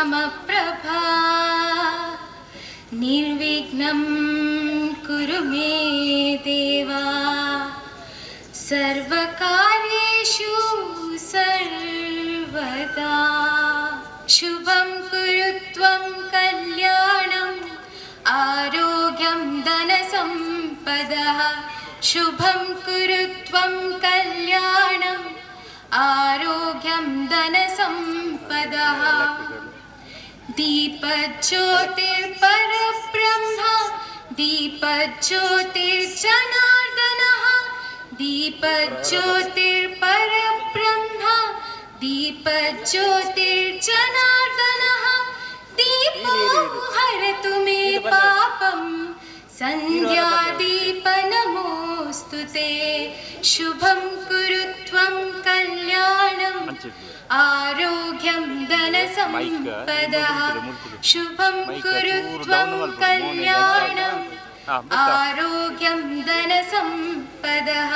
समप्रभा निर्विघ्नं कुरु मे देवा सर्वकार्येषु सर्वदा शुभं कुरु त्वं कल्याणम् आरोग्यं धनसम्पदः शुभं कुरु त्वं कल्याणम् आरोग्यं धनसम्पदः दीपज्योतिर्परब्रह्म दीपज्योतिर्जनार्दनः दीपज्योतिर्परब्रह्म दीपज्योतिर्जनार्दनः दीपो हरतु मे पापं सन्ध्यादीपनमोऽस्तु ते शुभं कुरु त्वं कल्याणम् आरोग्यं धनसम्पदः शुभं कुरु त्वं कल्याणम् आरोग्यं धनसम्पदः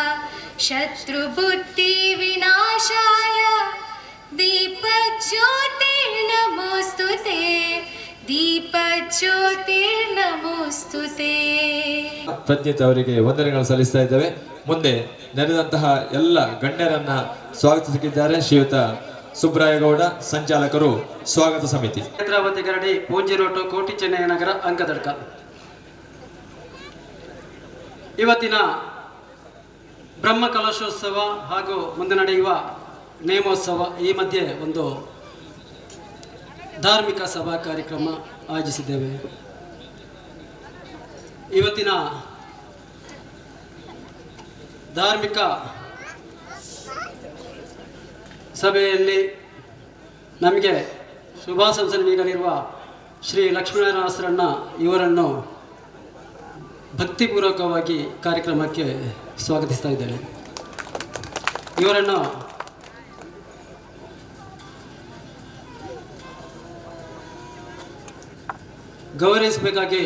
शत्रुबुद्धिविनाशाय दीपज्योतिर्नमोऽस्तु ते ದೀಪಜ್ಯೋತಿರ್ನಮೋಸ್ತು ತೇ. ಪ್ರಜ್ಞಿತ್ ಅವರಿಗೆ ವಂದನೆಗಳು ಸಲ್ಲಿಸ್ತಾ ಇದ್ದೇವೆ. ಮುಂದೆ ನೆರೆದಂತಹ ಎಲ್ಲ ಗಣ್ಯರನ್ನ ಸ್ವಾಗತಿಸಿದ್ದಾರೆ. ಶ್ರೀಯುತ ಸುಬ್ರಾಯಗೌಡ, ಸಂಚಾಲಕರು, ಸ್ವಾಗತ ಸಮಿತಿ. ನೇತ್ರಾವತಿ ಗರಡಿ, ಪೂಂಜಿರೋಟು, ಕೋಟಿ, ಚೆನ್ನೈ ನಗರ, ಅಂಕದಡ್ಕ. ಇವತ್ತಿನ ಬ್ರಹ್ಮ ಕಲಶೋತ್ಸವ ಹಾಗೂ ಮುಂದೆ ನಡೆಯುವ ನೇಮೋತ್ಸವ ಈ ಮಧ್ಯೆ ಒಂದು ಧಾರ್ಮಿಕ ಸಭಾ ಕಾರ್ಯಕ್ರಮ ಆಯೋಜಿಸಿದ್ದೇವೆ. ಇವತ್ತಿನ ಧಾರ್ಮಿಕ ಸಭೆಯಲ್ಲಿ ನಮಗೆ ಶುಭಾಶಂಸನೆ ನೀಡಲಿರುವ ಶ್ರೀ ಲಕ್ಷ್ಮೀನಾರಾಯಣ ಇವರನ್ನು ಭಕ್ತಿಪೂರ್ವಕವಾಗಿ ಕಾರ್ಯಕ್ರಮಕ್ಕೆ ಸ್ವಾಗತಿಸ್ತಾ ಇದ್ದೇನೆ. ಇವರನ್ನು ಗೌರವಿಸಬೇಕಾಗಿ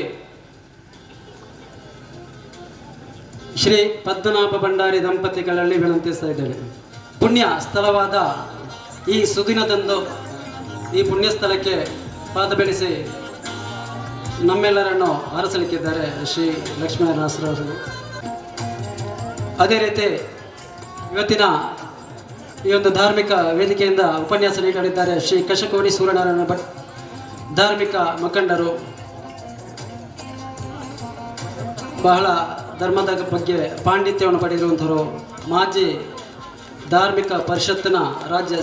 ಶ್ರೀ ಪದ್ಮನಾಭ ಭಂಡಾರಿ ದಂಪತಿಗಳಲ್ಲಿ ವಿನಂತಿಸ್ತಾ ಇದ್ದೇನೆ. ಪುಣ್ಯ ಸ್ಥಳವಾದ ಈ ಸುದಿನದಂದು ಈ ಪುಣ್ಯ ಸ್ಥಳಕ್ಕೆ ಪಾದ ಬೆಳೆಸಿ ನಮ್ಮೆಲ್ಲರನ್ನು ಹರಸಲಿಕ್ಕಿದ್ದಾರೆ ಶ್ರೀ ಲಕ್ಷ್ಮೀನಾರಾಯಣರು. ಅದೇ ರೀತಿ ಇವತ್ತಿನ ಈ ಒಂದು ಧಾರ್ಮಿಕ ವೇದಿಕೆಯಿಂದ ಉಪನ್ಯಾಸ ನೀಡಲಿದ್ದಾರೆ ಶ್ರೀ ಕಶಕೋಡಿ ಸೂರ್ಯನಾರಾಯಣ ಭಟ್, ಧಾರ್ಮಿಕ ಮುಖಂಡರು, ಬಹಳ ಧರ್ಮದ ಬಗ್ಗೆ ಪಾಂಡಿತ್ಯವನ್ನು ಪಡೆದಿರುವಂಥವರು, ಮಾಜಿ ಧಾರ್ಮಿಕ ಪರಿಷತ್ತಿನ ರಾಜ್ಯ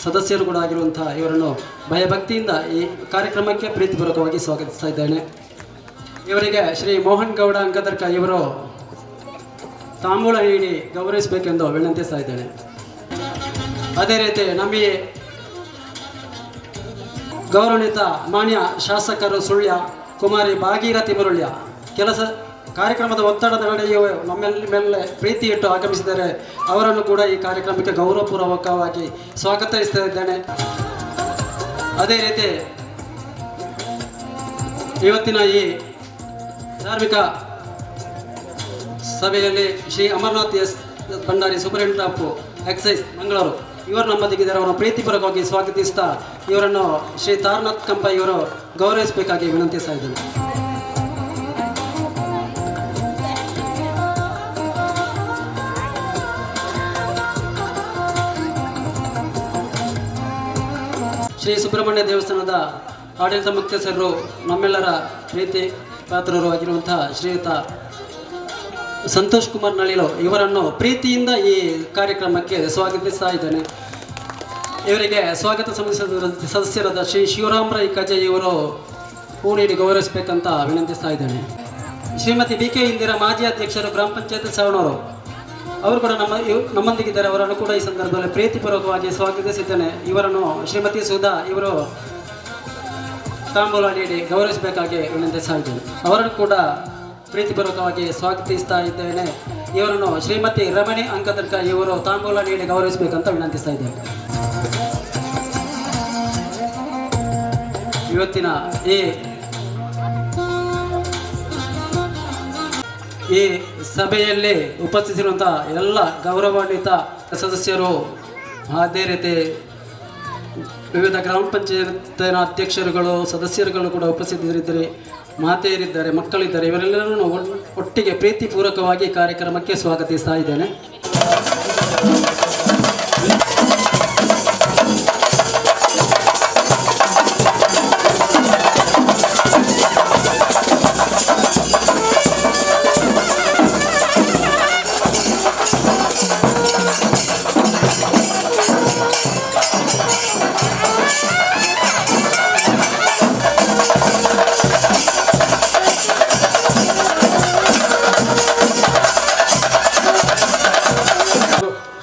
ಸದಸ್ಯರು ಕೂಡ ಆಗಿರುವಂಥ ಇವರನ್ನು ಭಯಭಕ್ತಿಯಿಂದ ಈ ಕಾರ್ಯಕ್ರಮಕ್ಕೆ ಪ್ರೀತಿಪೂರ್ವಕವಾಗಿ ಸ್ವಾಗತಿಸ್ತಾ ಇದ್ದೇನೆ. ಇವರಿಗೆ ಶ್ರೀ ಮೋಹನ್ ಗೌಡ ಅಂಕದರ್ಕ ಇವರು ತಾಂಬೂಲ ನೀಡಿ ಗೌರವಿಸಬೇಕೆಂದು ವಿನಂತಿಸ್ತಾ ಇದ್ದೇನೆ. ಅದೇ ರೀತಿ ನಮಗೆ ಗೌರವಾನ್ವಿತ ಮಾನ್ಯ ಶಾಸಕರು ಸುಳ್ಯ ಕುಮಾರಿ ಭಾಗೀರಥಿ ಮುರುಳ್ಯ ಕೆಲಸ ಕಾರ್ಯಕ್ರಮದ ಒತ್ತಡದ ನಡುವೆಯೂ ನಮ್ಮೆಲ್ಲ ಮೇಲೆ ಪ್ರೀತಿ ಇಟ್ಟು ಆಗಮಿಸಿದ್ದಾರೆ. ಅವರನ್ನು ಕೂಡ ಈ ಕಾರ್ಯಕ್ರಮಕ್ಕೆ ಗೌರವಪೂರ್ವಕವಾಗಿ ಸ್ವಾಗತಿಸ್ತಾ ಇದ್ದೇನೆ. ಅದೇ ರೀತಿ ಇವತ್ತಿನ ಈ ಧಾರ್ಮಿಕ ಸಭೆಯಲ್ಲಿ Shri Amarnath S Bhandari, superintendent of excise Mangaluru, ಇವರು ನಮ್ಮೊಂದಿಗಿದ್ದಾರೆ. ಅವರನ್ನು ಪ್ರೀತಿಪೂರ್ವಕವಾಗಿ ಸ್ವಾಗತಿಸ್ತಾ ಇವರನ್ನು ಶ್ರೀ ತಾರನಾಥ್ ಕಂಪ ಇವರು ಗೌರವಿಸಬೇಕಾಗಿ ವಿನಂತಿಸ್ತಾ ಇದ್ದೇನೆ. ಶ್ರೀ ಸುಬ್ರಹ್ಮಣ್ಯ ದೇವಸ್ಥಾನದ ಆಡಳಿತ ಮುಖ್ಯಸ್ಥರು, ನಮ್ಮೆಲ್ಲರ ಪ್ರೀತಿ ಪಾತ್ರರು ಆಗಿರುವಂತಹ ಶ್ರೀಯುತ ಸಂತೋಷ್ ಕುಮಾರ್ ನಳಿಲು ಇವರನ್ನು ಪ್ರೀತಿಯಿಂದ ಈ ಕಾರ್ಯಕ್ರಮಕ್ಕೆ ಸ್ವಾಗತಿಸ್ತಾ ಇದ್ದೇನೆ. ಇವರಿಗೆ ಸ್ವಾಗತ ಸಮಿತಿಯ ಸದಸ್ಯರಾದ ಶ್ರೀ ಶಿವರಾಮ್ ರೈ ಕಜೆ ಇವರು ಹೂ ನೀಡಿ ಗೌರವಿಸಬೇಕಂತ ವಿನಂತಿಸ್ತಾ ಇದ್ದೇನೆ. ಶ್ರೀಮತಿ ಬಿ ಕೆ ಇಂದಿರಾ, ಮಾಜಿ ಅಧ್ಯಕ್ಷರು, ಗ್ರಾಮ ಪಂಚಾಯತ್ ಸವಣೂರು, ಅವರು ಕೂಡ ನಮ್ಮೊಂದಿಗಿದ್ದಾರೆ. ಅವರನ್ನು ಕೂಡ ಈ ಸಂದರ್ಭದಲ್ಲಿ ಪ್ರೀತಿಪೂರ್ವಕವಾಗಿ ಸ್ವಾಗತಿಸಿದ್ದೇನೆ. ಇವರನ್ನು ಶ್ರೀಮತಿ ಸುಧಾ ಇವರು ತಾಂಬೂಲ ನೀಡಿ ಗೌರವಿಸಬೇಕಾಗಿ ವಿನಂತಿಸ್ತಾ ಇದ್ದೇನೆ. ಅವರನ್ನು ಕೂಡ ಪ್ರೀತಿಪೂರ್ವಕವಾಗಿ ಸ್ವಾಗತಿಸ್ತಾ ಇದ್ದೇನೆ. ಇವರನ್ನು ಶ್ರೀಮತಿ ರಮಣಿ ಅಂಕದರ್ಕ ಇವರು ತಾಂಬೂಲ ನೀಡಿ ಗೌರವಿಸಬೇಕಂತ ವಿನಂತಿಸ್ತಾ ಇದ್ದೇನೆ. ಇವತ್ತಿನ ಈ ಸಭೆಯಲ್ಲಿ ಉಪಸ್ಥಿತಿರುವಂತಹ ಎಲ್ಲ ಗೌರವಾನ್ವಿತ ಸದಸ್ಯರು, ಅದೇ ರೀತಿ ವಿವಿಧ ಗ್ರಾಮ ಪಂಚಾಯತ್ನ ಅಧ್ಯಕ್ಷರುಗಳು ಸದಸ್ಯರುಗಳು ಕೂಡ ಉಪಸ್ಥಿತರಿದ್ದಾರೆ, ಮಾತೆಯರಿದ್ದಾರೆ, ಮಕ್ಕಳಿದ್ದಾರೆ. ಇವರೆಲ್ಲರೂ ಒಟ್ಟಿಗೆ ಪ್ರೀತಿಪೂರ್ವಕವಾಗಿ ಕಾರ್ಯಕ್ರಮಕ್ಕೆ ಸ್ವಾಗತಿಸ್ತಾ ಇದ್ದೇನೆ.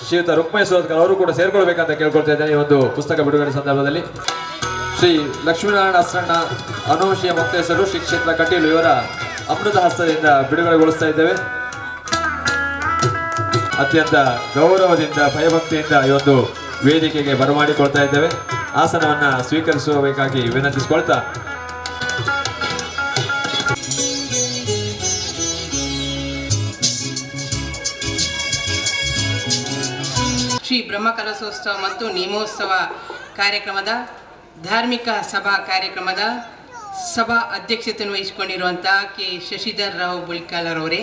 ಶ್ರೀಯುತ ರುಕ್ಮಯ್ಯ ಸೋದಕರ್ ಅವರು ಕೂಡ ಸೇರ್ಕೊಳ್ಬೇಕಂತ ಕೇಳ್ಕೊಳ್ತಾ ಇದ್ದೇನೆ. ಈ ಒಂದು ಪುಸ್ತಕ ಬಿಡುಗಡೆ ಸಂದರ್ಭದಲ್ಲಿ ಶ್ರೀ ಲಕ್ಷ್ಮೀನಾರಾಯಣ ಅಸ್ರಣ್ಣ ಅನುವಂಶೀಯ ಮೊಕ್ತೇಸರು ಶ್ರೀ ಕ್ಷೇತ್ರ ಕಟೀಲು ಇವರ ಅಮೃತ ಹಸ್ತದಿಂದ ಬಿಡುಗಡೆಗೊಳಿಸ್ತಾ ಇದ್ದೇವೆ. ಅತ್ಯಂತ ಗೌರವದಿಂದ ಭಯಭಕ್ತಿಯಿಂದ ಈ ಒಂದು ವೇದಿಕೆಗೆ ಬರಮಾಡಿಕೊಳ್ತಾ ಇದ್ದೇವೆ. ಆಸನವನ್ನ ಸ್ವೀಕರಿಸಬೇಕಾಗಿ ವಿನಂತಿಸಿಕೊಳ್ತಾ ಶ್ರೀ ಬ್ರಹ್ಮಕಲಶೋತ್ಸವ ಮತ್ತು ನೇಮೋತ್ಸವ ಕಾರ್ಯಕ್ರಮದ ಧಾರ್ಮಿಕ ಸಭಾ ಕಾರ್ಯಕ್ರಮದ ಸಭಾ ಅಧ್ಯಕ್ಷತೆಯನ್ನು ವಹಿಸಿಕೊಂಡಿರುವಂಥ ಕೆ ಶಶಿಧರ್ ರಾವ್ ಬುಳ್ಕಾಲರವರೇ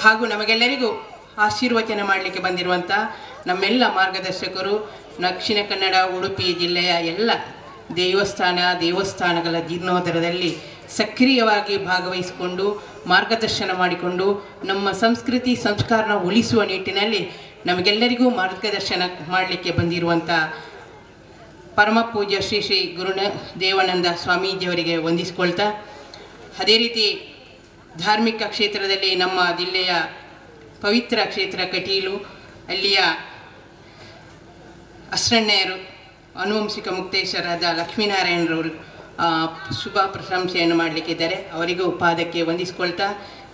ಹಾಗೂ ನಮಗೆಲ್ಲರಿಗೂ ಆಶೀರ್ವಚನ ಮಾಡಲಿಕ್ಕೆ ಬಂದಿರುವಂಥ ನಮ್ಮೆಲ್ಲ ಮಾರ್ಗದರ್ಶಕರು, ದಕ್ಷಿಣ ಕನ್ನಡ ಉಡುಪಿ ಜಿಲ್ಲೆಯ ಎಲ್ಲ ದೇವಸ್ಥಾನಗಳ ಜೀರ್ಣೋದ್ಧಾರದಲ್ಲಿ ಸಕ್ರಿಯವಾಗಿ ಭಾಗವಹಿಸಿಕೊಂಡು ಮಾರ್ಗದರ್ಶನ ಮಾಡಿಕೊಂಡು ನಮ್ಮ ಸಂಸ್ಕೃತಿ ಸಂಸ್ಕಾರನ ಉಳಿಸುವ ನಿಟ್ಟಿನಲ್ಲಿ ನಮಗೆಲ್ಲರಿಗೂ ಮಾರ್ಗದರ್ಶನ ಮಾಡಲಿಕ್ಕೆ ಬಂದಿರುವಂಥ ಪರಮ ಪೂಜ್ಯ ಶ್ರೀ ಶ್ರೀ ದೇವಾನಂದ ಸ್ವಾಮೀಜಿಯವರಿಗೆ ವಂದಿಸಿಕೊಳ್ತಾ, ಅದೇ ರೀತಿ ಧಾರ್ಮಿಕ ಕ್ಷೇತ್ರದಲ್ಲಿ ನಮ್ಮ ಜಿಲ್ಲೆಯ ಪವಿತ್ರ ಕ್ಷೇತ್ರ ಕಟೀಲು, ಅಲ್ಲಿಯ ಅಸ್ರಣ್ಯರು ಆನುವಂಶಿಕ ಮುಕ್ತೇಶ್ವರಾದ ಲಕ್ಷ್ಮೀನಾರಾಯಣರವರು ಶುಭ ಪ್ರಶಂಸೆಯನ್ನು ಮಾಡಲಿಕ್ಕಿದ್ದಾರೆ. ಅವರಿಗೂ ಪಾದಕ್ಕೆ ವಂದಿಸಿಕೊಳ್ತಾ,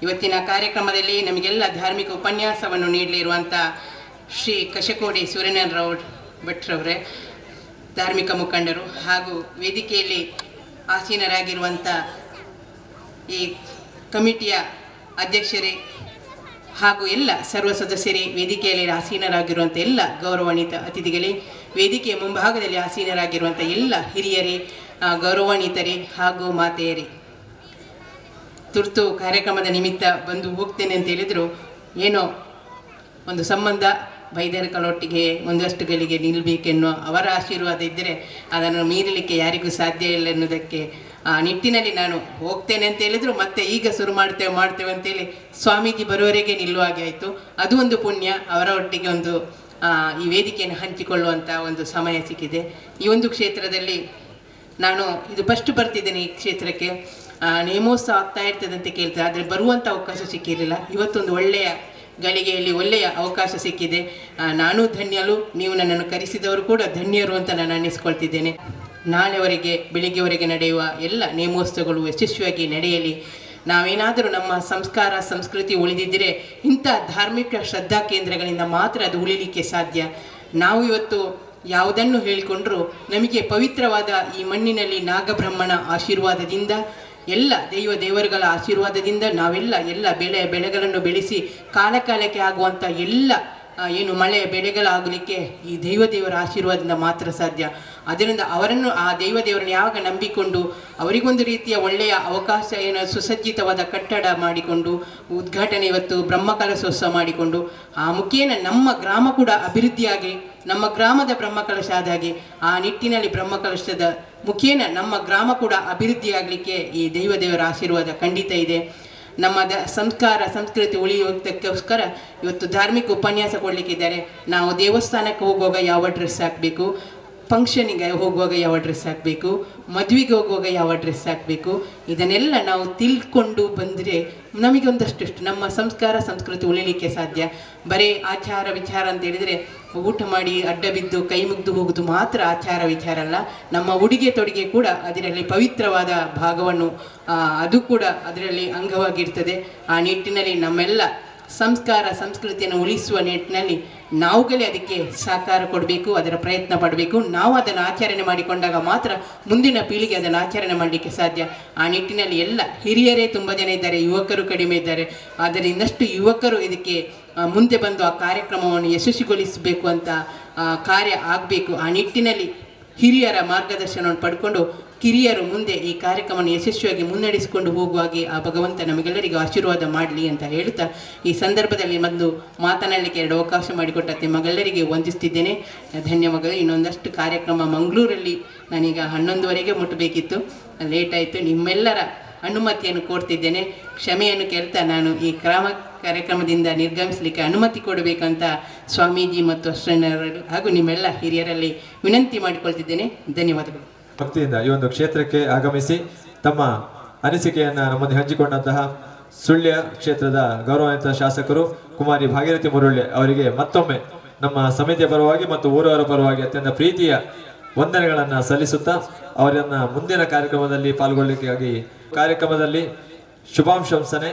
ಇವತ್ತಿನ ಕಾರ್ಯಕ್ರಮದಲ್ಲಿ ನಮಗೆಲ್ಲ ಧಾರ್ಮಿಕ ಉಪನ್ಯಾಸವನ್ನು ನೀಡಲಿರುವಂಥ ಶ್ರೀ ಕಶಕೋಡಿ ಸೂರ್ಯನಾರಾಯಣ ಭಟ್ರವರೇ, ಧಾರ್ಮಿಕ ಮುಖಂಡರು ಹಾಗೂ ವೇದಿಕೆಯಲ್ಲಿ ಆಸೀನರಾಗಿರುವಂಥ ಈ ಕಮಿಟಿಯ ಅಧ್ಯಕ್ಷರೇ ಹಾಗೂ ಎಲ್ಲ ಸರ್ವ ಸದಸ್ಯರೇ, ವೇದಿಕೆಯಲ್ಲಿ ಆಸೀನರಾಗಿರುವಂಥ ಎಲ್ಲ ಗೌರವಾನ್ವಿತ ಅತಿಥಿಗಳೇ, ವೇದಿಕೆಯ ಮುಂಭಾಗದಲ್ಲಿ ಆಸೀನರಾಗಿರುವಂಥ ಎಲ್ಲ ಹಿರಿಯರೇ, ಗೌರವಾನ್ವಿತರೇ ಹಾಗೂ ಮಾತೆಯರೇ, ತುರ್ತು ಕಾರ್ಯಕ್ರಮದ ನಿಮಿತ್ತ ಬಂದು ಹೋಗ್ತೇನೆ ಅಂತ ಹೇಳಿದ್ರು ಏನೋ ಒಂದು ಸಂಬಂಧ ವೈದ್ಯರಗಳೊಟ್ಟಿಗೆ ಒಂದಷ್ಟು ಗಳಿಗೆ ನಿಲ್ಲಬೇಕೆನ್ನೋ ಅವರ ಆಶೀರ್ವಾದ ಇದ್ದರೆ ಅದನ್ನು ಮೀರಲಿಕ್ಕೆ ಯಾರಿಗೂ ಸಾಧ್ಯ ಇಲ್ಲ ಎನ್ನುವುದಕ್ಕೆ ಆ ನಿಟ್ಟಿನಲ್ಲಿ ನಾನು ಹೋಗ್ತೇನೆ ಅಂತ ಹೇಳಿದ್ರು ಮತ್ತೆ ಈಗ ಶುರು ಮಾಡ್ತೇವೆ ಅಂತೇಳಿ ಸ್ವಾಮೀಜಿ ಬರುವವರೆಗೆ ನಿಲ್ಲುವಾಗೆ ಆಯಿತು. ಅದು ಒಂದು ಪುಣ್ಯ. ಅವರ ಒಟ್ಟಿಗೆ ಒಂದು ಈ ವೇದಿಕೆಯನ್ನು ಹಂಚಿಕೊಳ್ಳುವಂಥ ಒಂದು ಸಮಯ ಸಿಕ್ಕಿದೆ. ಈ ಒಂದು ಕ್ಷೇತ್ರದಲ್ಲಿ ನಾನು ಇದು ಫಸ್ಟ್ ಬರ್ತಿದ್ದೇನೆ ಈ ಕ್ಷೇತ್ರಕ್ಕೆ. ನೇಮೋತ್ಸವ ಆಗ್ತಾ ಇರ್ತದೆ ಅಂತ ಕೇಳ್ತಾರೆ, ಆದರೆ ಬರುವಂಥ ಅವಕಾಶ ಸಿಕ್ಕಿರಲಿಲ್ಲ. ಇವತ್ತೊಂದು ಒಳ್ಳೆಯ ಗಳಿಗೆಯಲ್ಲಿ ಒಳ್ಳೆಯ ಅವಕಾಶ ಸಿಕ್ಕಿದೆ. ನಾನು ಧನ್ಯರು, ನೀವು ನನ್ನನ್ನು ಕರೆಸಿದವರು ಕೂಡ ಧನ್ಯರು ಅಂತ ನಾನು ಅನ್ನಿಸ್ಕೊಳ್ತಿದ್ದೇನೆ. ನಾಳೆವರೆಗೆ ಬೆಳಿಗ್ಗೆವರೆಗೆ ನಡೆಯುವ ಎಲ್ಲ ನೇಮೋತ್ಸವಗಳು ಯಶಸ್ವಿಯಾಗಿ ನಡೆಯಲಿ. ನಾವೇನಾದರೂ ನಮ್ಮ ಸಂಸ್ಕಾರ ಸಂಸ್ಕೃತಿ ಉಳಿದಿದ್ದರೆ ಇಂಥ ಧಾರ್ಮಿಕ ಶ್ರದ್ಧಾ ಕೇಂದ್ರಗಳಿಂದ ಮಾತ್ರ ಅದು ಉಳಿಲಿಕ್ಕೆ ಸಾಧ್ಯ. ನಾವು ಇವತ್ತು ಯಾವುದನ್ನು ಹೇಳಿಕೊಂಡ್ರೂ ನಮಗೆ ಪವಿತ್ರವಾದ ಈ ಮಣ್ಣಿನಲ್ಲಿ ನಾಗಬ್ರಹ್ಮಣ ಆಶೀರ್ವಾದದಿಂದ ಎಲ್ಲ ದೇವರುಗಳ ಆಶೀರ್ವಾದದಿಂದ ನಾವೆಲ್ಲ ಬೆಳೆಗಳನ್ನು ಬೆಳೆಸಿ ಕಾಲಕ್ಕೆ ಆಗುವಂಥ ಎಲ್ಲ ಏನು ಮಳೆ ಬೆಳೆಗಳಾಗಲಿಕ್ಕೆ ಈ ದೇವರ ಆಶೀರ್ವಾದದಿಂದ ಮಾತ್ರ ಸಾಧ್ಯ. ಅದರಿಂದ ಅವರನ್ನು ಆ ದೇವರನ್ನು ಯಾವಾಗ ನಂಬಿಕೊಂಡು ಅವರಿಗೊಂದು ರೀತಿಯ ಒಳ್ಳೆಯ ಅವಕಾಶ ಏನು ಸುಸಜ್ಜಿತವಾದ ಕಟ್ಟಡ ಮಾಡಿಕೊಂಡು ಉದ್ಘಾಟನೆ ಇವತ್ತು ಬ್ರಹ್ಮಕಲಶೋತ್ಸವ ಮಾಡಿಕೊಂಡು ಆ ಮುಖೇನ ನಮ್ಮ ಗ್ರಾಮ ಕೂಡ ಅಭಿವೃದ್ಧಿಯಾಗಿ ನಮ್ಮ ಗ್ರಾಮದ ಬ್ರಹ್ಮಕಲಶ ಆದಾಗೆ ಆ ನಿಟ್ಟಿನಲ್ಲಿ ಬ್ರಹ್ಮಕಲಶದ ಮುಖೇನ ನಮ್ಮ ಗ್ರಾಮ ಕೂಡ ಅಭಿವೃದ್ಧಿಯಾಗಲಿಕ್ಕೆ ಈ ದೇವರ ಆಶೀರ್ವಾದ ಖಂಡಿತ ಇದೆ. ನಮ್ಮ ಸಂಸ್ಕಾರ ಸಂಸ್ಕೃತಿ ಉಳಿಯೋದಕ್ಕೋಸ್ಕರ ಇವತ್ತು ಧಾರ್ಮಿಕ ಉಪನ್ಯಾಸ ಕೊಡಲಿಕ್ಕಿದ್ದಾರೆ. ನಾವು ದೇವಸ್ಥಾನಕ್ಕೆ ಹೋಗುವಾಗ ಯಾವ ಡ್ರೆಸ್ ಹಾಕಬೇಕು, ಫಂಕ್ಷನಿಗೆ ಹೋಗುವಾಗ ಯಾವ ಡ್ರೆಸ್ ಹಾಕಬೇಕು, ಮದುವೆಗೆ ಹೋಗುವಾಗ ಯಾವ ಡ್ರೆಸ್ ಹಾಕಬೇಕು, ಇದನ್ನೆಲ್ಲ ನಾವು ತಿಳ್ಕೊಂಡು ಬಂದರೆ ನಮಗೆ ಒಂದಷ್ಟು ನಮ್ಮ ಸಂಸ್ಕಾರ ಸಂಸ್ಕೃತಿ ಉಳಿಲಿಕ್ಕೆ ಸಾಧ್ಯ. ಬರೀ ಆಚಾರ ವಿಚಾರ ಅಂತ ಹೇಳಿದರೆ ಊಟ ಮಾಡಿ ಅಡ್ಡ ಬಿದ್ದು ಕೈ ಮುಗ್ದು ಹೋಗುವುದು ಮಾತ್ರ ಆಚಾರ ವಿಚಾರ ಅಲ್ಲ. ನಮ್ಮ ಉಡುಗೆ ತೊಡುಗೆ ಕೂಡ ಅದರಲ್ಲಿ ಪವಿತ್ರವಾದ ಭಾಗವನ್ನು ಅದು ಕೂಡ ಅದರಲ್ಲಿ ಅಂಗವಾಗಿರ್ತದೆ. ಆ ನಿಟ್ಟಿನಲ್ಲಿ ನಮ್ಮೆಲ್ಲ ಸಂಸ್ಕಾರ ಸಂಸ್ಕೃತಿಯನ್ನು ಉಳಿಸುವ ನಿಟ್ಟಿನಲ್ಲಿ ನಾವುಗಳೇ ಅದಕ್ಕೆ ಸಹಕಾರ ಕೊಡಬೇಕು, ಅದರ ಪ್ರಯತ್ನ ಪಡಬೇಕು. ನಾವು ಅದನ್ನು ಆಚರಣೆ ಮಾಡಿಕೊಂಡಾಗ ಮಾತ್ರ ಮುಂದಿನ ಪೀಳಿಗೆ ಅದನ್ನು ಆಚರಣೆ ಮಾಡಲಿಕ್ಕೆ ಸಾಧ್ಯ. ಆ ನಿಟ್ಟಿನಲ್ಲಿ ಎಲ್ಲ ಹಿರಿಯರೇ ತುಂಬ ಜನ ಇದ್ದಾರೆ, ಯುವಕರು ಕಡಿಮೆ ಇದ್ದಾರೆ. ಆದರೆ ಇನ್ನಷ್ಟು ಯುವಕರು ಇದಕ್ಕೆ ಮುಂದೆ ಬಂದು ಆ ಕಾರ್ಯಕ್ರಮವನ್ನು ಯಶಸ್ವಿಗೊಳಿಸಬೇಕು ಅಂತ ಕಾರ್ಯ ಆಗಬೇಕು. ಆ ನಿಟ್ಟಿನಲ್ಲಿ ಹಿರಿಯರ ಮಾರ್ಗದರ್ಶನವನ್ನು ಪಡ್ಕೊಂಡು ಕಿರಿಯರು ಮುಂದೆ ಈ ಕಾರ್ಯಕ್ರಮವನ್ನು ಯಶಸ್ವಿಯಾಗಿ ಮುನ್ನಡೆಸಿಕೊಂಡು ಹೋಗುವಾಗೆ ಆ ಭಗವಂತ ನಮಗೆಲ್ಲರಿಗೂ ಆಶೀರ್ವಾದ ಮಾಡಲಿ ಅಂತ ಹೇಳ್ತಾ ಈ ಸಂದರ್ಭದಲ್ಲಿ ಬಂದು ಮಾತನಾಡಲಿಕ್ಕೆ 2 ಅವಕಾಶ ಮಾಡಿಕೊಟ್ಟ ನಿಮಗೆಲ್ಲರಿಗೆ ವಂದಿಸ್ತಿದ್ದೇನೆ. ಧನ್ಯವಾದಗಳು. ಇನ್ನೊಂದಷ್ಟು ಕಾರ್ಯಕ್ರಮ ಮಂಗಳೂರಲ್ಲಿ ನಾನೀಗ 11ವರೆಗೆ ಮುಟ್ಟಬೇಕಿತ್ತು, ಲೇಟ್ ಆಯಿತು. ನಿಮ್ಮೆಲ್ಲರ ಅನುಮತಿಯನ್ನು ಕೋರ್ತಿದ್ದೇನೆ, ಕ್ಷಮೆಯನ್ನು ಕೇಳ್ತಾ ನಾನು ಈ ಕಾರ್ಯಕ್ರಮದಿಂದ ನಿರ್ಗಮಿಸಲಿಕ್ಕೆ ಅನುಮತಿ ಕೊಡಬೇಕಂತ ಸ್ವಾಮೀಜಿ ಮತ್ತು ಅಷ್ಟಣ್ಣವರು ಹಾಗೂ ನಿಮ್ಮೆಲ್ಲ ಹಿರಿಯರಲ್ಲಿ ವಿನಂತಿ ಮಾಡಿಕೊಳ್ತಿದ್ದೇನೆ. ಧನ್ಯವಾದಗಳು. ಭಕ್ತಿಯಿಂದ ಈ ಒಂದು ಕ್ಷೇತ್ರಕ್ಕೆ ಆಗಮಿಸಿ ತಮ್ಮ ಅನಿಸಿಕೆಯನ್ನು ನಮ್ಮೊಂದಿಗೆ ಹಂಚಿಕೊಂಡಂತಹ ಸುಳ್ಯ ಕ್ಷೇತ್ರದ ಗೌರವಾನ್ವಿತ ಶಾಸಕರು ಕುಮಾರಿ ಭಾಗೀರಥಿ ಮುರುಳ್ಳಿ ಅವರಿಗೆ ಮತ್ತೊಮ್ಮೆ ನಮ್ಮ ಸಮಿತಿಯ ಪರವಾಗಿ ಮತ್ತು ಊರವರ ಪರವಾಗಿ ಅತ್ಯಂತ ಪ್ರೀತಿಯ ವಂದನೆಗಳನ್ನು ಸಲ್ಲಿಸುತ್ತಾ ಅವರನ್ನ ಮುಂದಿನ ಕಾರ್ಯಕ್ರಮದಲ್ಲಿ ಪಾಲ್ಗೊಳ್ಳಲಿಕ್ಕಾಗಿ ಕಾರ್ಯಕ್ರಮದಲ್ಲಿ ಶುಭಾಂಶಂಸನೆ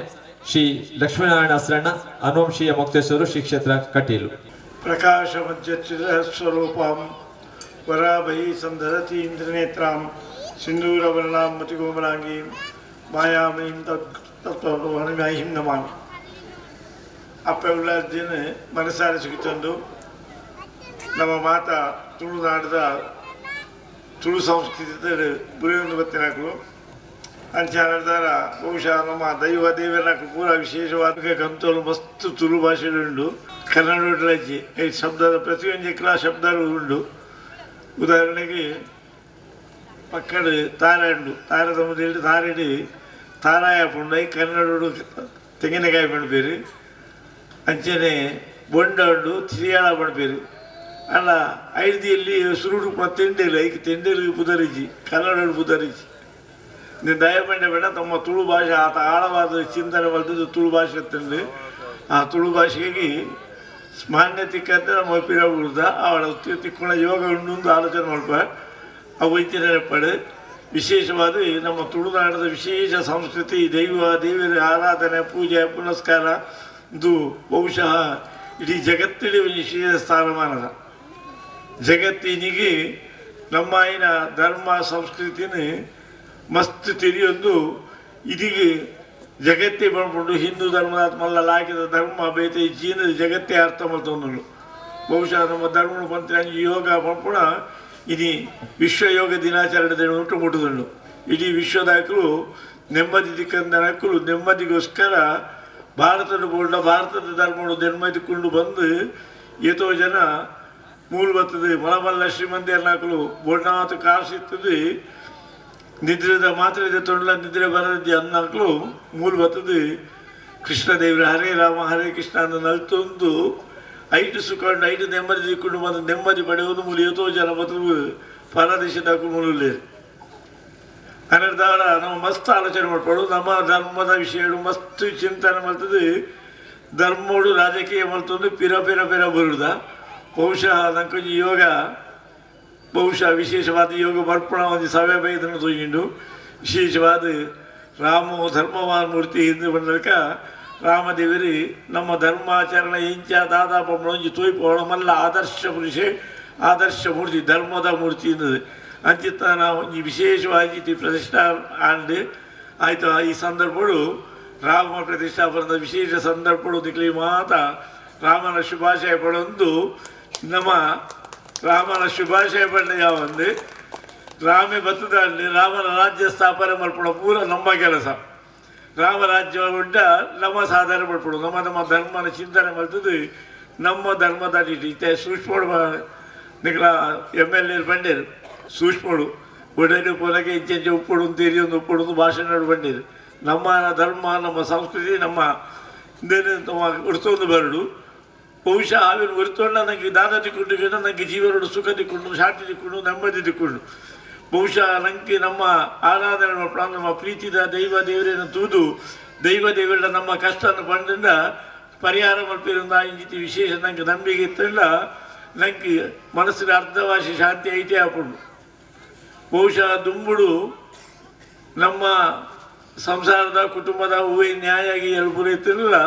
ಶ್ರೀ ಲಕ್ಷ್ಮೀನಾರಾಯಣ ಅಸ್ರಣ್ಣ ಅನುವಂಶೀಯ ಮೊಕ್ತೇಶ್ವರು ಶ್ರೀ ಕ್ಷೇತ್ರ ಕಟೀಲು. ಪ್ರಕಾಶ ಮಧ್ಯಚಿರ ಸ್ವರೂಪಂ ವರಾಭೈ ಸಂಧರತಿ ಇಂದ್ರನೇತ್ರಾಂ ಸಿಂಧೂರವರ್ಣಾಂ ಮತಿಗೋಮಲಾಂಗೀಂ ಮಾಯಾಮೀಂ ತತ್ವಹಿಂ ನಮಾಮಿ. ಅಪ್ಪೆಲ್ಲದಿನ ಮನಸಾರೆ ಸಿಗುತ್ತಂದು ನಮ್ಮ ಮಾತಾ ತುಳುನಾಡದ ತುಳು ಸಂಸ್ಕೃತಿ ಬುರಿಯೊಂದು ಬತ್ತಿನಾಕಲು ಅಂಚಾರ ಬಹುಶಃ ನಮ್ಮ ದೈವ ದೇವರಕ್ಕೆ ಪೂರ ವಿಶೇಷವಾದ ಕಂತೋಲು ಮಸ್ತ್ ತುಳು ಭಾಷೆಯುಂಡು. ಕನ್ನಡ ರಾಜ್ಯ ಈ ಶಬ್ದದ ಪ್ರತಿಯೊಂದು ಕ್ಲಾ ಶಬ್ದಗಳು ಉಂಡು. ಉದಾಹರಣೆಗೆ ಪಕ್ಕಡ ತಾರ ಉಂಡು, ತಾರದ ಮೊದಲು ತಾರಡಿ ತಾರಾಯ ಪುಂಡು ಕನ್ನಡ ತೆಂಗಿನಕಾಯಿ ಪಣಪೇರು ಅಂಚನೆ ಬೊಂಡ ಉಂಡು ತಿರಿಯಾಳ ಪಣಪೇರು ಅಲ್ಲ ಐದಿಯಲ್ಲಿ ಸುರುಡು ತೆಂಡೇಲು ಐಕೆ ತೆಂಡೇಲು ಬುಧರಿಜಿ ಕನ್ನಡ ಬುಧರಿಜಿ ನೀವು ದಯಪಂಡೆ ಬೇಡ ತಮ್ಮ ತುಳು ಭಾಷೆ ಆತ ಆಳವಾದ ಚಿಂತನೆ ಬರ್ತದೆ ತುಳು ಭಾಷೆ ತಂದು ಆ ತುಳು ಭಾಷೆಗೆ ಮಾನ್ಯತಿಕ್ಕಂತೆ ನಮ್ಮ ಪಿರಗುಳ್ದ ಅವಳ ತಿಕ್ಕೋಣ ಯೋಗ ಉಂಡು ಆಲೋಚನೆ ಮಾಡ್ಪ ಆ ವೈದ್ಯರ ಪಡೆ ವಿಶೇಷವಾದ ನಮ್ಮ ತುಳುನಾಡದ ವಿಶೇಷ ಸಂಸ್ಕೃತಿ ದೇವರ ಆರಾಧನೆ ಪೂಜೆ ಪುನಸ್ಕಾರ ಇದು ಬಹುಶಃ ಇಡೀ ಜಗತ್ತಿನ ವಿಶೇಷ ಸ್ಥಾನಮಾನದ ಜಗತ್ತಿನಿಗೆ ನಮ್ಮ ಆಯ್ನ ಧರ್ಮ ಸಂಸ್ಕೃತಿನ ಮಸ್ತ್ ತಿಳಿಯೊಂದು ಇದೀಗ ಜಗತ್ತೇ ಬಂದ್ಬಿಟ್ಟು ಹಿಂದೂ ಧರ್ಮದ ಮಲ್ಲ ಹಾಕಿದ ಧರ್ಮ ಬೇತೆ ಈ ಚೀನದ ಜಗತ್ತೇ ಅರ್ಥ ಮಾಡ್ತಂದು ಬಹುಶಃ ನಮ್ಮ ಧರ್ಮ ಬಂತ ಯೋಗ ಪಂಪುಣ ಇಡೀ ವಿಶ್ವ ಯೋಗ ದಿನಾಚರಣೆ ಉಂಟು ಮುಟ್ಟುದುಂಡು. ಇಡೀ ವಿಶ್ವದಾಕಲು ನೆಮ್ಮದಿ ದಿಕ್ಕಂದ ನಕ್ಕಲು ನೆಮ್ಮದಿಗೋಸ್ಕರ ಭಾರತದ ಬೋರ್ಡ ಭಾರತದ ಧರ್ಮಗಳು ನೆಮ್ಮದಿಕೊಂಡು ಬಂದು ಎಷ್ಟೋ ಜನ ಮೂಲ ಬರ್ತದೆ ಮಲಮಲ್ಲ ಶ್ರೀಮಂದಿರ ನಾಕಲು ಬೋರ್ಡಾವತ್ತು ಕಾಸಿರ್ತದೆ ನಿದ್ರೆದ ಮಾತ್ರ ತೊಂಡಲ ನಿದ್ರೆ ಬರದಿ ಅನ್ನಕ್ಕಲು ಮೂಲ ಬರ್ತದೆ ಕೃಷ್ಣದೇವ್ರ ಹರೇ ರಾಮ ಹರೇ ಕೃಷ್ಣ ಅನ್ನ ನಲ್ತೊಂದು ಐಟು ಸುಕೊಂಡು ಐಟು ನೆಮ್ಮದಿ ದಿಕ್ಕೊಂಡು ಬಂದು ನೆಮ್ಮದಿ ಪಡೆಯುವುದು ಮೂಲ ಎಷ್ಟೋ ಜನ ಬರ್ತದೆ ಪರದೇಶದಾಕು ಮೂಲಲೇರು ಅನ್ನರ್ದಾರ ನಾವು ಮಸ್ತ್ ಆಲೋಚನೆ ಮಾಡ್ಕೊಳ್ಳು. ನಮ್ಮ ಧರ್ಮದ ವಿಷಯಗಳು ಮಸ್ತ್ ಚಿಂತನೆ ಮಾಡ್ತದೆ. ಧರ್ಮೋಡು ರಾಜಕೀಯ ಮಾಡ್ತಂದು ಪಿರ ಬರುದ ಬಹುಶಃ ನಂಕೊಂದು ಯೋಗ ಬಹುಶಃ ವಿಶೇಷವಾದ ಯೋಗ ಬರ್ಪಣ ಒಂದು ಸಭೆ ಬೈದನ್ನು ತೊಗೊಂಡು ವಿಶೇಷವಾದ ರಾಮ ಧರ್ಮವಾನ್ ಮೂರ್ತಿ ಹಿಂದೆ ಬಂದಕ ರಾಮದೇವರಿ ನಮ್ಮ ಧರ್ಮಾಚರಣೆ ಇಂಚ ದಾದಾ ಪಂಬಳೊಂಜಿ ತೋಯ್ಪೋಣ ಮಲ್ಲ ಆದರ್ಶ ಪುರುಷೆ ಆದರ್ಶ ಮೂರ್ತಿ ಧರ್ಮದ ಮೂರ್ತಿ ಎಂದದು ಅಂಚಿತ್ತ ನಾವು ಈ ವಿಶೇಷವಾಗಿ ಪ್ರತಿಷ್ಠಾ ಆಂಡು ಆಯಿತು. ಈ ಸಂದರ್ಭಗಳು ರಾಮ ಪ್ರತಿಷ್ಠಾಪನದ ವಿಶೇಷ ಸಂದರ್ಭಗಳು ದಿಕ್ಲಿ ಮಾತ ರಾಮನ ಶುಭಾಶಯ ಪಡೊಂದು ನಮ್ಮ ರಾಮನ ಶುಭಾಶಯ ಪಂಡ ಯಾವಂದು ರಾಮೇ ಬತ್ತದಲ್ಲಿ ರಾಮನ ರಾಜ್ಯ ಸ್ಥಾಪನೆ ಮಾಡ್ಕೊಡೋ ಪೂರ ನಮ್ಮ ಕೆಲಸ. ರಾಮರಾಜ್ಯ ಉಂಟ ನಮ್ಮ ಸಾಧನೆ ಮಾಡ್ಕೊಡು ನಮ್ಮ ಧರ್ಮನ ಚಿಂತನೆ ಮಾಡ್ತದೆ ನಮ್ಮ ಧರ್ಮದ ಇತ್ತೆ ಸೂಕ್ಷ್ಮೋಡು ನಿಗ್ಲ MLA ಬಂಡೇರು ಸೂಕ್ಷ್ಮೋಡು ಒಡೆದು ಪೊಲಗೆ ಇಂಚೆ ಉಪ್ಪುಡು ತಿರಿಯೊಂದು ಉಪ್ಪುಡು ಭಾಷಣ ಬಂಡೇರು ನಮ್ಮ ಧರ್ಮ ನಮ್ಮ ಸಂಸ್ಕೃತಿ ನಮ್ಮ ಉಡ್ತೊಂದು ಬರಡು ಬಹುಶಃ ಆವಿನ ಉರಿತೊಂಡ ನನಗೆ ದಾನ ತಿಕ್ಕೊಂಡು ನನಗೆ ಜೀವನೋಡು ಸುಖ ತಿಕ್ಕೊಂಡು ಶಾಂತಿ ತಿಕ್ಕೊಂಡು ನೆಮ್ಮದಿ ತಿಕ್ಕೊಂಡು ಬಹುಶಃ ನನಗೆ ನಮ್ಮ ಆರಾಧನೆ ನಮ್ಮ ಪ್ರೀತಿದ ದೇವರೇನು ತೂದು ದೇವರ ನಮ್ಮ ಕಷ್ಟನ ಬಂದಿಂದ ಪರಿಹಾರ ಮಲ್ಪಿರಿಂದ ಇಂಜಿತಿ ವಿಶೇಷ ನನಗೆ ನಂಬಿಕೆ ಇತ್ತಿಲ್ಲ. ನನಗೆ ಮನಸ್ಸಿನ ಅರ್ಧವಾಸಿ ಶಾಂತಿ ಐತೆ ಹಾಕೊಂಡು ಬಹುಶಃ ದುಂಬುಡು ನಮ್ಮ ಸಂಸಾರದ ಕುಟುಂಬದ ಹೂವಿ ನ್ಯಾಯಾಗಿ ಎಲ್ಬುರು ಇತ್ತಿರಲಿಲ್ಲ.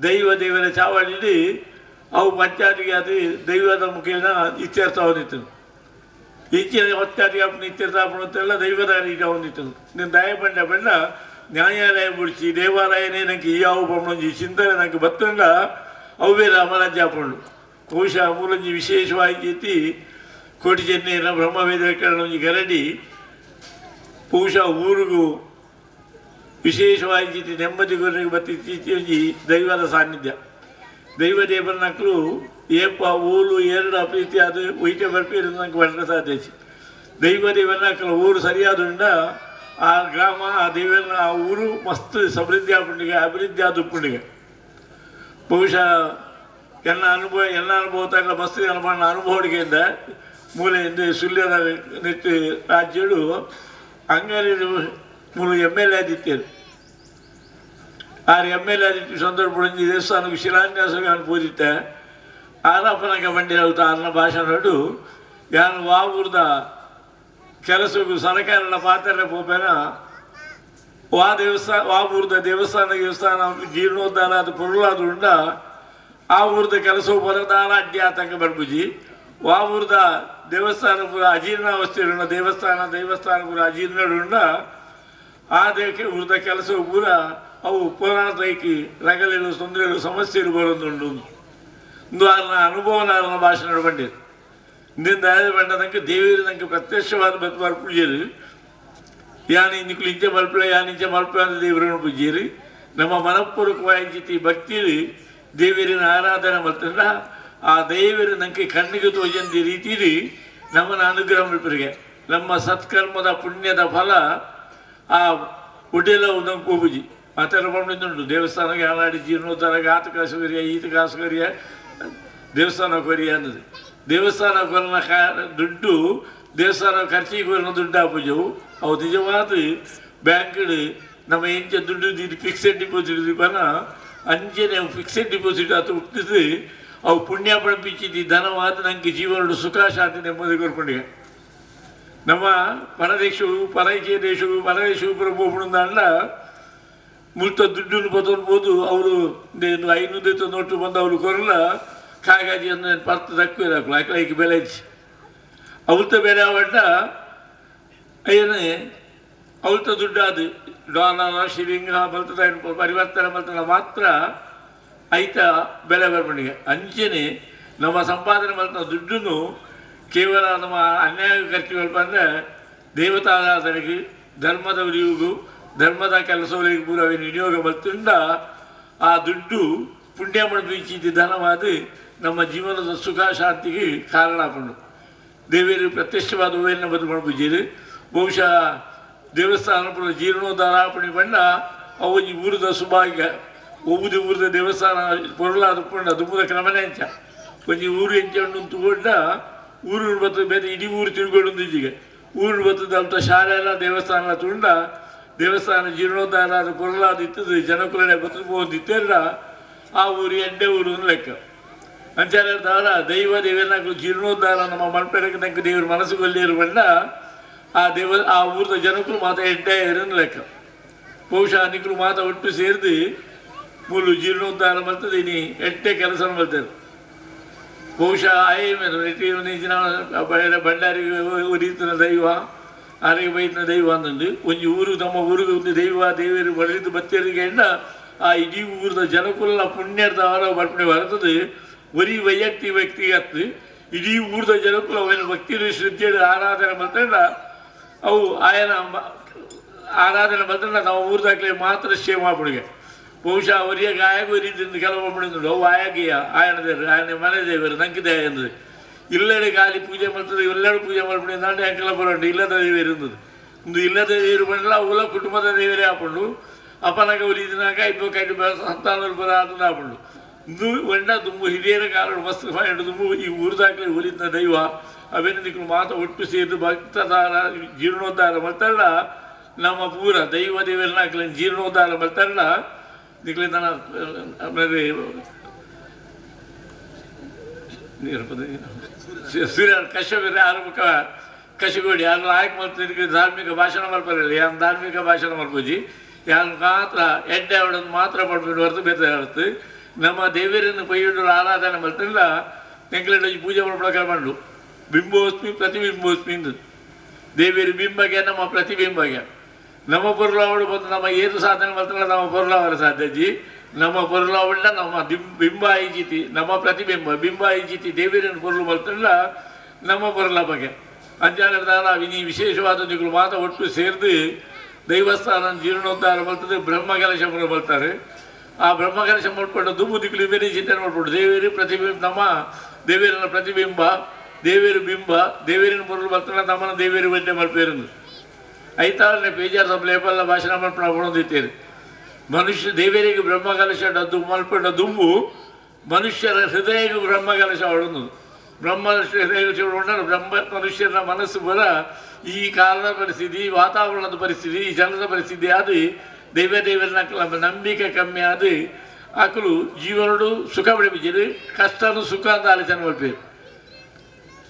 ದೇವರ ಚಾವಡಿ ಅವು ಪಂಚಾಯತಿಗೆ ಅದು ದೈವದ ಮುಖೇನ ಇತ್ಯರ್ಥ ಹೊಂದಿತ್ತು. ಈಚಿನ ಪಂಚಾಯತಿಗೆ ಅಪ್ಪನ ಇತ್ಯರ್ಥ ಹಾಕೊಂಡೆಲ್ಲ ದೈವದ ರೀತಿ ಹೊಂದಿತ್ತು. ನೀನು ದಯಪಂಡ ಬಂಡ ನ್ಯಾಯಾಲಯ ಬಿಡಿಸಿ ದೇವಾಲಯನೇ ನನಗೆ ಯಾವ ಪಂಬಳಂಜಿ ಚಿಂತನೆ ನನಗೆ ಬತ್ತಂಡ ಅವೇ ರಾಮರಾಜ್ಯ ಹಾಕೊಂಡು ಬಹುಶಃ ಮೂಲಂಜಿ ವಿಶೇಷವಾಗಿ ಕೋಟಿ ಚೆನ್ನೈನ ಬ್ರಹ್ಮವೇದಕರಣ ಒಂಜಿ ಗರಡಿ ಬಹುಶಃ ಊರಿಗೂ ವಿಶೇಷವಾಗಿ ನೆಮ್ಮದಿ ಗೊರಗೆ ಬತ್ತಿ ಒಂಜಿ ದೈವದ ಸಾನ್ನಿಧ್ಯ ದೈವ ದೇವರನಕ್ಕಳು ಏಪ ಊರು ಎರಡು ಪ್ರೀತಿ ಅದು ಒಯ್ಟೆ ಬರ್ಪೇರು ನಂಗೆ ಬರಲು ಸಾಧ್ಯ ದೈವ ದೇವರನಕ್ಕಲು ಊರು ಸರಿಯಾದ ಆ ಗ್ರಾಮ ಆ ದೇವರನ್ನ ಆ ಊರು ಮಸ್ತ್ ಸಮೃದ್ಧಿ ಆಪುಂಡಿಗೆ ಅಭಿವೃದ್ಧಿ ಆದ ಉಪ್ಪುಂಡಿಗೆ ಬಹುಶಃ ಎಲ್ಲ ಅನುಭವ ಮಸ್ತ್ ಅನುಭವಡಿಗೆಯಿಂದ ಮೂಲೆಯಿಂದ ಸುಳ್ಯದ ನೆಟ್ಟು ರಾಜ್ಯಗಳು ಅಂಗಡಿ ಮೂರು MLA ಆದಿತ್ಯರು ಆರು MLA ಆದಿತ್ಯ ಸಂದರ್ಭ ದೇವಸ್ಥಾನಕ್ಕೆ ಶಿಲಾನ್ಯಾಸಕ್ಕೆ ಅನುಭವಿತ್ತೆ ಆರಾಪನಕ ಬಂಡಿ ಹೇಳ್ತಾ ಅನ್ನ ಭಾಷಣ ಯಾರು ಊರ್ದ ಕೆಲಸಕ್ಕೂ ಸರ್ಕಾರದ ಪಾತ್ರ ಪೋಪೇನ ಊರ್ದ ದೇವಸ್ಥಾನ ಜೀರ್ಣೋದ್ಧಾರ ಅದು ಪೊರುಳಾದ ಉಂಡ ಆ ಊರ್ದ ಕೆಲಸವು ಬರದಾರ ಅಡ್ಡಿ ಆತಂಕ ಬರ್ಬುಜಿ ಊರ್ದ ದೇವಸ್ಥಾನ ಪೂರ ಅಜೀರ್ಣಾವಸ್ಥೆ ದೇವಸ್ಥಾನ ಪೂರ ಅಜೀರ್ಣ ಆ ದೇಹಕ್ಕೆ ಊರ್ದ ಕೆಲಸವು ಪೂರ ಅವು ಪುರಾಣದೈಕಿ ರಗಲೆಗಳು ತೊಂದರೆಗಳು ಸಮಸ್ಯೆಗಳು ಬರೋದುಂಡು ಒಂದು ಅನುಭವನ ಭಾಷಣ ಬಂದಿರು ಇಂದಿಂದ ಬಂಡದಂಗೆ ದೇವರಿಗೆ ಪ್ರತ್ಯಕ್ಷವಾದ ಬದುಕು ಪೂಜೆರು ಯಾನು ಇನ್ನಿಕ್ಲು ಇಂಚೆ ಮಲ್ಪಳೆ ಇಂಚೆ ಮಲ್ಪಳೆ ಅಂತ ದೇವರನ್ನು ಪೂಜೆರು ನಮ್ಮ ಮನಪೂರ್ವಕವಾಗಿ ಭಕ್ತಿಲಿ ದೇವರಿನ ಆರಾಧನೆ ಮಾಡ್ತಂದ್ರೆ ಆ ದೇವರು ನಂಗೆ ಕಣ್ಣಿಗೆ ತೋಜಂದ ರೀತಿಲಿ ನಮ್ಮನ್ನು ಅನುಗ್ರಹ ಮಲ್ಪರಿಗೆ ನಮ್ಮ ಸತ್ಕರ್ಮದ ಪುಣ್ಯದ ಫಲ ಆ ಒಡ್ಡೆಲ್ಲ ನಂಗೆ ಪೂಜಿ ಮಾತೆಲ್ಲ ಬಂದುಂಟು ದೇವಸ್ಥಾನಕ್ಕೆ ಆಲಾಡಿ ಜೀರ್ಣೋದ್ಧಾರಕ್ಕೆ ಆತ ಕಾಸುಗರಿಯ ಈತ ಕಾಸುಗರಿಯ ದೇವಸ್ಥಾನ ಕೊರಿಯ ಅನ್ನೋದು ದೇವಸ್ಥಾನ ಕೊರನ ದುಡ್ಡು ದೇವಸ್ಥಾನ ಖರ್ಚಿಗೆ ಕೊರನ ದುಡ್ಡು ಆಪೂಜವು ಅವು ನಿಜವಾದ ಬ್ಯಾಂಕ್ಗಳು ನಮ್ಮ ಎಂಚ ದುಡ್ಡು ಫಿಕ್ಸೆಡ್ ಡಿಪಾಸಿಟ್ ಬನ ಅಂಚೆನೆ ಫಿಕ್ಸೆಡ್ ಡಿಪಾಸಿಟ್ ಅದು ಹುಟ್ಟಿಸಿ ಅವು ಪುಣ್ಯ ಪಡಿಪಿಚ್ಚಿದ್ದು ಧನವಾದ ನನಗೆ ಜೀವನ ಸುಖ ಶಾಂತಿ ನೆಮ್ಮದಿ ಕೊರ್ಕೊಂಡಿಗೆ ನಮ್ಮ ಪರದೇಶವು ಪರದೇಶವು ಅಲ್ಲ ಮುಲ್ತ ದುಡ್ಡನ್ನು ಬದಲ್ಬೋದು ಅವರು 500 ನೋಟು ಬಂದು ಅವರು ಕೊರಲ ಕಾಗಾಜಿ ಅಂದ್ರೆ ಪರ್ತ ತಕ್ಕೂ ಇರಕ್ಕಲ್ಲ ಆಕಲೈಕೆ ಬೆಲೆ ಅವಲ್ತ ಬೇರೆ ಅವಡ್ಡ ಏನೇ ಅವಲ್ತ ದುಡ್ಡು ಅದು ಡಾಲರ್ ಶಿಲಿಂಗ ಬಲ್ತದ ಪರಿವರ್ತನೆ ಬಲ್ತದ ಮಾತ್ರ ಐತ ಬೆಲೆ ಬರ್ಬಣಿಗೆ ಅಂಚೆನೆ ನಮ್ಮ ಸಂಪಾದನೆ ಬಲ್ತ ದುಡ್ಡನ್ನು ಕೇವಲ ನಮ್ಮ ಅನ್ಯಾಯ ಖರ್ಚು ಅಂದರೆ ದೇವತಾರಾಧನೆಗೆ ಧರ್ಮದ ಉರಿಯುಗೂ ಧರ್ಮದ ಕೆಲಸಗಳಿಗೆ ಪೂರ ವಿನಿಯೋಗ ಬರ್ತುಂಡ ಆ ದುಡ್ಡು ಪುಣ್ಯ ಮಡಿಪಿಚ್ಚಿದ್ದ ಧನವಾದ ನಮ್ಮ ಜೀವನದ ಸುಖ ಶಾಂತಿಗೆ ಕಾರಣ ಆಕೊಂಡು ದೇವಿಯರು ಪ್ರತ್ಯಕ್ಷವಾದ ಹೂವಿನ ಬದು ಮಾಡ್ಬಿದ್ದೀರಿ ಬಹುಶಃ ದೇವಸ್ಥಾನ ಪುರ ಜೀರ್ಣೋದ್ಧಾರಾಪಣೆ ಬಣ್ಣ ಅವು ಊರದ ಸುಭಾಗ್ಯ ಒಬ್ಬುದು ಊರದ ದೇವಸ್ಥಾನ ಪೊರಲಾದ ಪುಂಡ ದುಮ್ಮದ ಕ್ರಮನೇ ಅಂಚ ಕೊಂಚ ಊರು ಎಂಚ ತಗೊಂಡ ಊರು ಬರ್ತದೆ ಬೇರೆ ಇಡೀ ಊರು ತಿಳ್ಕೊಂಡು ಈಗ ಊರು ಬರ್ತದೆ ಅಂತ ಶಾಲೆ ಎಲ್ಲ ದೇವಸ್ಥಾನ ತುಂಡ ದೇವಸ್ಥಾನ ಜೀರ್ಣೋದ್ಧಾರ ಅದು ಪೊರಲಾದ ಇತ್ತದು ಜನಕುಲನೆ ಬದುಕಬಹುದಿತ್ತಲ್ಲ ಆ ಊರು ಎಂಡೆ ಊರು ಲೆಕ್ಕ ಅಂಚಾರದವರ ದೈವ ದೇವರನ್ನ ಜೀರ್ಣೋದ್ಧಾರ ನಮ್ಮ ಮಲ್ಪೆರಕ್ಕೆ ನಂಗೆ ದೇವ್ರ ಮನಸ್ಸುಗೊಲ್ಲಿರು ಬಣ್ಣ ಆ ಊರದ ಜನಕರು ಮಾತ ಎಂಡೆ ಇರನ್ ಲೆಕ್ಕ ಬಹುಶಃ ನಿಕ್ಕಳು ಮಾತ ಒಟ್ಟು ಸೇರಿದು ಮೂಲು ಜೀರ್ಣೋದ್ಧಾರ ಬರ್ತದೆ ಇನಿ ಎಟ್ಟೆ ಕೆಲಸ ಬರ್ತದೆ ಬಹುಶಃ ಬಂಡಾರಿಗೆ ಉರಿತನ ದೈವ ಆರಿಗೆ ಬೈತನ ದೈವ ಅಂದಂಡು ಒಂಜಿ ಊರು ನಮ್ಮ ಊರಿಗೆ ಒಂದು ದೈವ ದೇವರು ಬಳಿದು ಬತ್ತೇರಿಗೆ ಆ ಇಡೀ ಊರದ ಜನಕುಲ್ಲ ಪುಣ್ಯದ ಅವರ ಬರ್ಪಣೆ ಬರ್ತದೆ ಬರೀ ವ್ಯಕ್ತಿಗತ್ತು ಇಡೀ ಊರದ ಜನಕುಲ ಅವನ ಭಕ್ತಿ ಶ್ರದ್ಧೆ ಆರಾಧನೆ ಬಂತಂಡ ಅವು ಆಯನ ಆರಾಧನೆ ಬಂತಂಡ ನಾವು ಊರದಾಗಲೇ ಮಾತ್ರ ಸೇವೆ ಮಾಡ್ಬಿಡಿಗೆ ಬಹುಶಃ ಅವರಿಗೆ ಆಯಾಗ ರೀತಿಯಿಂದ ಕೆಲವು ಮಾಡಿದ್ರು ಅವು ಆಯನ ದೇವರು ಆಯನ ಮನೆ ದೇವರು ನಂಗೆ ಎಂದ್ರೆ ಇಲ್ಲೆಡೆ ಗಾಲಿ ಪೂಜೆ ಮಾಡ್ತದೆ ಎಲ್ಲೆಡೆ ಪೂಜೆ ಮಾಡ್ಬಿಡಿ ದಾಂಡೆ ಅಂಕೆಲ್ಲ ಬರೋಣ ಇಲ್ಲದ ದೇವರು ಇರುತ್ತದೆ ಒಂದು ಇಲ್ಲದ ದೇವರು ಬಂಡಲ್ಲ ಅವಳ ಕುಟುಂಬದ ದೇವರೇ ಹಾಕೊಂಡು ಅಪ್ಪನಾಗ ಉಲಿದಿನಾಗ ಇಬ್ಬರು ಸಂತಾನದಲ್ಲಿ ಬರ ಅದನ್ನ ಹಾಕೊಂಡು ಇದು ಒಂಡ ತುಂಬ ಹಿರಿಯರ ಕಾರಣ ಮಸ್ತ್ ಮಾಡಿ ತುಂಬ ಈ ಊರದಾಗಲೇ ಉಲಿದ ದೈವ ಅವೇನಿದ್ರು ಮಾತ ಒಟ್ಟು ಸೇರಿದು ಭಕ್ತದಾರ ಜೀರ್ಣೋದ್ಧಾರ ಬರ್ತಾಳ ನಮ್ಮ ಪೂರ ದೈವ ದೇವರನ್ನಾಗಲಿ ಜೀರ್ಣೋದ್ಧಾರ ಬರ್ತಾಳ ನಿಕ್ಲಿಂದ ಆಮೇಲೆ ಸೂರ್ಯ ಕಶ್ಯಪರ ಆರಂಭಿಕ ಕಶಗೋಡಿ ಯಾರು ಆಯ್ಕೆ ಮಾಡ್ತಿದ್ದಕ್ಕೆ ಧಾರ್ಮಿಕ ಭಾಷಣ ಮಾಡ್ಬಾರಿಲ್ಲ ಯಾರು ಧಾರ್ಮಿಕ ಭಾಷಣ ಮಾಡ್ಬೋದು ಯಾರು ಮಾತ್ರ ಎಡ್ಡೆ ಅವಳನ್ನು ಮಾತ್ರ ಮಾಡ್ಬಿಟ್ಟು ಹೊರತು ಬೇರೆ ಹೊರತು ನಮ್ಮ ದೇವರನ್ನು ಪೈಯ್ಯೊಂಡು ಆರಾಧನೆ ಮಾಡ್ತಿಲ್ಲ ಎಂಕ್ಲೆಂಡ್ ಪೂಜೆ ಮಾಡ್ಬಿಡಕ ಮಾಡು ಬಿಂಬೋಸ್ಮಿ ಪ್ರತಿಬಿಂಬೋಸ್ಮಿ ಎಂದು ದೇವಿಯರು ಬಿಂಬಗೆ ನಮ್ಮ ಪ್ರತಿಬಿಂಬಗೆ ನಮ್ಮ ಪೊರ್ಲಾವಡು ಬಂದು ನಮ್ಮ ಏನು ಸಾಧನೆ ಮಾಡ್ತಾರಲ್ಲ ನಮ್ಮ ಪೊರ್ಲಾವರ ಸಾಧ್ಯಜಿ ನಮ್ಮ ಪೊರ್ಲಾವಳ್ಳ ನಮ್ಮ ಬಿಂಬ ಐಜಿತಿ ನಮ್ಮ ಪ್ರತಿಬಿಂಬ ಬಿಂಬ ಐಜಿತಿ ದೇವಿಯರನ್ನು ಪೊರ್ಲು ಮಾಡ್ತಾರಲ್ಲ ನಮ್ಮ ಬರಲ ಬಗ್ಗೆ ಅಂಚಾನದಾರ ಇನಿ ವಿಶೇಷವಾದ ನಿಗಳು ಮಾತ್ರ ಒಟ್ಟು ಸೇರಿದು ದೈವಸ್ಥಾನ ಜೀರ್ಣೋದ್ಧಾರ ಬರ್ತದೆ, ಬ್ರಹ್ಮಕಲಶ ಬರ್ತಾರೆ. ಆ ಬ್ರಹ್ಮಕಲಶ ಮಾಡ್ಕೊಂಡು ದುಮ್ಮು ದಿಕ್ಕಲು ಬೇರೆ ಚಿಂತನೆ ಮಾಡ್ಬಿಟ್ಟು ದೇವೇರು ಪ್ರತಿಬಿಂಬ, ನಮ್ಮ ದೇವೇರನ ಪ್ರತಿಬಿಂಬ, ದೇವೇರು ಬಿಂಬ, ದೇವೇರಿನ பொருள் ಬರ್ತಾನೆ, ನಮ್ಮನ ದೇವೇರು ವೆಡ್ಡೆ ಮಲ್ಪೇರಂದು ಐತಾರನೇ ಬೇಜಾರು ಸಬ್ ಲೇಪಲ್ಲ ಭಾಷಣ ಮಲ್ಪಣ ಹೊಣದಿತ್ತೇರಿ. ಮನುಷ್ಯ ದೇವೇರಿಗೆ ಬ್ರಹ್ಮಕಲಶ ಡದ್ದು ಮಲ್ಪಂಡ ದುಂಬು ಮನುಷ್ಯರ ಹೃದಯಕ್ಕೆ ಬ್ರಹ್ಮಕಲಶ ಹೊಡೋದು. ಬ್ರಹ್ಮ ಹೃದಯ ಮನುಷ್ಯರ ಮನಸ್ಸು ಬರ ಈ ಕಾಲದ ಪರಿಸ್ಥಿತಿ, ವಾತಾವರಣದ ಪರಿಸ್ಥಿತಿ, ಈ ಜನದ ಪರಿಸ್ಥಿತಿ ಅದು ದೇವರನ್ನ ನಂಬಿಕೆ ಕಮ್ಮಿ ಆದ ಆಕಲು ಜೀವನಡು ಸುಖ ಬಿಡಿಬಿದ್ದೀರಿ, ಕಷ್ಟನು ಸುಖ ಅಂತ ಆಲೋಚನೆ ಮಾಡ್ಬೇಕು.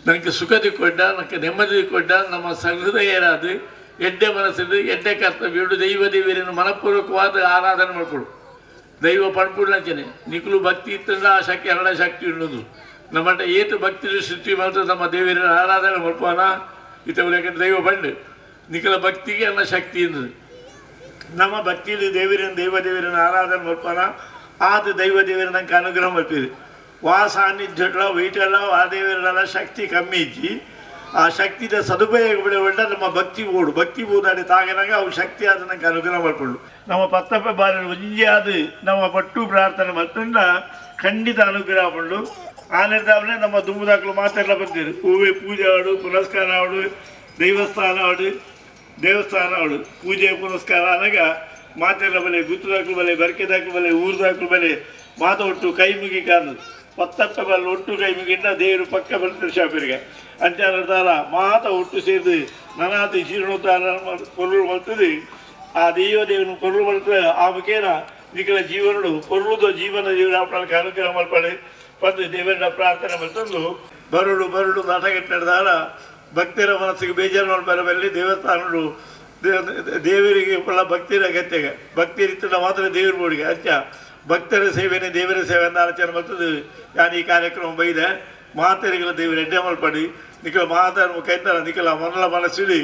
ನನಗೆ ಸುಖದಿ ಕೊಡ್ಡ, ನನಗೆ ನೆಮ್ಮದಿ ಕೊಡ್ಡ, ನಮ್ಮ ಸಹೃದಯರಾದ ಎಡ್ಡೆ ಮನಸ್ಸಿದ್ದು ಎಡ್ಡೆ ಕರ್ತವ್ಯ ದೈವ ದೇವರನ್ನು ಮನಪೂರ್ವಕವಾದ ಆರಾಧನೆ ಮಾಡ್ಕೊಡು. ದೈವ ಪಣ್ಪುಡ್ಲಂಚನೆ ನಿಖಲು ಭಕ್ತಿ ಇತ್ತಂದ್ರೆ ಆ ಶಕ್ತಿ ಹರಡ ಶಕ್ತಿ ಉಣ್ಣೋದು. ನಮ್ಮಂಟ ಏತು ಭಕ್ತಿ ಸೃಷ್ಟಿ ಮಾಡ್ತಾರೆ ನಮ್ಮ ದೇವರನ್ನ ಆರಾಧನೆ ಮಾಡ್ಕೋಣ. ಇತವಲೇಕ ದೈವ ಬಂಡು ನಿಖಲ ಭಕ್ತಿಗೆ ಅನ್ನೋ ಶಕ್ತಿ ಎಂದರು. ನಮ್ಮ ಭಕ್ತಿಯಲ್ಲಿ ದೈವ ದೇವರನ್ನು ಆರಾಧನೆ ಮಾಡ್ಕೋಣ. ಆದ ದೈವ ದೇವರ ನಂಗೆ ಅನುಗ್ರಹ ಮಾಡ್ತೀರಿ. ವಾ ಸಾನ್ನಿಧ್ಯ ವೈಟಲ್ಲ ಆ ದೇವರೆಲ್ಲ ಶಕ್ತಿ ಕಮ್ಮಿ ಇಜ್ಜಿ ಆ ಶಕ್ತಿದ ಸದುಪಯೋಗ ಬಿಡಬೇಡ ನಮ್ಮ ಭಕ್ತಿ ಓದಾಡಿ ತಾಗನಾಗ ಅವು ಶಕ್ತಿ ಆದ ನಂಗೆ ಅನುಗ್ರಹ ಮಾಡಿಕೊಂಡು ನಮ್ಮ ಪತ್ತಪ್ಪ ಬಾರಿ ಒಂಜಿ ಆದ ನಮ್ಮ ಪಟ್ಟು ಪ್ರಾರ್ಥನೆ ಮಾಡ್ತಂಡ ಖಂಡಿತ ಅನುಗ್ರಹ ಮಾಡು. ಆ ನಿರ್ಧಾರನೆ ನಮ್ಮ ದುಂಬುದಾಕಲು ಮಾತೆಲ್ಲ ಬಂದಿರು. ಹೂವೆ ಪೂಜೆ ಆಡು, ಪುನಸ್ಕಾರ ಆಡು, ದೇವಸ್ಥಾನ ಆಡು, ಪೂಜೆ ಪುನಸ್ಕಾರ ಅನಾಗ ಮಾತೆಲ್ಲ ಬಲೆ, ಗುತ್ತದಾಕಲು ಬಲೆ, ಬರ್ಕೆದಾಕಲು ಬಲೆ, ಊರ್ದಾಕಲು ಬಲೆ ಮಾತ ಒಟ್ಟು ಕೈ ಮುಗಿ ಕಾಣದು. ಪತ್ತಪ್ಪ ಬಲ್ಲ ಒಟ್ಟು ಕೈ ಮುಗಿಂದ ದೇವರು ಪಕ್ಕ ಬರ್ತಾರೆ ಶಾಪಿರಿಗೆ ಅಂಚಾರ ಮಾತ ಒಟ್ಟು ಸೇರಿದು ನನಾತಿ ಜೀರ್ಣೋದ್ಧಾರ ಪೊರುಳು ಮಾಡ್ತದೆ. ಆ ದೇವನ ಪೊರುಳು ಮಾಡ್ತದೆ. ಆ ಮುಖೇನ ನಿಖಲ ಜೀವನಡು ಪೊರುಳುದು ಜೀವನ ಜೀವನ ಅನುಗ್ರಹ ಮಾಡ್ಪಾಳೆ ಬಂದು ದೇವರನ್ನ ಪ್ರಾರ್ಥನೆ ಮಾಡ್ತಂದು ಬರುಡು ನಾಟಕ ನಡೆದಾರ ಭಕ್ತರ ಮನಸ್ಸಿಗೆ ಬೇಜಾರು ಮಾಡ್ಬಾರಲ್ಲಿ ದೇವಸ್ಥಾನಗಳು ದೇವರಿಗೆ ಎಲ್ಲ ಭಕ್ತಿರ ಅಗತ್ಯ. ಭಕ್ತಿ ರೀತಿಯ ಮಾತ್ರ ದೇವ್ರ ಬೋಡಿಗೆ ಅಂಚ ಭಕ್ತರ ಸೇವೆನೇ ದೇವರ ಸೇವೆ ಅಂತ ಆಲೋಚನೆ ಮಾಡ್ತದೆ. ನಾನು ಈ ಕಾರ್ಯಕ್ರಮ ಬೈದೆ ಮಾತರಿಗಳ ದೇವರು ಎಡ್ಡೆ ಮಲ್ಪಡಿ ನಿಖಲ ಮಾತಾಡ ಕೈತಾರ ನಿಖಲ ಮನಲ ಮನಸ್ಸಿಡಿ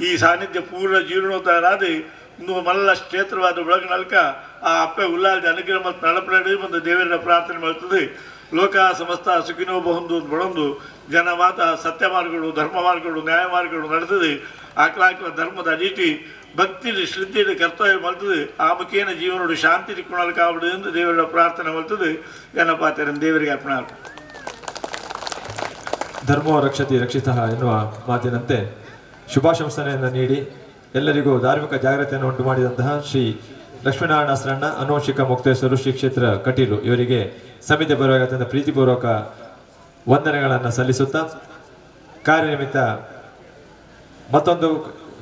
ಈ ಸಾನ್ನಿಧ್ಯ ಪೂರ್ಣ ಜೀರ್ಣೋದ್ಧಾರ ಆದಿ ಒಂದು ಮಲ್ಲ ಕ್ಷೇತ್ರವಾದ ಬೆಳಗ್ಗೆ ನಲ್ಕ ಆ ಅಪ್ಪೆ ಉಲ್ಲಾದ ಅನುಗ್ರಹ ಮತ್ತು ನಡಪಡಿ ಒಂದು ದೇವರ ಪ್ರಾರ್ಥನೆ ಮಾಡ್ತದೆ. ಲೋಕ ಸಮಸ್ತ ಸುಖಿನೋ ಬಹುಂದು ಬಡೊಂದು ಜನ ಮಾತ ಸತ್ಯ ಮಾರ್ಗಗಳು, ಧರ್ಮ ಮಾರ್ಗಗಳು, ನ್ಯಾಯ ಮಾರ್ಗಗಳು ನಡೆತದೆ. ಆಕಲಾಕಲ ಧರ್ಮದ ಅಡಿಟಿ ಭಕ್ತಿ ಶ್ರದ್ಧೆಯ ಕರ್ತವ್ಯ ಮಾಡ್ತದೆ. ಆ ಮುಖೇನ ಜೀವನೋಡು ಶಾಂತಿ ತಿಳ್ಕೊಳ್ಳೋಕಾಗ್ಬಿಡು ಎಂದು ದೇವರ ಪ್ರಾರ್ಥನೆ ಮಾಡ್ತದೆ. ಏನಪ್ಪಾತಾರೆ ದೇವರಿಗೆ ಅರ್ಪಣೆ. ಧರ್ಮೋ ರಕ್ಷತಿ ರಕ್ಷಿತಃ ಎನ್ನುವ ಮಾತಿನಂತೆ ಶುಭಾಶಂಸನೆಯನ್ನು ನೀಡಿ ಎಲ್ಲರಿಗೂ ಧಾರ್ಮಿಕ ಜಾಗೃತಿಯನ್ನು ಉಂಟು ಮಾಡಿದಂತಹ ಶ್ರೀ ಲಕ್ಷ್ಮೀನಾರಾಯಣ ಶರಣ ಅನುವಂಶಿಕ ಮುಕ್ತೇಶ್ವರು ಶ್ರೀ ಕ್ಷೇತ್ರ ಕಟೀಲು ಇವರಿಗೆ ಸಮಿತಿ ಪರವಾಗಿ ಪ್ರೀತಿಪೂರ್ವಕ ವಂದನೆಗಳನ್ನು ಸಲ್ಲಿಸುತ್ತಾ ಕಾರ್ಯನಿಮಿತ್ತ ಮತ್ತೊಂದು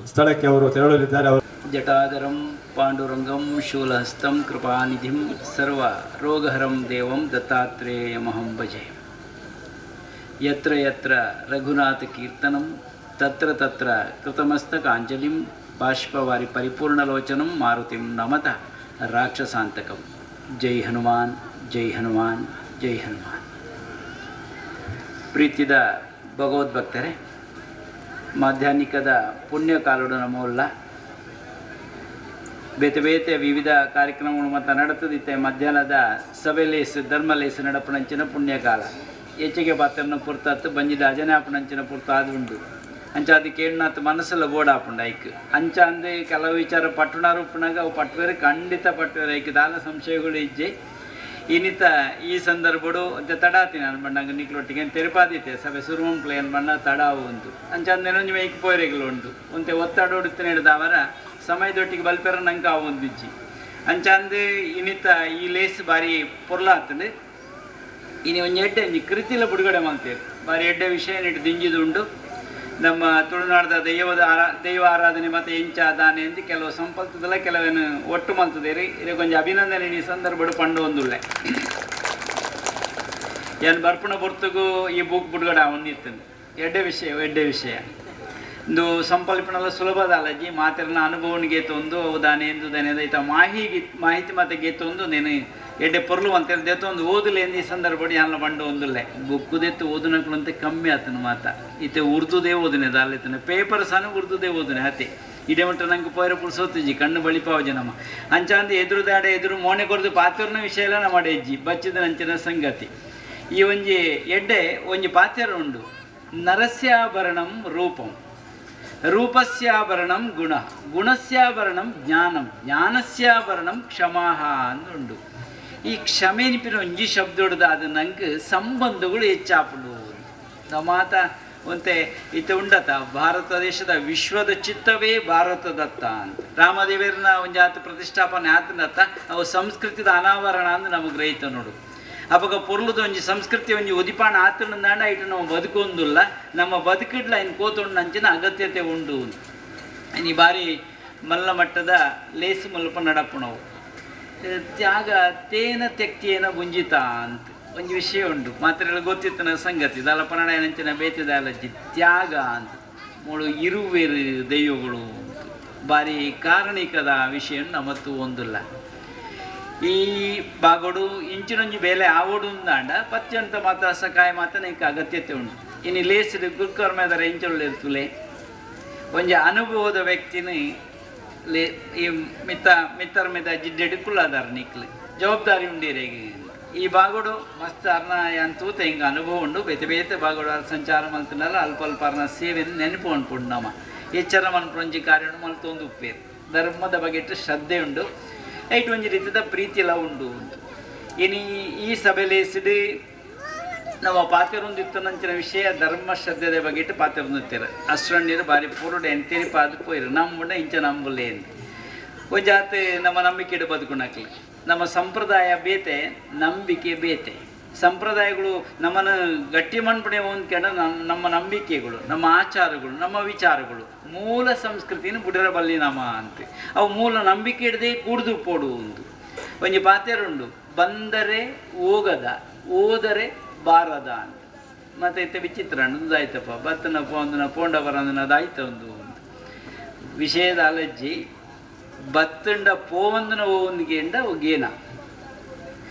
ಸ್ಥಳಕ್ಕೆ ಅವರು ತೆರಳಲಿದ್ದಾರೆ. ಅವರು ಜಟಾಧರಂ ಪಾಂಡುರಂಗಂ ಶೂಲಹಸ್ತಂ ಕೃಪಾನಿಧಿಂ ಸರ್ವ ರೋಗಹರಂ ದೇವಂ ದತ್ತಾತ್ರೇಯಮಹಂ ಭಜೆ. ಯತ್ರ ಯತ್ರ ರಘುನಾಥ ಕೀರ್ತನಂ ತತ್ರ ತತ್ರ ಕೃತಮಸ್ತಕಾಂಜಲಿಂ ಬಾಷ್ಪವಾರಿ ಪರಿಪೂರ್ಣಲೋಚನಂ ಮಾರುತಿಂ ನಮತಃ ರಾಕ್ಷಸಾಂತಕಂ. ಜೈ ಹನುಮಾನ್, ಜೈ ಹನುಮಾನ್, ಜೈ ಹನುಮಾನ್. ಪ್ರೀತಿದ ಭಗವದ್ಭಕ್ತರೇ, ಮಾಧ್ಯಾಹ್ನಿಕದ ಪುಣ್ಯ ಕಾಲುಡು ನಮ್ಮಲ್ಲ ಬೇತೆ ಬೇತೆ ವಿವಿಧ ಕಾರ್ಯಕ್ರಮಗಳು ಮತ್ತು ನಡತದಿತ್ತೆ. ಮಧ್ಯಾಹ್ನದ ಸಭೆಲೇಸು ಧರ್ಮಲೇಸು ನಡಪಣಂಚಿನ ಪುಣ್ಯಕಾಲ ಹೆಚ್ಚಿಗೆ ಪಾತ್ರನ ಪುರ್ತತ್ತು ಬಂಜಿದ ಅಜನಾಪಣಂಚಿನ ಪುರ್ತು ಅದು ಉಂಡು. ಅಂಚ ಅದು ಕೇಳಿನತ್ತು ಮನಸ್ಸೆಲ್ಲ ಓಡಾಪುಂಡು ಐಕ್ ಅಂಚ ಅಂದೆ ಕೆಲವು ವಿಚಾರ ಪಟ್ಟುನಾರು ಉಪ್ಪುನಾಗ ಅವು ಪಟ್ಟುವೇರೆ ಖಂಡಿತ ಪಟ್ಟುವೇರೆ ಐಕ್ ದಾಲ ಸಂಶಯಗಳು ಇಜ್ಜೆ. ಇನ್ನಿತ ಈ ಸಂದರ್ಭಡು ಅಂತ ತಡಾತೀನಿ ನಾನು ಬಣ್ಣಂಗೆ ನಿಕ್ಲೊಟ್ಟಿಗೆ ತೆರಪಾದಿತ್ತೆ ಸಭೆ ಸುರುಮಂಪ್ಲೆ ಏನು ಬಣ್ಣ ತಡಾವು ಉಂಟು ಅಂಚ ಅಂದೇನೊಂದು ಮೈಕ್ ಪೋರೆಗಳು ಉಂಟು ಒಂತೆ ಒತ್ತಡ ಹೊಡುತ್ತೇನೆ ಹಿಡಿದ ಅವರ ಸಮಯದೊಟ್ಟಿಗೆ ಬಲ್ಪೆರ ನಂಗೆ ಅವು ಒಂದಿಜ್ಜಿ ಅಂಚ ಅಂದು ಇನ್ನಿತ ಈ ಲೇಸ್ ಬಾರಿ ಪೊರ್ಲಾತಂದು ಇನ್ನು ಒಂದು ಎಡ್ಡೆ ಕೃತಿಲ ಬಿಡುಗಡೆ ಮಾಡ್ತೇವೆ. ಬಾರಿ ಎಡ್ಡೆ ವಿಷಯ ಇಟ್ಟು ದಿಂಜಿದು ಉಂಟು. ನಮ್ಮ ತುಳುನಾಡದ ದೈವ ಆರಾಧನೆ ಮತ್ತು ಎಂಚ ದಾನೆ ಅಂತ ಕೆಲವು ಸಂಪಲ್ತದಲ್ಲ ಕೆಲವೇನು ಒಟ್ಟು ಮಲ್ತದೇರಿ ಇದು ಕೊಂಚ ಅಭಿನಂದನೆ ಈ ಸಂದರ್ಭ ಪಂಡು ಒಂದುಳ್ಳೆ ಏನು ಬರ್ಪಣ ಬರ್ತಗೂ ಈ ಬುಕ್ ಬಿಡುಗಡೆ ಅವನ್ನಿತ್ತು. ಎಡ್ಡೆ ವಿಷಯ ಒಂದು ಸಂಪಲ್ಪನೆಲ್ಲ ಸುಲಭದ ಅಲ್ಲಜ್ಜಿ ಮಾತಿರನ ಅನುಭವನಿಗೆ ತೊಂದು ಅವು ದಾನೆ ಎಂದು ದಾನೆ ಐತ ಮಾಹಿತಿ ಮತ್ತೆ ಗೆತ್ತೊಂದು నేను ಎಡ್ಡೆ ಪೊರ್ಲು ಅಂತೇಳಿ ದೆತ್ತೊಂದು ಓದಲೆ ಎಂದು ಈ ಸಂದರ್ಭ ಎಲ್ಲ ಬಂಡು ಒಂದುಲ್ಲೆ ಬುಕ್ಕುದೆತ್ತು ಓದುನಕ್ಳು ಅಂತ ಕಮ್ಮಿ ಆತನ ಮಾತ ಇತ್ತೆ ಉರ್ದುದೇ ಓದನೆ ದಾಲಿತನೆ ಪೇಪರ್ ಸಹ ಉರ್ದುದೇ ಓದನೆ ಅತಿ ಇಡೇ ಉಂಟು ನಂಗೆ ಪೋಯ್ರ ಪುಡ್ಸೋತಿಜ್ಜಿ ಕಣ್ಣು ಬಳಿಪಾವಜಿ ನಮ್ಮ ಅಂಚ ಅಂದು ಎದುರು ಮೋನೆ ಕೊರದು ಪಾತ್ರನ ವಿಷಯ ಎಲ್ಲ ನಮ್ಮ ಎಜ್ಜಿ ಬಚ್ಚಿದ ನಂಚಿನ ಸಂಗತಿ. ಈ ಒಂಜಿ ಎಡ್ಡೆ ಒಂಜಿ ಪಾತ್ಯರ ಉಂಡು ನರಸ್ಯಾಭರಣಂ ರೂಪಂ, ರೂಪಸ್ಯಾಭರಣಂ ಗುಣ, ಗುಣಸ್ಯಾಭರಣಂ ಜ್ಞಾನಂ, ಜ್ಞಾನಸ್ಯಾಭರಣಂ ಕ್ಷಮಾಹ ಅಂದುಂಡು. ಈ ಕ್ಷಮೆ ನಿಪಿನ ಒಂಜಿ ಶಬ್ದ ಹೊಡೆದ ಅದು ನಂಗೆ ಸಂಬಂಧಗಳು ಹೆಚ್ಚಾಪುಡು ನಾವು ಮಾತ ಒಂತೆ ಇತ ಉಂಡತ ಭಾರತ ದೇಶದ ವಿಶ್ವದ ಚಿತ್ತವೇ ಭಾರತದತ್ತ ಅಂತ ರಾಮದೇವರನ್ನ ಒಂಜಾತ ಪ್ರತಿಷ್ಠಾಪನೆ ಆತನತ್ತ ಅವು ಸಂಸ್ಕೃತಿದ ಅನಾವರಣ ಅಂದು ನಮಗೆ ರೈತ ನೋಡು. ಅವಾಗ ಪೊರ್ಲದ ಒಂಜಿ ಸಂಸ್ಕೃತಿ ಒಂಜಿ ಉದಿಪಾಣ ಆತನಂದಾಂಡ ಇಟ್ಟು ನಾವು ಬದುಕೊಂದಿಲ್ಲ, ನಮ್ಮ ಬದುಕಿಡ್ಲ ಇನ್ನು ಕೋತುಂಡು ಅಂಚಿನ ಅಗತ್ಯತೆ ಉಂಡು. ಈ ಬಾರಿ ಮಲ್ಲ ಮಟ್ಟದ ಲೇಸು ಮಲ್ಪ ನಡಪು ನಾವು ತ್ಯಾಗ ತೇನ ತೆಕ್ತಿಯೇನ ಗುಂಜಿತ ಅಂತ ಒಂದು ವಿಷಯ ಉಂಟು. ಮಾತ್ರ ಗೊತ್ತಿತ್ತು ನನ್ನ ಸಂಗತಿ ದಾಲ ಪಣಣ ಏನಂಚಿನ ಬೇತಿದಾಲಜ್ಜಿ ತ್ಯಾಗ ಅಂತ ಮೂಳು ಇರುವೇರು ದೈವಗಳು ಬಾರಿ ಕಾರಣಿಕದ ವಿಷಯ ನಮ್ಮತ್ತು ಒಂದಿಲ್ಲ. ಈ ಬಾಗೋಡು ಇಂಚಿನೊಂಜಿ ಬೇಲೆ ಆವೋಡು ಅಂದಾಂಡ ಪತ್ಯಂತ ಮಾತ ಸಕಾಯ ಮಾತ ನನಗೆ ಅಗತ್ಯತೆ ಉಂಟು. ಇನ್ನು ಲೇಸಿದ ಗುರುಕರ್ಮದ ಇಂಚೊಳ್ಳು ಇರ್ತಲೆ ಒಂಜಿ ಅನುಭವದ ವ್ಯಕ್ತಿನ ಈ ಮಿತ್ತರ మీద ಜಿಡ್ಡೆಡು ಕುಳ್ಳಾದಾರ ನಿಕ್ಲು ಜವಾಬ್ದಾರಿ ಉಂಡಿರೇಗಿ ಈ ಬಾಗೋಡು ಮಸ್ತ್ ಅರ್ನ ಅಂತೂತ ಹಿಂಗೆ ಅನುಭವ ಉಂಡು. ಬೇತೆ ಬೇತೆ ಬಾಗೋಡು ಸಂಚಾರ ಮಲ್ತಿನಲ್ಲ ಅಲ್ಪ ಅಲ್ಪ ಅರ್ನ ಸೇವೆಯನ್ನು ನೆನಪು ಅನ್ಕೊಂಡು ನಮ್ಮ ಎಚ್ಚರ ಮನ್ಪೊಂಜಿ ಕಾರ್ಯ ಮಲ್ತೊಂದು ಉಪ್ಪೇರು ಧರ್ಮದ ಬಗ್ಗೆ ಶ್ರದ್ಧೆ ಉಂಡು, ಐಟ್ ಒಂಜಿ ರೀತಿಯ ಪ್ರೀತಿ ಎಲ್ಲ ಉಂಡು. ಇನ್ನು ಈ ಸಭೆಲೇಸಿಡು ನಾವು ಪಾತಿರೊಂದಿತ್ತು ನಂಚಿನ ವಿಷಯ ಧರ್ಮ ಶ್ರದ್ಧೆದ ಬಗ್ಗೆ ಇಟ್ಟು ಪಾತಿರೊಂದಿತ್ತೀರ ಅಷ್ಟರಣ್ಣೀರು ಬಾರಿ ಪೂರ್ಣ ಎಂತೇರಿ ಪಾದು ಪೋಯಿರು ನಮ್ಮುಂಡ ಇಂಚ ನಂಬುಲ್ಲೇ ಅಂತ ಒಂಜಾತ ನಮ್ಮ ನಂಬಿಕೆ ಬದುಕುಣಕ್ಲಿ ನಮ್ಮ ಸಂಪ್ರದಾಯ ಬೇತೆ ನಂಬಿಕೆ ಬೇತೆ. ಸಂಪ್ರದಾಯಗಳು ನಮ್ಮನ್ನು ಗಟ್ಟಿ ಮಣ್ಪಣೆ ಹೊಂದ್ಕೊಂಡ ನಮ್ಮ ನಂಬಿಕೆಗಳು, ನಮ್ಮ ಆಚಾರಗಳು, ನಮ್ಮ ವಿಚಾರಗಳು ಮೂಲ ಸಂಸ್ಕೃತಿನ ಬುಡಿರಬಲ್ಲಿ ನಮ್ಮ ಅಂತ ಅವು ಮೂಲ ನಂಬಿಕೆ ಹಿಡ್ದೆ ಕೂಡ್ದು ಪೋಡು ಒಂದು ಒಂಜಿ ಪಾತೆರುಂಡು ಬಂದರೆ ಹೋಗದ ಓದರೆ ಬಾರದ ಅಂತ ಮತ್ತೆ ಇತ್ತೆ ವಿಚಿತ್ರ ಅನ್ನೋದಾಯ್ತಪ್ಪ ಬತ್ತನ ಪೋಂದನ ಪೋಂಡ ಬರಂದನ ಅದಾಯ್ತ ಒಂದು ವಿಷಯದ ಅಲಜ್ಜಿ ಬತ್ತಂಡ ಪೋವಂದನ ಓಂದಿಗೆಂಡ ಗೇನ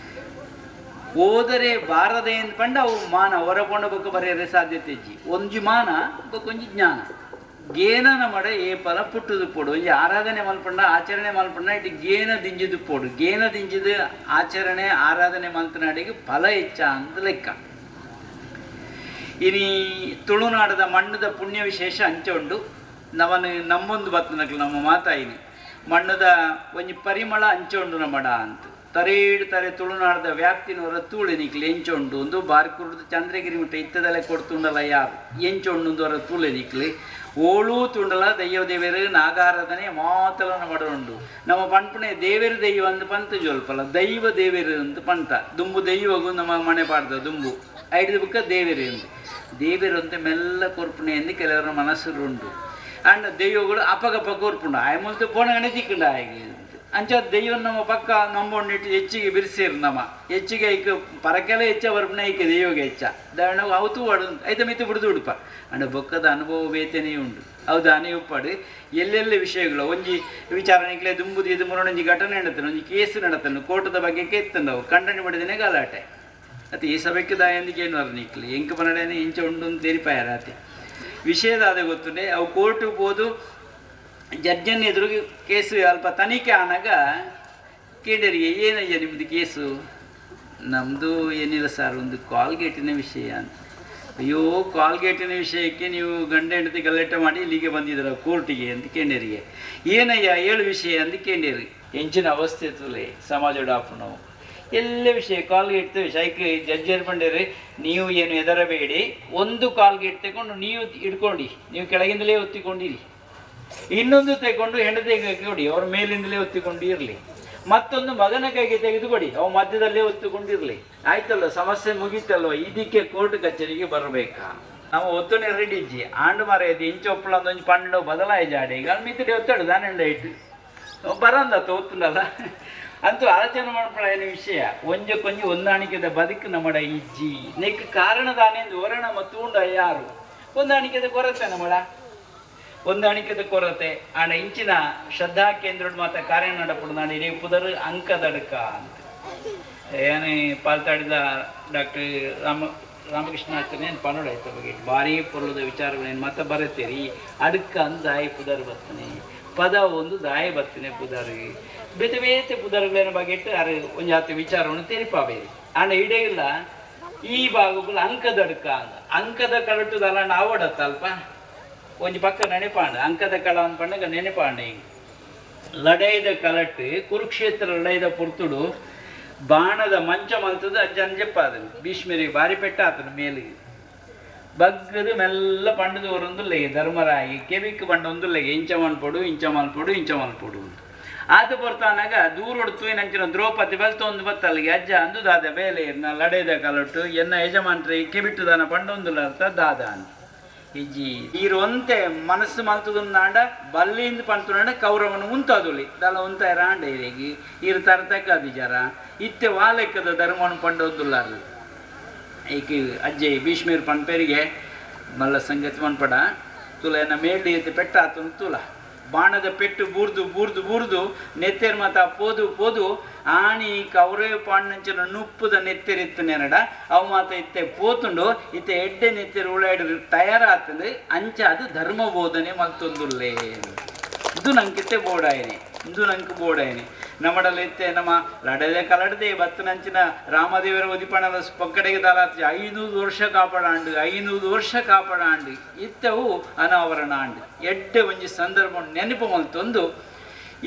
ಓದರೆ ಬಾರದೆ ಅಂದ್ಪಂಡ ಅವು ಮಾನ ಹೊರಕೊಂಡ ಬೊಕ್ಕ ಬರೆಯರೆ ಸಾಧ್ಯತೆ ಇಜ್ಜಿ ಒಂಜಿ ಮಾನ ಬೊಕ್ಕೊಂಜಿ ಜ್ಞಾನ ಗೇನನ ಮಡ ಏ ಫಲ ಪುಟ್ಟುದು ಪೋಡು ಒಂಜಿ ಆರಾಧನೆ ಮಲ್ಪಂಡ ಆಚರಣೆ ಮಲ್ಪಂಡ ಇಟ್ಟು ಗೇನ ದಿಂಜಿದು ಪೋಡು ಗೇನ ದಿಂಜಿದು ಆಚರಣೆ ಆರಾಧನೆ ಮಲ್ತನಾಡಿಗೆ ಫಲ ಹೆಚ್ಚ ಅಂತ ಲೆಕ್ಕ. ಇನಿ ತುಳುನಾಡದ ಮಣ್ಣದ ಪುಣ್ಯ ವಿಶೇಷ ಅಂಚೆ ಉಂಡು. ನಮ್ಮನ್ನು ನಮ್ಮೊಂದು ಬತ್ತನಕ್ಲು ನಮ್ಮ ಮಾತಾಯಿನಿ ಮಣ್ಣದ ಒಂಜಿ ಪರಿಮಳ ಅಂಚೆ ಉಂಡು ನಮ್ಮಡ ಅಂತ ತರೇಡು ತಾರೆ ತುಳುನಾಡದ ವ್ಯಾಪ್ತಿನವರ ತೂಳು ನಿಕ್ಲಿ ಎಂಚೊಂಡು ಒಂದು ಬಾರಿ ಕುರ್ದು ಚಂದ್ರಗಿರಿ ಮುಟ್ಟ ಇತ್ತದಲ್ಲೇ ಕೊಡ್ತುಂಡಲ್ಲ ಯಾರು ಎಂಚೊಂಡು ಅವರ ತೂಳೆ ನಿಕ್ಲಿ ಓಳು ತುಂಡಲ ದೈವ ದೇವರು ನಾಗಾರಾಧನೆ ಮಾತಲನ ಮಾಡುಂಡು ನಮ್ಮ ಪಂಪಣೆ ದೇವರು ದೈವ ಅಂತ ಪಂತ ಜೋಲ್ಪಲ್ಲ ದೈವ ದೇವರು ಅಂತ ಪಂತ ದುಂಬು ದೈವಗೂ ನಮ್ಮ ಮನೆ ಪಾಡ್ದ ದುಂಬು ಐದು ಬುಕ್ಕ ದೇವರು ಎಂದು ದೇವರು ಅಂತ ಮೆಲ್ಲ ಕೊರ್ಪಣೆ ಎಂದು ಕೆಲವರ ಮನಸ್ಸು ಉಂಡು ಅಂಡ್ ದೈವಗಳು ಅಪಗಪ್ಪ ಕೊರ್ಪುಂಡು ಆಯ ಮುಂದೆ ಪೋಣಗಣೆ ತಿಕ್ಕಂಡ ಹಾಗೆ ಅಂಚ ದೈವ ನಮ್ಮ ಪಕ್ಕ ನಂಬೋಂಡಿಟ್ಟು ಹೆಚ್ಚಿಗೆ ಬಿರ್ಸೇರು ನಮ್ಮ ಹೆಚ್ಚಿಗೆ ಐಕ ಪರಕೆಲ್ಲ ಹೆಚ್ಚ ಬರ್ಪಣ ಐಕೆ ದೈವಗೆ ಹೆಚ್ಚ ದಾಣ ಅವತ್ತು ವಾಡು ಐತ ಮಿತ್ತು ಬಿಡುದು ಉಡುಪ ಅಂಡ ಬೊಕ್ಕದ ಅನುಭವ ಬೇತನೇ ಉಂಡು ಹೌದಾ ನೀವು ಪಡು ಎಲ್ಲೆಲ್ಲ ವಿಷಯಗಳು ಒಂಜಿ ವಿಚಾರಣೆಗೆ ದುಂಬುದು ಇದು ಮುರಣೊಂಜಿ ಘಟನೆ ನಡತಾನೆ ಒಂಜಿ ಕೇಸು ನಡತಾನೆ ಕೋರ್ಟದ ಬಗ್ಗೆ ಕೆತ್ತಂದವು ಖಂಡನೆ ಮಾಡಿದನೇ ಗಲಾಟೆ ಅತಿ ಈ ಸಭೆಗೆ ದಾಯಂದಿಗೆ ಏನು ವರ್ಣಿಕ್ಲಿ ಎಂಕ ಪನಡೇನೆ ಇಂಚ ಉಂಡು ಅಂತ ತೆರಿಪಾಯರಾತಿ ವಿಷಯದ ಅದೇ ಗೊತ್ತುಂಡೆ ಅವು ಕೋರ್ಟಿಗೆ ಹೋದು ಜಡ್ಜನ್ನು ಎದುರಿಗೆ ಕೇಸು ಅಲ್ಪ ತನಿಖೆ ಆನಾಗ ಕೇಳಿರಿಗೆ ಏನಯ್ಯ ನಿಮ್ಮದು ಕೇಸು ನಮ್ಮದು ಏನಿಲ್ಲ ಸರ್ ಒಂದು ಕಾಲ್ಗೇಟಿನ ವಿಷಯ ಅಂತ ಅಯ್ಯೋ ಕಾಲ್ಗೇಟಿನ ವಿಷಯಕ್ಕೆ ನೀವು ಗಂಡ ಹೆಂಡತಿ ಗಲಾಟೆ ಮಾಡಿ ಇಲ್ಲಿಗೆ ಬಂದಿದ್ದೀರ ಕೋರ್ಟಿಗೆ ಅಂತ ಕೇಳಿರಿಗೆ ಏನಯ್ಯ ಏಳು ವಿಷಯ ಅಂತ ಕೇಳಿರಿ ಹೆಂಚಿನ ಅವಸ್ಥೆ ಇರ್ತಲೇ ಸಮಾಜ ಡಾಪು ನಾವು ಎಲ್ಲ ವಿಷಯ ಕಾಲ್ಗೇಟ್ ವಿಷಯ ಜಡ್ಜರ್ ಬಂದಿರಿ ನೀವು ಏನು ಹೆದರಬೇಡಿ ಒಂದು ಕಾಲ್ಗೇಟ್ ತಗೊಂಡು ನೀವು ಇಟ್ಕೊಂಡು ನೀವು ಕೆಳಗಿಂದಲೇ ಒತ್ತಿಕೊಂಡಿರಿ ಇನ್ನೊಂದು ತೆಗೊಂಡು ಹೆಂಡತಿಗೆ ಕೊಡಿ ಅವ್ರ ಮೇಲಿಂದಲೇ ಒತ್ತಿಕೊಂಡು ಇರಲಿ ಮತ್ತೊಂದು ಮಗನ ಕೈಗೆ ತೆಗೆದುಕೊಡಿ ಅವ ಮಧ್ಯದಲ್ಲೇ ಒತ್ತುಕೊಂಡಿರಲಿ ಆಯ್ತಲ್ಲ ಸಮಸ್ಯೆ ಮುಗೀತಲ್ವ ಇದಕ್ಕೆ ಕೋರ್ಟ್ ಕಚೇರಿಗೆ ಬರಬೇಕಾ ನಾವು ಒತ್ತುನೇ ರೆಡಿಜ್ಜಿ ಆಂಡು ಮರೆಯದು ಇಂಚೊಪ್ಪಳ ಒಂದೊಂದು ಪಂಡು ಬದಲಾಯಿ ಜಾಡಿ ಈಗ ಮಿತ್ತಡಿ ಒತ್ತಡು ದಾನೆಂಡ ಇಟ್ಟು ಬರಂದತ್ತ ಒತ್ತುಂಡಲ್ಲ ಅಂತೂ ಆಲೋಚನೆ ಮಾಡ್ಕೊಳ್ಳೋ ವಿಷಯ ಒಂಜಕ್ಕೊಂಜಿ ಹೊಂದಾಣಿಕೆದ ಬದುಕು ನಮ್ಮಡ ಇಜ್ಜಿ ನೆಕ್ ಕಾರಣದಾನೆಂದು ಹೊರಣ ಮತ್ತು ಉಂಡ ಯಾರು ಹೊಂದಾಣಿಕೆದ ಕೊರತೆ ನಮ್ಮಡ ಹೊಂದಾಣಿಕೆದ ಕೊರತೆ ಆಣ ಇಂಚಿನ ಶ್ರದ್ಧಾ ಕೇಂದ್ರ ಮಾತ ಕಾರ್ಯ ನಡಪಡು ನಾನು ಇಡೀ ಪುದರು ಅಂಕದಡ್ಕ ಅಂತ ಏನೇ ಪಾಲ್ತಾಡಿದ ಡಾಕ್ಟರ್ ರಾಮಕೃಷ್ಣಾಚಾರ್ಯ ಏನು ಪನ್ನಡ ಆಯ್ತು ಬಗ್ಗೆ ಭಾರಿ ಪೊರ್ಲದ ವಿಚಾರಗಳೇನು ಮತ್ತೆ ಬರುತ್ತೀರಿ ಅಡ್ಕ ಅಂದ ದಾಯಿ ಪುದರ್ ಬರ್ತಾನೆ ಪದ ಒಂದು ದಾಯಿ ಬರ್ತಾನೆ ಪುದರ್ ಬೇತೆ ಬೇತೆ ಪುದರ್ಗಳೇನ ಬಗ್ಗೆ ಇಟ್ಟು ಅರೆ ಒಂದು ಹತ್ತು ವಿಚಾರವನ್ನು ತೆರಿಪಾಬೇರಿ ಆಣ ಇಡೇ ಇಲ್ಲ ಈ ಭಾಗಗಳು ಅಂಕದ ಅಡ್ಕ ಅಂದ ಅಂಕದ ಕಳಟುದಲ್ಲ ನಾವಡತ್ತಲ್ಪ ಒಂಜಿ ಪಕ್ಕ ನೆನಪಾಂಡ ಅಂಕದ ಕಳ ಅನ್ಪಂಡಾಗ ನೆನಪಾಂಡ ಈಗ ಲಡೈದ ಕಲಟ್ಟು ಕುರುಕ್ಷೇತ್ರ ಲಡೈದ ಪುರ್ತುಡು ಬಾಣದ ಮಂಚ ಮಂತದ ಅಜ್ಜನ ಜಪ್ಪಾದನು ಭೀಷ್ಮರಿಗೆ ಬಾರಿ ಪೆಟ್ಟ ಆತನು ಮೇಲಿಗೆ ಬಗ್ಗದು ಮೆಲ್ಲ ಪಂಡದು ಹೊರೊಂದುಲ್ಲೆಗೆ ಧರ್ಮರಾಯಿ ಕೆವಿಕ್ ಪಂಡ ಒಂದುಲ್ಲೆಗೆ ಇಂಚ ಮಲ್ಪೊಡು ಆತ ಬರ್ತಾನಾಗ ದೂರ ಹೊಡ್ತು ನಂಚಿನ ದ್ರೌಪದಿ ಬಲ್ತ ಒಂದು ಬತ್ತಲ್ಲಿಗೆ ಅಜ್ಜ ಅಂದು ದಾದ ಬೇಲೆ ಲಡೈದ ಕಲಟ್ಟು ಎನ್ನ ಯಜಮಾನ್ರಿ ಕೆಬಿಟ್ಟುದಾನ ಪಂಡೊಂದುಲ್ಲ ಅರ್ಥ ದಾದ ಅಂತ ಇಜ್ಜಿ ಈರೊಂತೆ ಮನಸ್ಸು ಮಲ್ತುದಾಂಡ ಬಲ್ಲಿಂದ ಪಂತುನಾಂಡ ಕೌರವನು ಉಂತಾದುಲಿ ದಲ ಉಂತಾಯ ರಾಂಡ ಇರೇಗಿ ಈರು ತರತಕ್ಕದು ಜರ ಇತ್ತೆ ವಾಲೆಕ್ಕದ ಧರ್ಮವನ್ನು ಪಂಡೊಂದುಲ್ಲಾರ ಈಕೆ ಅಜ್ಜೆ ಭೀಷ್ಮೀರ್ ಪಂಪೇರಿಗೆ ಮಲ್ಲ ಸಂಗತಿ ಮನ್ಪಡ ತುಲ ಎನ್ನ ಮೇಲ್ಡಿ ಎತ್ತಿ ಪೆಟ್ಟ ಆತನು ತುಲ ಬಾಣದ ಪೆಟ್ಟು ಬೂರ್ದು ನೆತ್ತೆರ್ ಮಾತ ಪೋದು ಆಣಿ ಕೌರವ ಪಾಂಡಂಚನ ನುಪ್ಪುದ ನೆತ್ತೆರಿತ್ತು ನೆನಡ ಅವು ಮಾತ ಇತ್ತೆ ಪೋತುಂಡು ಇತ್ತೆ ಎಡ್ಡೆ ನೆತ್ತೆರು ಉಳಾಡಿ ತಯಾರಾತಂದು ಅಂಚ ಅದು ಧರ್ಮ ಬೋಧನೆ ಮಲ್ತೊಂದುಲ್ಲೇ ಇದು ನಂಕಿತ್ತೆ ಬೋಡಾಯನೆ ನಮ್ಮಡಲ್ಲಿ ಇತ್ತೆ ನಮ್ಮ ಲಡದೆ ಕಲಡದೆ ಬತ್ತನಂಚಿನ ರಾಮದೇವರ ಒದಿಪಣದ ಪಕ್ಕಡೆಗೆ ದಾಲಾತಿ 500 ವರ್ಷ ಕಾಪಾಡಾಂಡು ಇತ್ತವು ಅನಾವರಣ ಆಂಡು ಎಡ್ಡೆ ಒಂಜಿ ಸಂದರ್ಭ ನೆನಪು ಮಲ್ತೊಂದು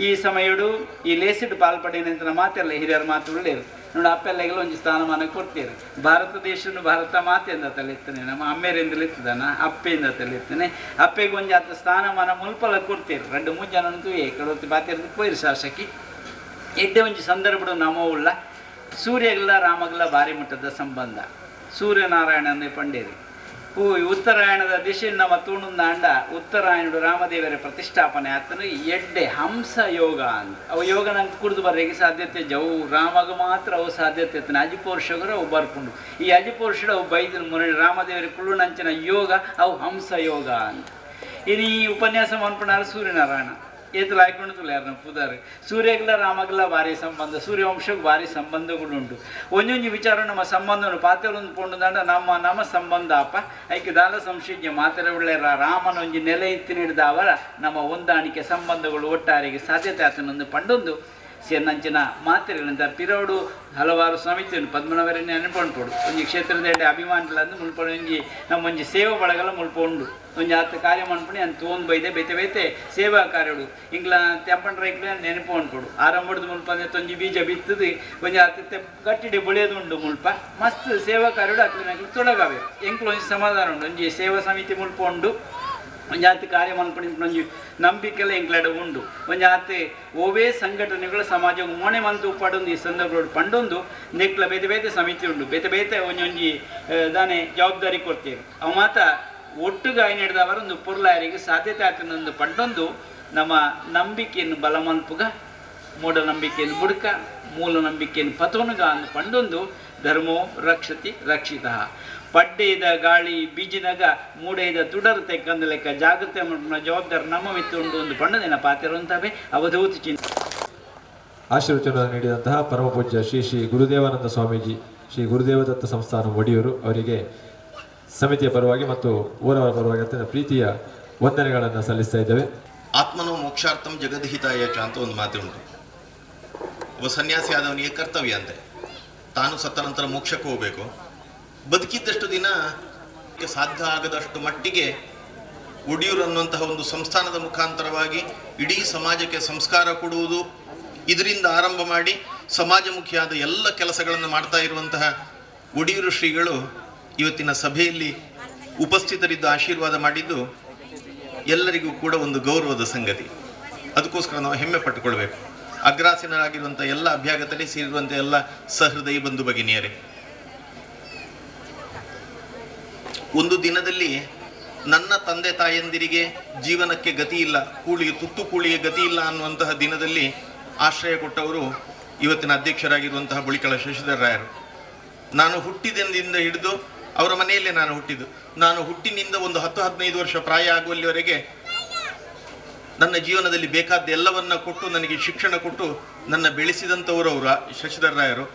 ಈ ಸಮಯಡು ಈ ಲೇಸಿಡ್ ಪಾಲ್ಪಡೇನಂತ ಮಾತೆಲ್ಲ ಹಿರಿಯರ ಮಾತು ಉಳ್ಳೇರು ನೋಡಿ ಅಪ್ಪೆಲ್ಲೆಗೆಲ್ಲ ಒಂಜಿ ಸ್ಥಾನಮಾನ ಕೊಡ್ತೀರಿ ಭಾರತ ದೇಶನು ಭಾರತ ಮಾತೆಯಿಂದ ತಲೆತ್ತಾನೆ ನಮ್ಮ ಅಮ್ಮೇರಿಂದಲೇ ಇರ್ತದಾನ ಅಪ್ಪೆಯಿಂದ ತಲೆತ್ತಾನೆ ಅಪ್ಪೆಗೆ ಒಂಜಿ ಆತ ಸ್ಥಾನಮಾನ ಮುಲ್ಪಲ ಕೊಡ್ತೀರಿ 2-3 ಜನಂತೂ ಕಡೋತಿ ಬಾತಿರ್ದು ಪೋಯಿರು ಶಾಸಕಿ ಎಡ್ಡೆ ಒಂಜಿ ಸಂದರ್ಭಡು ನಮವುಳ್ಳ ಸೂರ್ಯಗಲ ರಾಮಗಲ ಭಾರಿ ಮಟ್ಟದ ಸಂಬಂಧ ಸೂರ್ಯನಾರಾಯಣನೇ ಪಂಡೇರಿ ಉತ್ತರಾಯಣದ ದಿಶೆ ನಮ್ಮ ತೂಣುಂದಾಂಡ ಉತ್ತರಾಯಣುಡು ರಾಮದೇವರ ಪ್ರತಿಷ್ಠಾಪನೆ ಆತನು ಎಡ್ಡೆ ಹಂಸ ಯೋಗ ಅಂತ ಅವು ಯೋಗ ನಂಗೆ ಕುಡಿದು ಬರೋಕ್ಕೆ ಸಾಧ್ಯತೆ ಜವು ರಾಮಗ ಮಾತ್ರ ಅವು ಸಾಧ್ಯತೆ ಇರ್ತಾನೆ ಅಜಿಪೋರ್ಷಗರು ಅವು ಬರ್ಕೊಂಡು ಈ ಅಜಿಪೋರ್ಷಡು ಅವು ಬೈದ ಮುರಳಿ ರಾಮದೇವರ ಕುಳ್ಳುನಂಚಿನ ಯೋಗ ಅವು ಹಂಸ ಯೋಗ ಅಂತ ಇನ್ನು ಈ ಉಪನ್ಯಾಸ ಮನ್ಪುಣಾರ ಸೂರ್ಯನಾರಾಯಣ ಏತಲು ಹಾಕೊಂಡು ತುಳ್ಯಾರ ಪುದಾರು ಸೂರ್ಯಗಲ ರಾಮಗಲ ಭಾರಿ ಸಂಬಂಧ ಸೂರ್ಯವಂಶಕ್ಕೆ ಭಾರಿ ಸಂಬಂಧಗಳುಂಟು ಒಂಜೊಂಜಿ ವಿಚಾರ ನಮ್ಮ ಸಂಬಂಧವನ್ನು ಪಾತ್ರೊಂದು ಪೊಂಡುದಾಂಡ ನಮ್ಮ ಸಂಬಂಧ ಅಪ್ಪ ಐಕೆ ದಾಲ ಸಂಶಯ ಮಾತ್ರ ಒಳ್ಳೆಯ ರಾಮನ ಒಂಜಿ ನೆಲೆ ಇತ್ತಿ ನೀಡಿದ ಅವರ ನಮ್ಮ ಹೊಂದಾಣಿಕೆ ಸಂಬಂಧಗಳು ಒಟ್ಟಾರಿಗೆ ಸಾಧ್ಯತೆ ಆತನೊಂದು ಪಂಡೊಂದು ಸೇರ್ನಂಚಿನ ಮಾತೆಗಳಿಂದ ಪಿರೋಡು ಹಲವಾರು ಸಮಿತಿಯನ್ನು ಪದ್ಮನವರನ್ನ ನೆನಪೊಂಡ್ಪೋಡು ಒಂಜಿ ಕ್ಷೇತ್ರದ ಎಡ್ಡೆ ಅಭಿಮಾನಿಗಳಂದು ಮುಲ್ಪೊಡು ಒಂಜಿ ನಮ್ಮ ಒಂಜಿ ಸೇವಾ ಬಳಗಲ ಮುಲ್ಪೊಂಡು ಒಂಜಿ ಆತ ಕಾರ್ಯ ಮನ್ಪುಣಿ ಅಂತ ತೊಗೊಂಡು ಬೈದೆ ಬೇತೆ ಸೇವಾ ಕಾರ್ಯಡು ಇಂಗ್ಲ ತೆಂಪಂಡ್ ರೈಕ್ಲ ನೆನಪು ಅನ್ಕೊಡು ಆರಂಭದ ಮುಲ್ಪ ತೊಂಜಿ ಬೀಜ ಬಿತ್ತದು ಒಂಜಿ ಆತ ಗಟ್ಟಿಡೆ ಬೆಳೆಯೋದು ಉಂಡು ಮುಲ್ಪ ಮಸ್ತ್ ಸೇವಾ ಕಾರ್ಯಡು ಅಕ್ಲಿನಾಗ್ಲಿ ತೊಡಗವೆ ಎಂಕ್ಲು ಒಂಜಿ ಸಮಾಧಾನ ಉಂಡು ಒಂಜಿ ಸೇವಾ ಸಮಿತಿ ಮುಲ್ಪೊಂಡು ಒಂಜಿ ಆತ ಕಾರ್ಯ ಮನ್ಪುಣಿ ಒಂಜಿ ನಂಬಿಕೆಲ್ಲ ಎಂಕ್ಲಡ ಉಂಡು ಒಂಜಿ ಆತ ಓವೇ ಸಂಘಟನೆಗಳು ಸಮಾಜ ಮೋಣೆ ಮಂತು ಪಡೊಂದು ಈ ಸಂದರ್ಭ ಪಂಡೊಂದು ನೆಕ್ಲ ಬೇತೆ ಸಮಿತಿ ಉಂಡು ಬೇತೆ ಒಂಜೊಂಜಿ ದಾನೆ ಜವಾಬ್ದಾರಿ ಕೊಡ್ತೇವೆ ಅವು ಮಾತ ಒಟ್ಟುಗಾಯಿ ನಡೆದವರ ಒಂದು ಪೊರ್ಲಾಯರಿಗೆ ಸಾಧ್ಯತೆ ಆಗ್ತದೊಂದು ಪಂಡೊಂದು ನಮ್ಮ ನಂಬಿಕೆಯನ್ನು ಬಲಮಲ್ಪುಗ ಮೂಢನಂಬಿಕೆಯನ್ನು ಬುಡಕ ಮೂಲ ನಂಬಿಕೆಯನ್ನು ಪತೋನುಗ ಅಂದು ಪಂಡೊಂದು ಧರ್ಮೋ ರಕ್ಷತಿ ರಕ್ಷಿತ ಪಡ್ಡೆದ ಗಾಳಿ ಬೀಜಿನಾಗ ಮೂಡೆದ ತುಡರು ತೆಕ್ಕಂದ ಲೆಕ್ಕ ಜಾಗ್ರತೆ ಜವಾಬ್ದಾರಿ ನಮ್ಮ ಮಿತ್ತು ಉಂಡು ಒಂದು ಪಂಡದಿನ ಪಾತಿರುವಂತವೇ ಅವಧೂತ ಚಿಂತೆ ಆಶೀರ್ವಚನ ನೀಡಿದಂತಹ ಪರಮ ಪೂಜ್ಯ ಶ್ರೀ ಗುರುದೇವಾನಂದ ಸ್ವಾಮೀಜಿ ಶ್ರೀ ಗುರುದೇವದತ್ತ ಸಂಸ್ಥಾನ ಒಡಿಯೂರು ಅವರಿಗೆ ಸಮಿತಿಯ ಪರವಾಗಿ ಮತ್ತು ಊರವರ ಪರವಾಗಿ ಅತ್ಯಂತ ಪ್ರೀತಿಯ ವಂದನೆಗಳನ್ನು ಸಲ್ಲಿಸ್ತಾ ಇದ್ದೇವೆ. ಆತ್ಮನೋ ಮೋಕ್ಷಾರ್ಥಂ ಜಗದ್ಹಿತಾಯ ಚ ಅಂತ ಒಂದು ಮಾತು ಉಂಟು. ಒಬ್ಬ ಸನ್ಯಾಸಿ ಆದವನಿಗೆ ಕರ್ತವ್ಯ ಅಂತೆ, ತಾನು ಸತ್ತ ನಂತರ ಮೋಕ್ಷಕ್ಕೆ ಹೋಗಬೇಕು. ಬದುಕಿದ್ದಷ್ಟು ದಿನ ಸಾಧ್ಯ ಆಗದಷ್ಟು ಮಟ್ಟಿಗೆ ಒಡಿಯೂರು ಅನ್ನುವಂತಹ ಒಂದು ಸಂಸ್ಥಾನದ ಮುಖಾಂತರವಾಗಿ ಇಡೀ ಸಮಾಜಕ್ಕೆ ಸಂಸ್ಕಾರ ಕೊಡುವುದು, ಇದರಿಂದ ಆರಂಭ ಮಾಡಿ ಸಮಾಜಮುಖಿಯಾದ ಎಲ್ಲ ಕೆಲಸಗಳನ್ನು ಮಾಡ್ತಾ ಇರುವಂತಹ ಒಡಿಯೂರು ಶ್ರೀಗಳು ಇವತ್ತಿನ ಸಭೆಯಲ್ಲಿ ಉಪಸ್ಥಿತರಿದ್ದು ಆಶೀರ್ವಾದ ಮಾಡಿದ್ದು ಎಲ್ಲರಿಗೂ ಕೂಡ ಒಂದು ಗೌರವದ ಸಂಗತಿ. ಅದಕ್ಕೋಸ್ಕರ ನಾವು ಹೆಮ್ಮೆ ಪಟ್ಟುಕೊಳ್ಬೇಕು. ಅಗ್ರಾಸೀನರಾಗಿರುವಂಥ ಎಲ್ಲ ಅಭ್ಯಾಗತಲ್ಲಿ ಸೇರಿರುವಂಥ ಎಲ್ಲ ಸಹೃದಯಿ ಬಂಧು ಭಗಿನಿಯರೇ, ಒಂದು ದಿನದಲ್ಲಿ ನನ್ನ ತಂದೆ ತಾಯಂದಿರಿಗೆ ಜೀವನಕ್ಕೆ ಗತಿ ಇಲ್ಲ, ತುತ್ತು ಕೂಳಿಗೆ ಗತಿ ಇಲ್ಲ ಅನ್ನುವಂತಹ ದಿನದಲ್ಲಿ ಆಶ್ರಯ ಕೊಟ್ಟವರು ಇವತ್ತಿನ ಅಧ್ಯಕ್ಷರಾಗಿರುವಂತಹ ಬುಳಿಕಳ ಶಶಿಧರ ರಾಯರು. ನಾನು ಹುಟ್ಟಿದಿಂದ ಹಿಡಿದು ಅವರ ಮನೆಯಲ್ಲೇ ನಾನು ಹುಟ್ಟಿದ್ದು. ನಾನು ಹುಟ್ಟಿನಿಂದ ಒಂದು 10-15 ವರ್ಷ ಪ್ರಾಯ ಆಗುವಲ್ಲಿವರೆಗೆ ನನ್ನ ಜೀವನದಲ್ಲಿ ಬೇಕಾದ ಎಲ್ಲವನ್ನ ಕೊಟ್ಟು ನನಗೆ ಶಿಕ್ಷಣ ಕೊಟ್ಟು ನನ್ನ ಬೆಳೆಸಿದಂಥವರು ಅವರು ಶಶಿಧರ ರಾಯರು.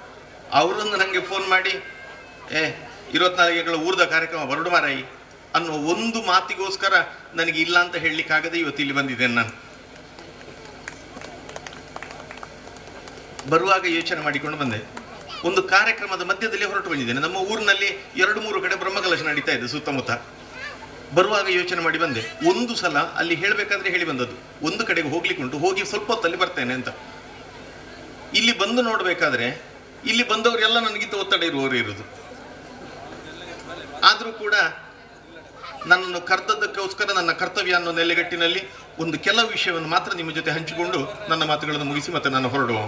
ಅವರನ್ನು ನನಗೆ ಫೋನ್ ಮಾಡಿ 24 ಊರ್ದ ಕಾರ್ಯಕ್ರಮ ಬರಡು ಮಾರಾಯಿ ಅನ್ನೋ ಒಂದು ಮಾತಿಗೋಸ್ಕರ ನನಗೆ ಇಲ್ಲ ಅಂತ ಹೇಳಲಿಕ್ಕಾಗದೆ ಇವತ್ತು ಇಲ್ಲಿ ಬಂದಿದ್ದೇನೆ. ನಾನು ಬರುವಾಗ ಯೋಚನೆ ಮಾಡಿಕೊಂಡು ಬಂದೆ, ಒಂದು ಕಾರ್ಯಕ್ರಮದ ಮಧ್ಯದಲ್ಲಿ ಹೊರಟು ಬಂದಿದ್ದೇನೆ. ನಮ್ಮ ಊರಿನಲ್ಲಿ 2-3 ಕಡೆ ಬ್ರಹ್ಮಕಲಶ ನಡೀತಾ ಇದೆ ಸುತ್ತಮುತ್ತ. ಬರುವಾಗ ಯೋಚನೆ ಮಾಡಿ ಬಂದೆ, ಒಂದು ಸಲ ಅಲ್ಲಿ ಹೇಳಬೇಕಾದ್ರೆ ಹೇಳಿ ಬಂದದ್ದು, ಒಂದು ಕಡೆಗೆ ಹೋಗ್ಲಿಕ್ಕುಂಟು, ಹೋಗಿ ಸ್ವಲ್ಪ ಹೊತ್ತಲ್ಲಿ ಬರ್ತೇನೆ ಅಂತ. ಇಲ್ಲಿ ಬಂದು ನೋಡಬೇಕಾದ್ರೆ ಇಲ್ಲಿ ಬಂದವರೆಲ್ಲ ನನಗಿಂತ ಒತ್ತಡ ಇರುವವರು ಇರುವುದು. ಆದರೂ ಕೂಡ ನನ್ನನ್ನು ಕರೆದದ್ದಕ್ಕೋಸ್ಕರ ನನ್ನ ಕರ್ತವ್ಯ ಅನ್ನೋ ನೆಲೆಗಟ್ಟಿನಲ್ಲಿ ಒಂದು ಕೆಲವು ವಿಷಯವನ್ನು ಮಾತ್ರ ನಿಮ್ಮ ಜೊತೆ ಹಂಚಿಕೊಂಡು ನನ್ನ ಮಾತುಗಳನ್ನು ಮುಗಿಸಿ ಮತ್ತೆ ನಾನು ಹೊರಡುವ.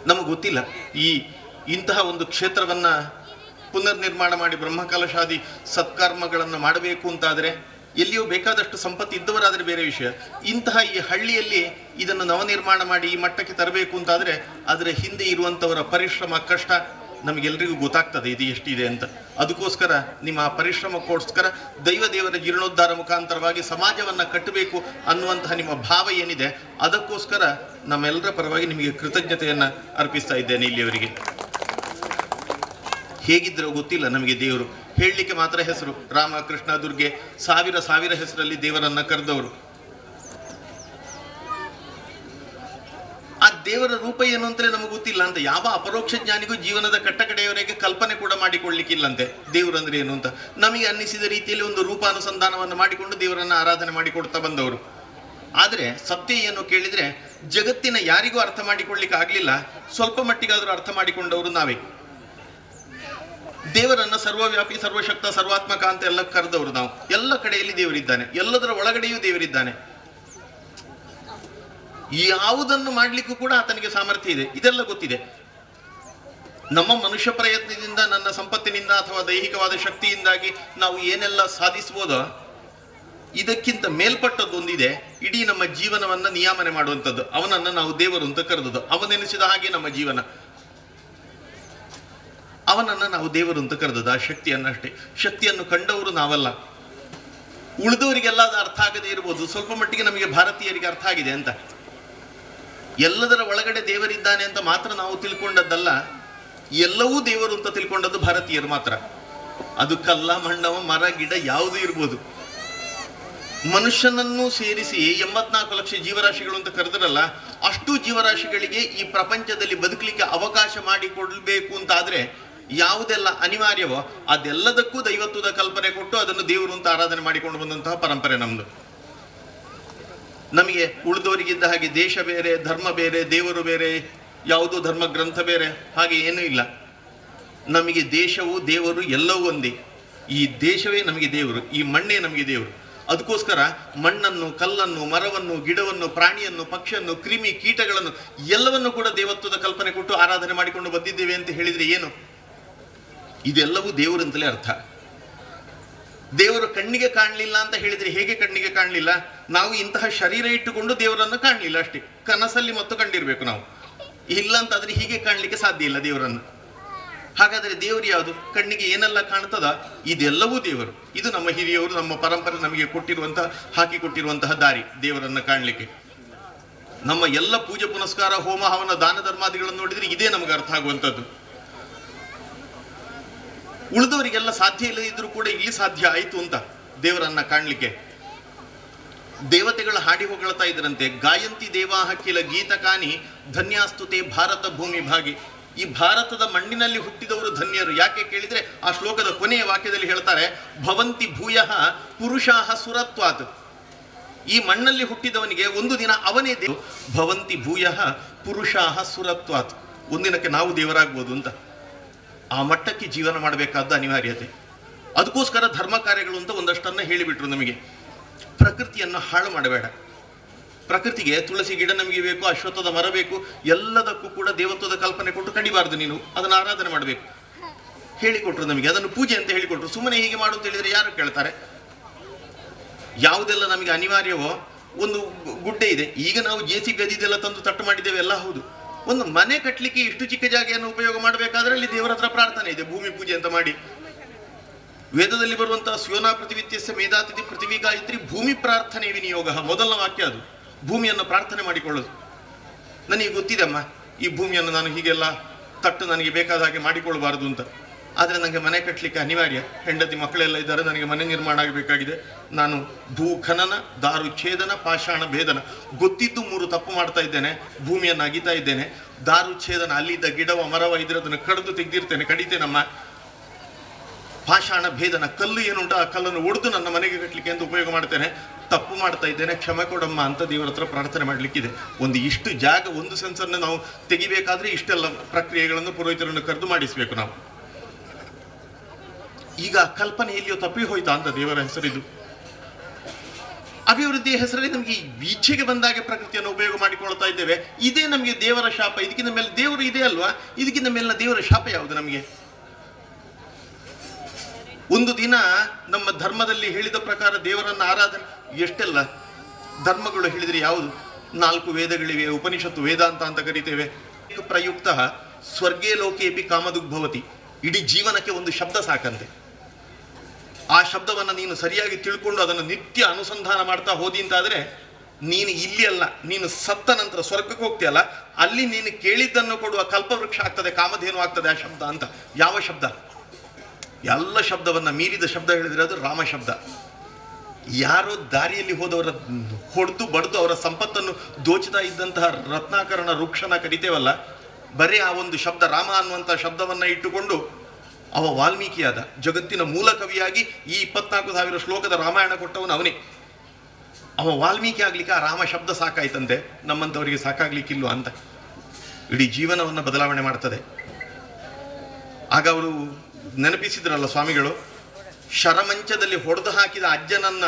ನಮಗೆ ಗೊತ್ತಿಲ್ಲ ಇಂತಹ ಒಂದು ಕ್ಷೇತ್ರವನ್ನು ಪುನರ್ ನಿರ್ಮಾಣ ಮಾಡಿ ಬ್ರಹ್ಮಕಲಶಾದಿ ಸತ್ಕರ್ಮಗಳನ್ನು ಮಾಡಬೇಕು ಅಂತಾದರೆ ಎಲ್ಲಿಯೋ ಬೇಕಾದಷ್ಟು ಸಂಪತ್ತು ಇದ್ದವರಾದರೆ ಬೇರೆ ವಿಷಯ. ಇಂತಹ ಈ ಹಳ್ಳಿಯಲ್ಲಿ ಇದನ್ನು ನವನಿರ್ಮಾಣ ಮಾಡಿ ಈ ಮಟ್ಟಕ್ಕೆ ತರಬೇಕು ಅಂತಾದರೆ ಅದರ ಹಿಂದೆ ಇರುವಂಥವರ ಪರಿಶ್ರಮ, ಕಷ್ಟ ನಮಗೆಲ್ಲರಿಗೂ ಗೊತ್ತಾಗ್ತದೆ ಇದು ಎಷ್ಟಿದೆ ಅಂತ. ಅದಕ್ಕೋಸ್ಕರ ನಿಮ್ಮ ಆ ಪರಿಶ್ರಮಕ್ಕೋಸ್ಕರ ದೇವರ ಜೀರ್ಣೋದ್ಧಾರ ಮುಖಾಂತರವಾಗಿ ಸಮಾಜವನ್ನು ಕಟ್ಟಬೇಕು ಅನ್ನುವಂತಹ ನಿಮ್ಮ ಭಾವ ಏನಿದೆ, ಅದಕ್ಕೋಸ್ಕರ ನಮ್ಮೆಲ್ಲರ ಪರವಾಗಿ ನಿಮಗೆ ಕೃತಜ್ಞತೆಯನ್ನು ಅರ್ಪಿಸ್ತಾ ಇದ್ದೇನೆ. ಇಲ್ಲಿಯವರಿಗೆ ಹೇಗಿದ್ದರೂ ಗೊತ್ತಿಲ್ಲ, ನಮಗೆ ದೇವರು ಹೇಳಲಿಕ್ಕೆ ಮಾತ್ರ ಹೆಸರು. ರಾಮ, ಕೃಷ್ಣ, ದುರ್ಗೆ, ಸಾವಿರ ಹೆಸರಲ್ಲಿ ದೇವರನ್ನು ಕರೆದವರು. ಆ ದೇವರ ರೂಪ ಏನು ಅಂತಲೇ ನಮಗೆ ಗೊತ್ತಿಲ್ಲ ಅಂತ ಯಾವ ಅಪರೋಕ್ಷ ಜ್ಞಾನಿಗೂ ಜೀವನದ ಕಟ್ಟಕಡೆಯವರೆಗೆ ಕಲ್ಪನೆ ಕೂಡ ಮಾಡಿಕೊಳ್ಳಿಕ್ಕಿಲ್ಲಂತೆ ದೇವರು ಅಂದ್ರೆ ಏನು ಅಂತ. ನಮಗೆ ಅನ್ನಿಸಿದ ರೀತಿಯಲ್ಲಿ ಒಂದು ರೂಪಾನುಸಂಧಾನವನ್ನು ಮಾಡಿಕೊಂಡು ದೇವರನ್ನು ಆರಾಧನೆ ಮಾಡಿಕೊಡ್ತಾ ಬಂದವರು. ಆದರೆ ಸತ್ಯ ಏನು ಕೇಳಿದರೆ ಜಗತ್ತಿನ ಯಾರಿಗೂ ಅರ್ಥ ಮಾಡಿಕೊಳ್ಳಿಕ್ಕೆ ಆಗಲಿಲ್ಲ, ಸ್ವಲ್ಪ ಮಟ್ಟಿಗಾದರೂ ಅರ್ಥ ಮಾಡಿಕೊಂಡವರು ನಾವೇ. ದೇವರನ್ನು ಸರ್ವವ್ಯಾಪಿ, ಸರ್ವಶಕ್ತ, ಸರ್ವಾತ್ಮಕ ಅಂತ ಎಲ್ಲ ಕರೆದವರು ನಾವು. ಎಲ್ಲ ಕಡೆಯಲ್ಲಿ ದೇವರಿದ್ದಾನೆ, ಎಲ್ಲದರ ಒಳಗಡೆಯೂ ದೇವರಿದ್ದಾನೆ. ಯಾವುದನ್ನು ಮಾಡಲಿಕ್ಕೂ ಕೂಡ ಆತನಿಗೆ ಸಾಮರ್ಥ್ಯ ಇದೆ, ಇದೆಲ್ಲ ಗೊತ್ತಿದೆ. ನಮ್ಮ ಮನುಷ್ಯ ಪ್ರಯತ್ನದಿಂದ, ನನ್ನ ಸಂಪತ್ತಿನಿಂದ ಅಥವಾ ದೈಹಿಕವಾದ ಶಕ್ತಿಯಿಂದಾಗಿ ನಾವು ಏನೆಲ್ಲ ಸಾಧಿಸಬಹುದೋ ಇದಕ್ಕಿಂತ ಮೇಲ್ಪಟ್ಟದ್ದೊಂದಿದೆ, ಇಡೀ ನಮ್ಮ ಜೀವನವನ್ನು ನಿಯಾಮನೆ ಮಾಡುವಂಥದ್ದು. ಅವನನ್ನು ನಾವು ದೇವರು ಅಂತ ಕರೆದದ್ದು. ಅವನೆನಿಸಿದ ಹಾಗೆ ನಮ್ಮ ಜೀವನ, ಅವನನ್ನು ನಾವು ದೇವರು ಅಂತ ಕರೆದದ್ದು. ಆ ಶಕ್ತಿಯನ್ನಷ್ಟೇ. ಶಕ್ತಿಯನ್ನು ಕಂಡವರು ನಾವಲ್ಲ. ಉಳಿದವರಿಗೆಲ್ಲ ಅದು ಅರ್ಥ ಆಗದೇ ಇರ್ಬೋದು, ಸ್ವಲ್ಪ ಮಟ್ಟಿಗೆ ನಮಗೆ ಭಾರತೀಯರಿಗೆ ಅರ್ಥ ಆಗಿದೆ ಅಂತ. ಎಲ್ಲದರ ಒಳಗಡೆ ದೇವರಿದ್ದಾನೆ ಅಂತ ಮಾತ್ರ ನಾವು ತಿಳ್ಕೊಂಡದ್ದಲ್ಲ, ಎಲ್ಲವೂ ದೇವರು ಅಂತ ತಿಳ್ಕೊಂಡದ್ದು ಭಾರತೀಯರು ಮಾತ್ರ. ಅದು ಕಲ್ಲ, ಮಣ್ಣವ, ಮರ, ಗಿಡ ಯಾವುದೂ ಇರ್ಬೋದು. ಮನುಷ್ಯನನ್ನು ಸೇರಿಸಿ 84 ಲಕ್ಷ ಜೀವರಾಶಿಗಳು ಅಂತ ಕರೆದ್ರಲ್ಲ, ಅಷ್ಟು ಜೀವರಾಶಿಗಳಿಗೆ ಈ ಪ್ರಪಂಚದಲ್ಲಿ ಬದುಕಲಿಕ್ಕೆ ಅವಕಾಶ ಮಾಡಿಕೊಡ್ಬೇಕು ಅಂತಾದ್ರೆ ಯಾವುದೆಲ್ಲ ಅನಿವಾರ್ಯವೋ ಅದೆಲ್ಲದಕ್ಕೂ ದೈವತ್ವದ ಕಲ್ಪನೆ ಕೊಟ್ಟು ಅದನ್ನು ದೇವರು ಅಂತ ಆರಾಧನೆ ಮಾಡಿಕೊಂಡು ಬಂದಂತಹ ಪರಂಪರೆ ನಮ್ದು. ನಮಗೆ ಉಳಿದವರಿಗಿದ್ದ ಹಾಗೆ ದೇಶ ಬೇರೆ, ಧರ್ಮ ಬೇರೆ, ದೇವರು ಬೇರೆ, ಯಾವುದೋ ಧರ್ಮ ಗ್ರಂಥ ಬೇರೆ, ಹಾಗೆ ಏನೂ ಇಲ್ಲ. ನಮಗೆ ದೇಶವು ದೇವರು ಎಲ್ಲವೂ ಒಂದೇ. ಈ ದೇಶವೇ ನಮಗೆ ದೇವರು, ಈ ಮಣ್ಣೇ ನಮಗೆ ದೇವರು. ಅದಕ್ಕೋಸ್ಕರ ಮಣ್ಣನ್ನು, ಕಲ್ಲನ್ನು, ಮರವನ್ನು, ಗಿಡವನ್ನು, ಪ್ರಾಣಿಯನ್ನು, ಪಕ್ಷಿಯನ್ನು, ಕ್ರಿಮಿ ಕೀಟಗಳನ್ನು ಎಲ್ಲವನ್ನು ಕೂಡ ದೇವತ್ವದ ಕಲ್ಪನೆ ಕೊಟ್ಟು ಆರಾಧನೆ ಮಾಡಿಕೊಂಡು ಬಂದಿದ್ದೇವೆ ಅಂತ ಹೇಳಿದರೆ ಏನು? ಇದೆಲ್ಲವೂ ದೇವರಂತಲೇ ಅರ್ಥ. ದೇವರು ಕಣ್ಣಿಗೆ ಕಾಣಲಿಲ್ಲ ಅಂತ ಹೇಳಿದರೆ ಹೇಗೆ ಕಣ್ಣಿಗೆ ಕಾಣಲಿಲ್ಲ? ನಾವು ಇಂತಹ ಶರೀರ ಇಟ್ಟುಕೊಂಡು ದೇವರನ್ನು ಕಾಣಲಿಲ್ಲ ಅಷ್ಟೇ. ಕನಸಲ್ಲಿ ಮತ್ತು ಕಂಡಿರಬೇಕು ನಾವು. ಇಲ್ಲ ಅಂತಾದರೆ ಹೀಗೆ ಕಾಣಲಿಕ್ಕೆ ಸಾಧ್ಯ ಇಲ್ಲ ದೇವರನ್ನು. ಹಾಗಾದರೆ ದೇವರು ಯಾವುದು? ಕಣ್ಣಿಗೆ ಏನೆಲ್ಲ ಕಾಣ್ತದ ಇದೆಲ್ಲವೂ ದೇವರು. ಇದು ನಮ್ಮ ಹಿರಿಯವರು, ನಮ್ಮ ಪರಂಪರೆ ನಮಗೆ ಕೊಟ್ಟಿರುವಂತಹ, ಹಾಕಿಕೊಟ್ಟಿರುವಂತಹ ದಾರಿ ದೇವರನ್ನು ಕಾಣಲಿಕ್ಕೆ. ನಮ್ಮ ಎಲ್ಲ ಪೂಜೆ ಪುನಸ್ಕಾರ, ಹೋಮ ಹವನ, ದಾನ ಧರ್ಮಾದಿಗಳನ್ನು ನೋಡಿದರೆ ಇದೇ ನಮಗೆ ಅರ್ಥ ಆಗುವಂಥದ್ದು. ಉಳಿದವರಿಗೆಲ್ಲ ಸಾಧ್ಯ ಇಲ್ಲದಿದ್ರೂ ಕೂಡ ಇಲ್ಲಿ ಸಾಧ್ಯ ಆಯಿತು ಅಂತ ದೇವರನ್ನ ಕಾಣಲಿಕ್ಕೆ. ದೇವತೆಗಳು ಹಾಡಿ ಹೊಗಳ್ತಾ ಇದ್ರಂತೆ, ಗಾಯಂತಿ ದೇವಾಹ ಕಿಲ ಗೀತಕಾನಿ ಧನ್ಯಾಸ್ತುತೆ ಭಾರತ ಭೂಮಿ ಭಾಗಿ. ಈ ಭಾರತದ ಮಣ್ಣಿನಲ್ಲಿ ಹುಟ್ಟಿದವರು ಧನ್ಯರು. ಯಾಕೆ ಕೇಳಿದ್ರೆ ಆ ಶ್ಲೋಕದ ಕೊನೆಯ ವಾಕ್ಯದಲ್ಲಿ ಹೇಳ್ತಾರೆ, ಭವಂತಿ ಭೂಯಃ ಪುರುಷಾಹ ಸುರತ್ವಾತ್. ಈ ಮಣ್ಣಲ್ಲಿ ಹುಟ್ಟಿದವನಿಗೆ ಒಂದು ದಿನ ಅವನೇ ದೇವ. ಭವಂತಿ ಭೂಯಃ ಪುರುಷಾಹ ಸುರತ್ವಾತ್. ಒಂದಿನಕ್ಕೆ ನಾವು ದೇವರಾಗ್ಬೋದು ಅಂತ. ಆ ಮಟ್ಟಕ್ಕೆ ಜೀವನ ಮಾಡಬೇಕಾದ ಅನಿವಾರ್ಯತೆ. ಅದಕ್ಕೋಸ್ಕರ ಧರ್ಮ ಕಾರ್ಯಗಳು ಅಂತ ಒಂದಷ್ಟನ್ನು ಹೇಳಿಬಿಟ್ರು ನಮಗೆ. ಪ್ರಕೃತಿಯನ್ನು ಹಾಳು ಮಾಡಬೇಡ. ಪ್ರಕೃತಿಗೆ ತುಳಸಿ ಗಿಡ ನಮಗೆ ಬೇಕು, ಅಶ್ವತ್ಥದ ಮರ ಬೇಕು, ಎಲ್ಲದಕ್ಕೂ ಕೂಡ ದೇವತ್ವದ ಕಲ್ಪನೆ ಕೊಟ್ಟು ಕಡಿಬಾರ್ದು. ನೀನು ಅದನ್ನು ಆರಾಧನೆ ಮಾಡಬೇಕು ಹೇಳಿಕೊಟ್ರು ನಮಗೆ. ಅದನ್ನು ಪೂಜೆ ಅಂತ ಹೇಳಿಕೊಟ್ರು. ಸುಮ್ಮನೆ ಹೀಗೆ ಮಾಡು ಅಂತ ಹೇಳಿದರೆ ಯಾರು ಕೇಳ್ತಾರೆ? ಯಾವುದೆಲ್ಲ ನಮಗೆ ಅನಿವಾರ್ಯವೋ, ಒಂದು ಗುಡ್ಡೆ ಇದೆ, ಈಗ ನಾವು JCB ಅದೆಲ್ಲ ತಂದು ತಟ್ಟು ಮಾಡಿದ್ದೇವೆ, ಎಲ್ಲ ಹೌದು. ಒಂದು ಮನೆ ಕಟ್ಟಲಿಕ್ಕೆ ಇಷ್ಟು ಚಿಕ್ಕ ಜಾಗೆಯನ್ನು ಉಪಯೋಗ ಮಾಡಬೇಕಾದ್ರೆ ಅಲ್ಲಿ ದೇವರ ಹತ್ರ ಪ್ರಾರ್ಥನೆ ಇದೆ, ಭೂಮಿ ಪೂಜೆ ಅಂತ ಮಾಡಿ. ವೇದದಲ್ಲಿ ಬರುವಂತಹ ಸ್ಯೋನಾ ಪೃಥಿವಿತ್ಯಸ್ಯ ಮೇಧಾತಿಥಿ ಪೃಥಿವಿ ಗಾಯತ್ರಿ ಭೂಮಿ ಪ್ರಾರ್ಥನೆ ವಿನಿಯೋಗ, ಮೊದಲನ ವಾಕ್ಯ ಅದು. ಭೂಮಿಯನ್ನು ಪ್ರಾರ್ಥನೆ ಮಾಡಿಕೊಳ್ಳೋದು. ನನಗೆ ಗೊತ್ತಿದೆ ಅಮ್ಮ, ಈ ಭೂಮಿಯನ್ನು ನಾನು ಹೀಗೆಲ್ಲ ತಟ್ಟು ನನಗೆ ಬೇಕಾದ ಹಾಗೆ ಮಾಡಿಕೊಳ್ಳಬಾರದು ಅಂತ. ಆದರೆ ನನಗೆ ಮನೆ ಕಟ್ಟಲಿಕ್ಕೆ ಅನಿವಾರ್ಯ. ಹೆಂಡತಿ ಮಕ್ಕಳೆಲ್ಲ ಇದ್ದಾರೆ, ನನಗೆ ಮನೆ ನಿರ್ಮಾಣ ಆಗಬೇಕಾಗಿದೆ. ನಾನು ಭೂಖನನ, ದಾರು ಛೇದನ, ಪಾಷಾಣ ಭೇದನ ಗೊತ್ತಿದ್ದು 3 ತಪ್ಪು ಮಾಡ್ತಾ ಇದ್ದೇನೆ. ಭೂಮಿಯನ್ನು ಅಗಿತಾ ಇದ್ದೇನೆ. ದಾರುಚ್ಛೇದನ, ಅಲ್ಲಿದ್ದ ಗಿಡವ ಮರವ ಇದ್ರದನ್ನು ಕಡಿದು ತೆಗೆದಿರ್ತೇನೆ, ಕಡಿತೇನಮ್ಮ. ಪಾಷಾಣ ಭೇದನ, ಕಲ್ಲು ಏನುಂಟು ಆ ಕಲ್ಲನ್ನು ಒಡೆದು ನನ್ನ ಮನೆಗೆ ಕಟ್ಟಲಿಕ್ಕೆ ಎಂದು ಉಪಯೋಗ ಮಾಡ್ತೇನೆ, ತಪ್ಪು ಮಾಡ್ತಾ ಇದ್ದೇನೆ, ಕ್ಷಮೆ ಕೊಡಮ್ಮ ಅಂತ ದೇವರ ಹತ್ರ ಪ್ರಾರ್ಥನೆ ಮಾಡಲಿಕ್ಕಿದೆ. ಒಂದು ಇಷ್ಟು ಜಾಗ, ಒಂದು ಸೆನ್ಸರ್ನ ನಾವು ತೆಗಿಬೇಕಾದ್ರೆ ಇಷ್ಟೆಲ್ಲ ಪ್ರಕ್ರಿಯೆಗಳನ್ನು ಪುರೋಹಿತರನ್ನು ಕರೆದು ಮಾಡಿಸಬೇಕು ನಾವು. ಈಗ ಕಲ್ಪನೆ ಎಲ್ಲಿಯೋ ತಪ್ಪಿ ಹೋಯ್ತಾ ಅಂತ ದೇವರ ಹೆಸರಿದು. ಅಭಿವೃದ್ಧಿಯ ಹೆಸರಲ್ಲಿ ನಮಗೆ ಈಚೆಗೆ ಬಂದಾಗೆ ಪ್ರಕೃತಿಯನ್ನು ಉಪಯೋಗ ಮಾಡಿಕೊಳ್ತಾ ಇದ್ದೇವೆ. ಇದೇ ನಮಗೆ ದೇವರ ಶಾಪ. ಇದಕ್ಕಿಂತ ಮೇಲೆ ದೇವರು ಇದೆ ಅಲ್ವಾ? ಇದಕ್ಕಿಂತ ಮೇಲಿನ ದೇವರ ಶಾಪ ಯಾವುದು ನಮಗೆ? ಒಂದು ದಿನ ನಮ್ಮ ಧರ್ಮದಲ್ಲಿ ಹೇಳಿದ ಪ್ರಕಾರ ದೇವರನ್ನ ಆರಾಧನೆ, ಎಷ್ಟೆಲ್ಲ ಧರ್ಮಗಳು ಹೇಳಿದರೆ ಯಾವುದು? 4 ವೇದಗಳಿವೆ, ಉಪನಿಷತ್ತು, ವೇದಾಂತ ಅಂತ ಕರಿತೇವೆ. ಪ್ರಯುಕ್ತ ಸ್ವರ್ಗೇ ಲೋಕೇಪಿ ಕಾಮದುಗ್ಭವತಿ. ಇಡೀ ಜೀವನಕ್ಕೆ ಒಂದು ಶಬ್ದ ಸಾಕಂತೆ. ಆ ಶಬ್ದವನ್ನು ನೀನು ಸರಿಯಾಗಿ ತಿಳ್ಕೊಂಡು ಅದನ್ನು ನಿತ್ಯ ಅನುಸಂಧಾನ ಮಾಡ್ತಾ ಹೋದಿ ಅಂತಾದರೆ ನೀನು ಇಲ್ಲಿ ಅಲ್ಲ, ನೀನು ಸತ್ತ ನಂತರ ಸ್ವರ್ಗಕ್ಕೆ ಹೋಗ್ತೀಯಲ್ಲ, ಅಲ್ಲಿ ನೀನು ಕೇಳಿದ್ದನ್ನು ಕೊಡುವ ಕಲ್ಪವೃಕ್ಷ ಆಗ್ತದೆ, ಕಾಮಧೇನು ಆಗ್ತದೆ ಆ ಶಬ್ದ ಅಂತ. ಯಾವ ಶಬ್ದ? ಎಲ್ಲ ಶಬ್ದವನ್ನು ಮೀರಿದ ಶಬ್ದ ಹೇಳಿದರೆ ಅದು ರಾಮ ಶಬ್ದ. ಯಾರೋ ದಾರಿಯಲ್ಲಿ ಹೋದವರ ಹೊಡೆದು ಬಡ್ದು ಅವರ ಸಂಪತ್ತನ್ನು ದೋಚುತ್ತಾ ಇದ್ದಂತಹ ರತ್ನಾಕರಣ ವೃಕ್ಷನ ಕರಿತೇವಲ್ಲ, ಬರೀ ಆ ಒಂದು ಶಬ್ದ ರಾಮ ಅನ್ನುವಂಥ ಶಬ್ದವನ್ನು ಇಟ್ಟುಕೊಂಡು ಅವ ವಾಲ್ಮೀಕಿಯಾದ. ಜಗತ್ತಿನ ಮೂಲ ಕವಿಯಾಗಿ ಈ 24,000 ಶ್ಲೋಕದ ರಾಮಾಯಣ ಕೊಟ್ಟವನು ಅವನೇ. ಅವ ವಾಲ್ಮೀಕಿ ಆಗ್ಲಿಕ್ಕೆ ಆ ರಾಮ ಶಬ್ದ ಸಾಕಾಯ್ತಂತೆ, ನಮ್ಮಂಥವರಿಗೆ ಸಾಕಾಗ್ಲಿಕ್ಕಿಲ್ವ ಅಂತ. ಇಡೀ ಜೀವನವನ್ನು ಬದಲಾವಣೆ ಮಾಡ್ತದೆ. ಆಗ ಅವರು ನೆನಪಿಸಿದ್ರಲ್ಲ ಸ್ವಾಮಿಗಳು, ಶರಮಂಚದಲ್ಲಿ ಹೊಡೆದು ಹಾಕಿದ ಅಜ್ಜನನ್ನ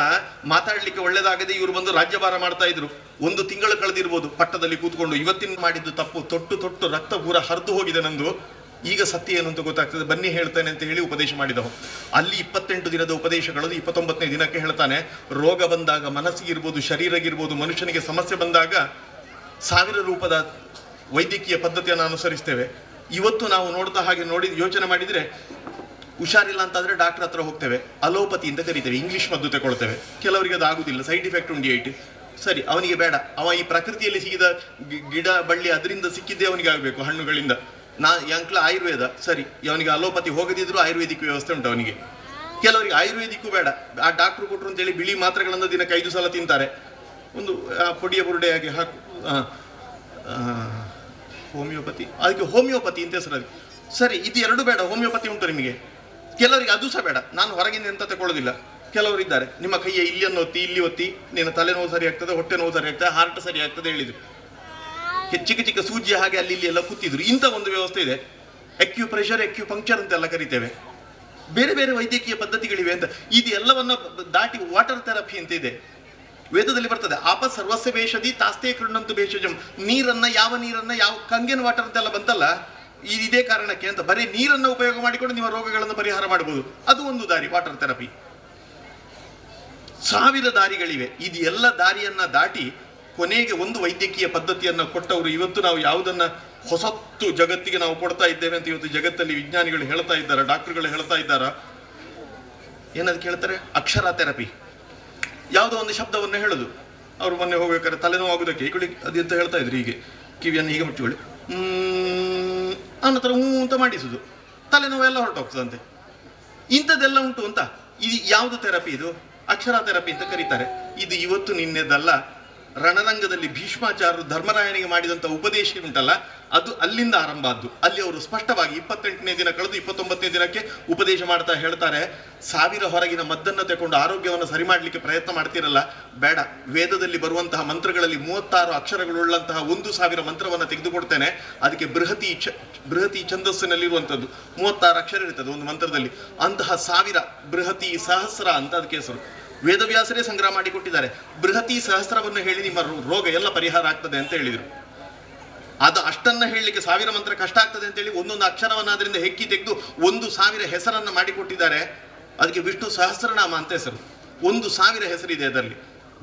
ಮಾತಾಡ್ಲಿಕ್ಕೆ ಒಳ್ಳೇದಾಗದೆ ಇವರು ಬಂದು ರಾಜ್ಯಭಾರ ಮಾಡ್ತಾ ಇದ್ರು. 1 ತಿಂಗಳು ಕಳೆದಿರ್ಬೋದು ಪಟ್ಟದಲ್ಲಿ ಕೂತ್ಕೊಂಡು. ಇವತ್ತಿನ ಮಾಡಿದ್ದು ತಪ್ಪು, ತೊಟ್ಟು ತೊಟ್ಟು ರಕ್ತ ಪೂರ ಹರಿದು ಹೋಗಿದೆ ನಂದು, ಈಗ ಸತ್ಯ ಏನು ಅಂತ ಗೊತ್ತಾಗ್ತದೆ, ಬನ್ನಿ ಹೇಳ್ತಾನೆ ಅಂತ ಹೇಳಿ ಉಪದೇಶ ಮಾಡಿದವು. ಅಲ್ಲಿ 28 ದಿನದ ಉಪದೇಶಗಳು 29ನೇ ದಿನಕ್ಕೆ ಹೇಳ್ತಾನೆ, ರೋಗ ಬಂದಾಗ ಮನಸ್ಸಿಗಿರ್ಬೋದು, ಶರೀರಗಿರ್ಬೋದು, ಮನುಷ್ಯನಿಗೆ ಸಮಸ್ಯೆ ಬಂದಾಗ 1000 ರೂಪದ ವೈದ್ಯಕೀಯ ಪದ್ಧತಿಯನ್ನು ಅನುಸರಿಸ್ತೇವೆ. ಇವತ್ತು ನಾವು ನೋಡ್ತಾ ಹಾಗೆ ಯೋಚನೆ ಮಾಡಿದರೆ, ಹುಷಾರಿಲ್ಲ ಅಂತಾದರೆ ಡಾಕ್ಟರ್ ಹತ್ರ ಹೋಗ್ತೇವೆ, ಅಲೋಪತಿ ಅಂತ ಕರಿತೇವೆ, ಇಂಗ್ಲಿಷ್ ಮದ್ದು ತಗೊಳ್ತೇವೆ. ಕೆಲವರಿಗೆ ಅದು ಆಗುದಿಲ್ಲ, ಸೈಡ್ ಇಫೆಕ್ಟ್ ಉಂಟು. ಸರಿ, ಅವನಿಗೆ ಬೇಡ, ಅವ ಈ ಪ್ರಕೃತಿಯಲ್ಲಿ ಸಿಗಿದ ಗಿಡ ಬಳ್ಳಿ ಅದರಿಂದ ಸಿಕ್ಕಿದ್ದೇ ಅವನಿಗೆ ಆಗಬೇಕು, ಹಣ್ಣುಗಳಿಂದ. ಯಾಂಕ್ಲ ಆಯುರ್ವೇದ, ಸರಿ, ಅವನಿಗೆ ಅಲೋಪತಿ ಹೋಗದಿದ್ರು ಆಯುರ್ವೇದಿಕ್ ವ್ಯವಸ್ಥೆ ಉಂಟು ಅವನಿಗೆ. ಕೆಲವರಿಗೆ ಆಯುರ್ವೇದಿಕ್ಕೂ ಬೇಡ, ಆ ಡಾಕ್ಟ್ರು ಕೊಟ್ಟರು ಅಂತೇಳಿ ಬಿಳಿ ಮಾತ್ರೆಗಳನ್ನು ದಿನಕ್ಕೆ 5 ಸಲ ತಿಂತಾರೆ. ಒಂದು ಪೊಡಿಯ ಬುರುಡೆಯಾಗಿ ಹಾಕು, ಹೋಮಿಯೋಪತಿ, ಅದಕ್ಕೆ ಹೋಮಿಯೋಪತಿ ಅಂತ ಹೆಸರು. ಸರಿ, ಇದು 2 ಬೇಡ, ಹೋಮಿಯೋಪತಿ ಉಂಟು ನಿಮಗೆ. ಕೆಲವರಿಗೆ ಅದು ಸಹ ಬೇಡ, ನಾನು ಹೊರಗಿಂದ ಎಂತ ತಗೊಳ್ಳೋದಿಲ್ಲ. ಕೆಲವರು ಇದ್ದಾರೆ, ನಿಮ್ಮ ಕೈಯ ಇಲ್ಲಿಯನ್ನು ಒತ್ತಿ, ಇಲ್ಲಿ ಒತ್ತಿ, ನಿನ್ನ ತಲೆನೋವು ಸರಿ ಆಗ್ತದೆ, ಹೊಟ್ಟೆ ನೋವು ಸರಿ ಆಗ್ತದೆ, ಹಾರ್ಟ್ ಸರಿ ಆಗ್ತದೆ ಹೇಳಿದ್ರು. ಚಿಕ್ಕ ಚಿಕ್ಕ ಸೂಜಿಯ ಹಾಗೆ ಅಲ್ಲಿ ಇಲ್ಲಿ ಎಲ್ಲ ಕೂತಿದ್ರು. ಇಂಥ ಒಂದು ವ್ಯವಸ್ಥೆ ಇದೆ. ಅಕ್ಯುಪ್ರೆಷರ್, ಅಕ್ಯುಪಂಕ್ಚರ್ ಅಂತೆಲ್ಲ ಕರಿತೇವೆ. ಬೇರೆ ಬೇರೆ ವೈದ್ಯಕೀಯ ಪದ್ಧತಿಗಳಿವೆ ಅಂತ. ಇದು ಎಲ್ಲವನ್ನ ದಾಟಿ ವಾಟರ್ ಥೆರಪಿ ಅಂತ ಇದೆ, ವೇದದಲ್ಲಿ ಬರ್ತದೆ. ಆಪ ಸರ್ವಸ್ಯ ಭೇಷದಿ ತಾಸ್ತೆ ಕೃಣ್ಣಂತು ಭೇಷಜಂ. ನೀರನ್ನ, ಯಾವ ಕಂಗೆನ್ ವಾಟರ್ ಅಂತೆಲ್ಲ ಬಂತಲ್ಲ, ಇದೇ ಕಾರಣಕ್ಕೆ ಅಂತ. ಬರೀ ನೀರನ್ನು ಉಪಯೋಗ ಮಾಡಿಕೊಂಡು ನಿಮ್ಮ ರೋಗಗಳನ್ನು ಪರಿಹಾರ ಮಾಡಬಹುದು. ಅದು ಒಂದು ದಾರಿ, ವಾಟರ್ ಥೆರಪಿ. 1000 ದಾರಿಗಳಿವೆ. ಇದು ಎಲ್ಲ ದಾರಿಯನ್ನ ದಾಟಿ ಕೊನೆಗೆ ಒಂದು ವೈದ್ಯಕೀಯ ಪದ್ಧತಿಯನ್ನು ಕೊಟ್ಟವರು. ಇವತ್ತು ನಾವು ಯಾವುದನ್ನ ಹೊಸತ್ತು ಜಗತ್ತಿಗೆ ನಾವು ಕೊಡ್ತಾ ಇದ್ದೇವೆ ಅಂತ ಇವತ್ತು ಜಗತ್ತಲ್ಲಿ ವಿಜ್ಞಾನಿಗಳು ಹೇಳ್ತಾ ಇದ್ದಾರೆ, ಡಾಕ್ಟರ್ಗಳು ಹೇಳ್ತಾ ಇದ್ದಾರ. ಏನದಕ್ಕೆ ಹೇಳ್ತಾರೆ? ಅಕ್ಷರ ಥೆರಪಿ. ಯಾವುದೋ ಒಂದು ಶಬ್ದವನ್ನು ಹೇಳೋದು. ಅವರು ಮೊನ್ನೆ ಹೋಗ್ಬೇಕಾದ್ರೆ ತಲೆನೋವು ಆಗೋದಕ್ಕೆ ಈಗಳಿ ಅದು ಅಂತ ಹೇಳ್ತಾ ಇದ್ರು, ಹೀಗೆ ಕಿವಿಯನ್ನು ಹೀಗೆ ಮುಚ್ಚಿಕೊಳ್ಳಿ, ಅನ್ನೋ ಥರ ಅಂತ ಮಾಡಿಸುದು, ತಲೆನೋವೆಲ್ಲ ಹೊರಟೋಗ್ತದಂತೆ. ಇಂಥದ್ದೆಲ್ಲ ಉಂಟು ಅಂತ. ಇದು ಯಾವುದು ಥೆರಪಿ? ಇದು ಅಕ್ಷರ ಥೆರಪಿ ಅಂತ ಕರೀತಾರೆ. ಇದು ಇವತ್ತು ನಿನ್ನೆದಲ್ಲ. ರಣರಂಗದಲ್ಲಿ ಭೀಷ್ಮಾಚಾರ್ಯರು ಧರ್ಮರಾಯನಿಗೆ ಮಾಡಿದಂಥ ಉಪದೇಶ ಉಂಟಲ್ಲ, ಅದು ಅಲ್ಲಿಂದ ಆರಂಭ ಆದ್ದು. ಅಲ್ಲಿ ಅವರು ಸ್ಪಷ್ಟವಾಗಿ 28ನೇ ದಿನ ಕಳೆದು 29ನೇ ದಿನಕ್ಕೆ ಉಪದೇಶ ಮಾಡ್ತಾ ಹೇಳ್ತಾರೆ, 1000 ಹೊರಗಿನ ಮದ್ದನ್ನು ತಗೊಂಡು ಆರೋಗ್ಯವನ್ನು ಸರಿ ಮಾಡಲಿಕ್ಕೆ ಪ್ರಯತ್ನ ಮಾಡ್ತಿರಲ್ಲ, ಬೇಡ. ವೇದದಲ್ಲಿ ಬರುವಂತಹ ಮಂತ್ರಗಳಲ್ಲಿ 36 ಅಕ್ಷರಗಳುಳ್ಳಂತಹ 1000 ಮಂತ್ರವನ್ನು ತೆಗೆದುಕೊಡ್ತೇನೆ. ಅದಕ್ಕೆ ಬೃಹತಿ ಛಂದಸ್ಸಿನಲ್ಲಿರುವಂಥದ್ದು 36 ಅಕ್ಷರ ಇರ್ತದೆ ಒಂದು ಮಂತ್ರದಲ್ಲಿ. ಅಂತಹ 1000 ಬೃಹತಿ ಸಹಸ್ರ ಅಂತ ಅದಕ್ಕೆ ಹೆಸರು. ವೇದವ್ಯಾಸರೇ ಸಂಗ್ರಹ ಮಾಡಿ ಕೊಟ್ಟಿದ್ದಾರೆ. ಬೃಹತಿ ಸಹಸ್ರವನ್ನು ಹೇಳಿ ನಿಮ್ಮ ರೋಗ ಎಲ್ಲ ಪರಿಹಾರ ಆಗ್ತದೆ ಅಂತ ಹೇಳಿದರು. ಅದು ಅಷ್ಟನ್ನ ಹೇಳಲಿಕ್ಕೆ 1000 ಮಂತ್ರ ಕಷ್ಟ ಆಗ್ತದೆ ಅಂತೇಳಿ ಒಂದೊಂದು ಅಕ್ಷರವನ್ನು ಅದರಿಂದ ಹೆಕ್ಕಿ ತೆಗೆದು 1000 ಹೆಸರನ್ನು ಮಾಡಿಕೊಟ್ಟಿದ್ದಾರೆ. ಅದಕ್ಕೆ ವಿಷ್ಣು ಸಹಸ್ರನಾಮ ಅಂತ ಹೆಸರು. 1000 ಹೆಸರಿದೆ ಅದರಲ್ಲಿ.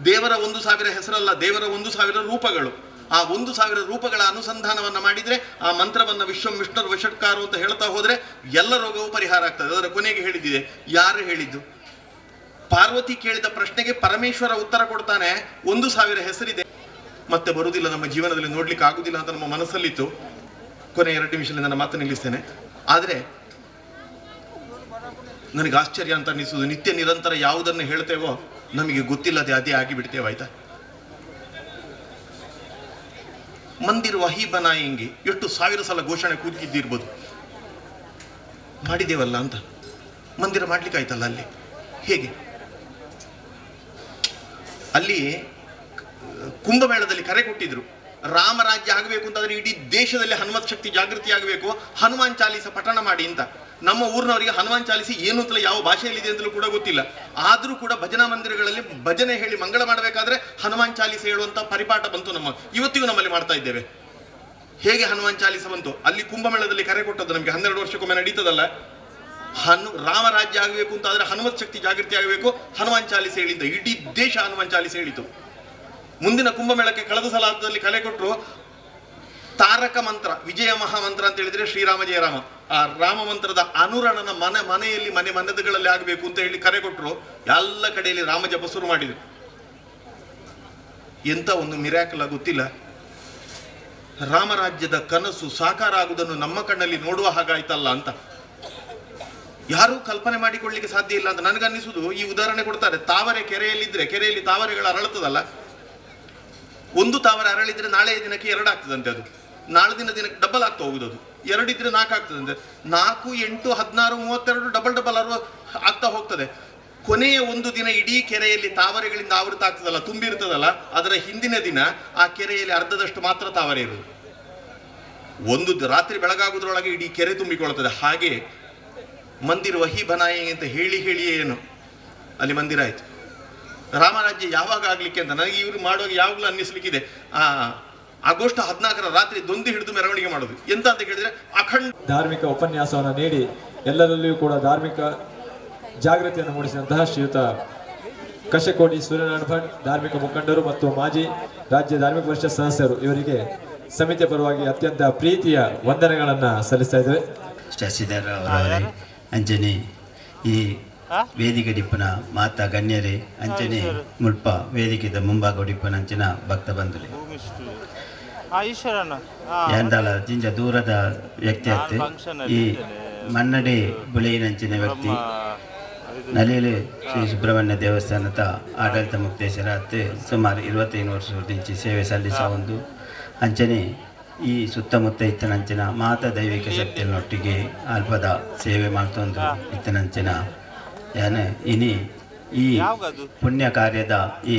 ದೇವರ 1000 ಹೆಸರಲ್ಲ, ದೇವರ 1000 ರೂಪಗಳು. ಆ 1000 ರೂಪಗಳ ಅನುಸಂಧಾನವನ್ನು ಮಾಡಿದರೆ ಆ ಮಂತ್ರವನ್ನು ವಿಶ್ವಂ ವಿಷ್ಣುರ್ ವಷಟ್ಕಾರು ಅಂತ ಹೇಳ್ತಾ ಹೋದರೆ ಎಲ್ಲ ರೋಗವೂ ಪರಿಹಾರ ಆಗ್ತದೆ. ಅದರ ಕೊನೆಗೆ ಹೇಳಿದ್ದಿದೆ. ಯಾರು ಹೇಳಿದ್ದು? ಪಾರ್ವತಿ ಕೇಳಿದ ಪ್ರಶ್ನೆಗೆ ಪರಮೇಶ್ವರ ಉತ್ತರ ಕೊಡ್ತಾನೆ. 1000 ಹೆಸರಿದೆ, ಮತ್ತೆ ಬರುವುದಿಲ್ಲ, ನಮ್ಮ ಜೀವನದಲ್ಲಿ ನೋಡ್ಲಿಕ್ಕೆ ಆಗುದಿಲ್ಲ ಅಂತ ನಮ್ಮ ಮನಸ್ಸಲ್ಲಿತ್ತು. ಕೊನೆ 2 ನಿಮಿಷದಲ್ಲಿ ನನ್ನ ಮಾತು ನಿಲ್ಲಿಸ್ತೇನೆ. ಆದರೆ ನನಗೆ ಆಶ್ಚರ್ಯ ಅಂತ ಅನ್ನಿಸುವುದು, ನಿತ್ಯ ನಿರಂತರ ಯಾವುದನ್ನು ಹೇಳ್ತೇವೋ ನಮಗೆ ಗೊತ್ತಿಲ್ಲದೆ ಅದೇ ಆಗಿಬಿಡ್ತೇವೆ. ಆಯ್ತಾ? ಮಂದಿರ ವಹಿ ಬನಾಯಂಗೆ ಎಷ್ಟು 1000 ಸಲ ಘೋಷಣೆ ಕೂಗಿದ್ದಿರ್ಬೋದು. ಮಾಡಿದ್ದೇವಲ್ಲ ಅಂತ ಮಂದಿರ ಮಾಡ್ಲಿಕ್ಕೆ ಆಯ್ತಲ್ಲ ಅಲ್ಲಿ ಹೇಗೆ? ಅಲ್ಲಿ ಕುಂಭಮೇಳದಲ್ಲಿ ಕರೆ ಕೊಟ್ಟಿದ್ರು, ರಾಮರಾಜ್ಯ ಆಗಬೇಕು ಅಂತಾದ್ರೆ ಇಡೀ ದೇಶದಲ್ಲಿ ಹನುಮತ್ ಶಕ್ತಿ ಜಾಗೃತಿ ಆಗಬೇಕು, ಹನುಮಾನ್ ಚಾಲೀಸ ಪಠಣ ಮಾಡಿ ಅಂತ. ನಮ್ಮ ಊರಿನವರಿಗೆ ಹನುಮಾನ್ ಚಾಲಿಸಿ ಏನು ಅಂತಲೇ ಯಾವ ಭಾಷೆಯಲ್ಲಿದೆ ಅಂತಲೂ ಕೂಡ ಗೊತ್ತಿಲ್ಲ. ಆದರೂ ಕೂಡ ಭಜನಾ ಮಂದಿರಗಳಲ್ಲಿ ಭಜನೆ ಹೇಳಿ ಮಂಗಳ ಮಾಡಬೇಕಾದ್ರೆ ಹನುಮಾನ್ ಚಾಲೀಸ ಹೇಳುವಂಥ ಪರಿಪಾಠ ಬಂತು. ಇವತ್ತಿಗೂ ನಮ್ಮಲ್ಲಿ ಮಾಡ್ತಾ ಇದ್ದೇವೆ. ಹೇಗೆ ಹನುಮಾನ್ ಚಾಲೀಸ ಬಂತು? ಅಲ್ಲಿ ಕುಂಭಮೇಳದಲ್ಲಿ ಕರೆ ಕೊಟ್ಟದ್ದು ನಮಗೆ 12 ವರ್ಷಕ್ಕೊಮ್ಮೆ ನಡೀತದಲ್ಲ. ರಾಮರಾಜ್ಯ ಆಗಬೇಕು ಅಂತಾದ್ರೆ ಹನುಮತ್ ಶಕ್ತಿ ಜಾಗೃತಿ ಆಗಬೇಕು, ಹನುಮಾನ್ ಚಾಲೀಸ ಹೇಳಿದ್ದ. ಇಡೀ ದೇಶ ಹನುಮಾನ್ ಚಾಲೀಸ ಹೇಳಿತು. ಮುಂದಿನ ಕುಂಭಮೇಳಕ್ಕೆ ಕಳೆದ ಸಲಾದಲ್ಲಿ ಕಲೆ ಕೊಟ್ಟರು ತಾರಕ ಮಂತ್ರ, ವಿಜಯ ಮಹಾಮಂತ್ರ ಅಂತ ಹೇಳಿದ್ರೆ ಶ್ರೀರಾಮ ಜಯರಾಮ. ಆ ರಾಮ ಮಂತ್ರದ ಅನುರಣನ ಮನೆಯಲ್ಲಿ ಮನೆಗಳಲ್ಲಿ ಆಗಬೇಕು ಅಂತ ಹೇಳಿ ಕರೆ ಕೊಟ್ಟರು. ಎಲ್ಲ ಕಡೆಯಲ್ಲಿ ರಾಮ ಜಪ ಶುರು ಮಾಡಿದ್ರು. ಎಂತ ಒಂದು ಮಿರಾಕಲ್ ಗೊತ್ತಿಲ್ಲ. ರಾಮರಾಜ್ಯದ ಕನಸು ಸಾಕಾರ ಆಗುವುದನ್ನು ನಮ್ಮ ಕಣ್ಣಲ್ಲಿ ನೋಡುವ ಹಾಗಾಯ್ತಲ್ಲ ಅಂತ ಯಾರೂ ಕಲ್ಪನೆ ಮಾಡಿಕೊಳ್ಳಿಕ್ಕೆ ಸಾಧ್ಯ ಇಲ್ಲ ಅಂತ ನನಗನ್ನಿಸುವುದು. ಈ ಉದಾಹರಣೆ ಕೊಡ್ತಾರೆ, ತಾವರೆ ಕೆರೆಯಲ್ಲಿದ್ರೆ ಕೆರೆಯಲ್ಲಿ ತಾವರೆಗಳು ಅರಳುತ್ತದಲ್ಲ, ಒಂದು ತಾವರೆ ಅರಳಿದ್ರೆ ನಾಳೆಯ ದಿನಕ್ಕೆ 2 ಆಗ್ತದಂತೆ. ಅದು ನಾಳೆ ದಿನಕ್ಕೆ ಡಬಲ್ ಆಗ್ತಾ ಹೋಗುದು. ಅದು 2 ಇದ್ರೆ 4 ಆಗ್ತದಂತೆ. 4, 8, 16, 32 ಡಬಲ್ ಆಗ್ತಾ ಹೋಗ್ತದೆ. ಕೊನೆಯ ಒಂದು ದಿನ ಇಡೀ ಕೆರೆಯಲ್ಲಿ ತಾವರೆಗಳಿಂದ ಆವೃತ ಆಗ್ತದಲ್ಲ, ತುಂಬಿರ್ತದಲ್ಲ, ಅದರ ಹಿಂದಿನ ದಿನ ಆ ಕೆರೆಯಲ್ಲಿ ಅರ್ಧದಷ್ಟು ಮಾತ್ರ ತಾವರೆ ಇರುವುದು. ಒಂದು ರಾತ್ರಿ ಬೆಳಗಾಗುವುದರೊಳಗೆ ಇಡೀ ಕೆರೆ ತುಂಬಿಕೊಳ್ಳುತ್ತದೆ. ಹಾಗೆ ಮಂದಿರ ವಹಿ ಬನಾಯಿ ಅಂತ ಹೇಳಿ ಏನು ಅಲ್ಲಿ ಮಂದಿರ ಆಯ್ತು. ರಾಮರಾಜ್ಯ ಯಾವಾಗ ಆಗ್ಲಿಕ್ಕೆ ಅಂತ ನನಗೆ ಇವರು ಮಾಡುವಾಗ ಯಾವಾಗಲೂ ಅನ್ನಿಸ್ಲಿಕ್ಕಿದೆ. ಆಗಸ್ಟ್ 14 ರಾತ್ರಿ ದೊಂದಿ ಹಿಡಿದು ಮೆರವಣಿಗೆ ಮಾಡೋದು ಎಂತ ಅಂತ ಹೇಳಿದ್ರೆ ಅಖಂಡ ಧಾರ್ಮಿಕ ಉಪನ್ಯಾಸವನ್ನು ನೀಡಿ ಎಲ್ಲರಲ್ಲಿಯೂ ಕೂಡ ಧಾರ್ಮಿಕ ಜಾಗೃತಿಯನ್ನು ಮೂಡಿಸಿದಂತಹ ಶ್ರೀಯುತ ಕಶಕೋಡಿ ಸೂರ್ಯನಾರಾಯಣ ಭಟ್, ಧಾರ್ಮಿಕ ಮುಖಂಡರು ಮತ್ತು ಮಾಜಿ ರಾಜ್ಯ ಧಾರ್ಮಿಕ ಪರಿಷತ್ ಸದಸ್ಯರು, ಇವರಿಗೆ ಸಮಿತಿಯ ಪರವಾಗಿ ಅತ್ಯಂತ ಪ್ರೀತಿಯ ವಂದನೆಗಳನ್ನು ಸಲ್ಲಿಸ್ತಾ ಇದ್ದೇವೆ. ಶಶಿಧರ್ ಅವರವರೇ, ಅಂಜನೆ ಈ ವೇದಿಕೆ ಡಿಪ್ಪನ ಮಾತಾ ಗಣ್ಯರೇ, ಅಂಚನೆ ಮುಲ್ಪ ವೇದಿಕೆದ ಮುಂಭಾಗ ಡಿಪ್ಪನ ಅಂಚಿನ ಭಕ್ತ ಬಂಧುಲೆ, ಎಂದಾಲ ಜಿಂಜ ದೂರದ ವ್ಯಕ್ತಿ ಅತ್ತೆ ಈ ಮನ್ನಡೆ ಬುಲೆಯಿನಂಚಿನ ವ್ಯಕ್ತಿ ನಲಿಯಲು ಶ್ರೀ ಸುಬ್ರಹ್ಮಣ್ಯ ದೇವಸ್ಥಾನದ ಆಡಳಿತ ಮುಕ್ತೇಶ್ವರ ಅತ್ತೆ ಸುಮಾರು 25 ವರ್ಷದಿಂದ ಸೇವೆ ಸಲ್ಲಿಸ ಒಂದು ಅಂಚನೆ ಈ ಸುತ್ತಮುತ್ತ ಇತ್ತನಂಚಿನ ಮಾತಾ ದೈವಿಕ ಶಕ್ತಿಯನ್ನೊಟ್ಟಿಗೆ ಅಲ್ಪದ ಸೇವೆ ಮಾಡ್ತೊಂದು ಇತ್ತನಂಚಿನ ಯಾನ ಇನಿ ಈ ಪುಣ್ಯ ಕಾರ್ಯದ ಈ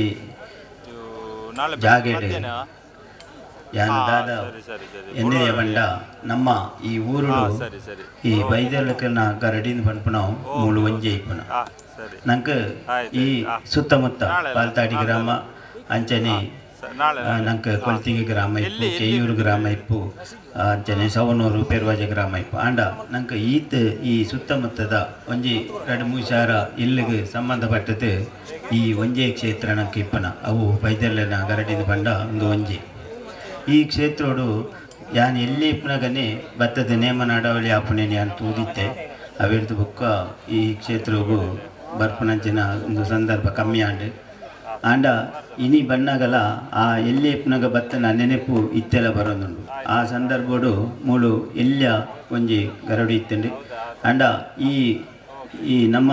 ಜಾಗೇಡೆ ಯಾನದಾದ ಎಣ್ಣೆಯ ಬಂಡ ನಮ್ಮ ಈ ಊರು ಈ ಬೈದರ್ಲಕನ ಗರಡಿನ ಪಂಪನ ಮೂಳು ಒಂಜೆ ಇಪ್ಪನ ನಂಗೆ ಈ ಸುತ್ತಮುತ್ತ ಪಾಲ್ತಾಡಿ ಗ್ರಾಮ ಅಂಚನೆ ನಂಗೆ ಕೊಲ್ತಿಗೆ ಗ್ರಾಮ ಇಪ್ಪು, ಕೆಯೂರು ಗ್ರಾಮ ಇಪ್ಪು, ಅಂಚನೆ ಸವನೂರು ಪೆರ್ವಾಜ ಗ್ರಾಮ ಇಪ್ಪು ಆಂಡ ನಂಗೆ ಈ ಸುತ್ತಮುತ್ತದ ಒಂಜಿ 2-3 ಸಾವಿರ ಇಲ್ಲಿಗೆ ಸಂಬಂಧಪಟ್ಟದ್ದು ಈ ಒಂಜೆ ಕ್ಷೇತ್ರ ನಂಗೆ ಇಪ್ಪನ ಅವು ಬೈದರ್ಲನ ಗರಡಿನ ಬಂಡ ಒಂದು ಒಂಜೆ ಈ ಕ್ಷೇತ್ರೋಡು ಯಾನ್ ಎಲ್ಲಿ ಇಪ್ಪನಾಗನೆ ಬತ್ತದ ನೇಮ ನಡವಳಿ ಆಪಣೆ ನಾನು ತೂದಿತ್ತೆ ಅವಿರ್ದು ಬುಕ್ಕ ಈ ಕ್ಷೇತ್ರಗೂ ಬರ್ಪನಂಚಿನ ಒಂದು ಸಂದರ್ಭ ಕಮ್ಮಿ ಆಂಡ ಇನಿ ಬಣ್ಣಗಲ ಆ ಎಲ್ಲಿ ಇಪ್ಪನಾಗ ಬತ್ತನ ನೆನಪು ಇತ್ತೆಲ್ಲ ಬರೋದುಂಡು. ಆ ಸಂದರ್ಭಡು ಮೂಳು ಎಲ್ಲ ಒಂಜಿ ಗರಡು ಇತ್ತಂಡು ಅಂಡ ಈ ನಮ್ಮ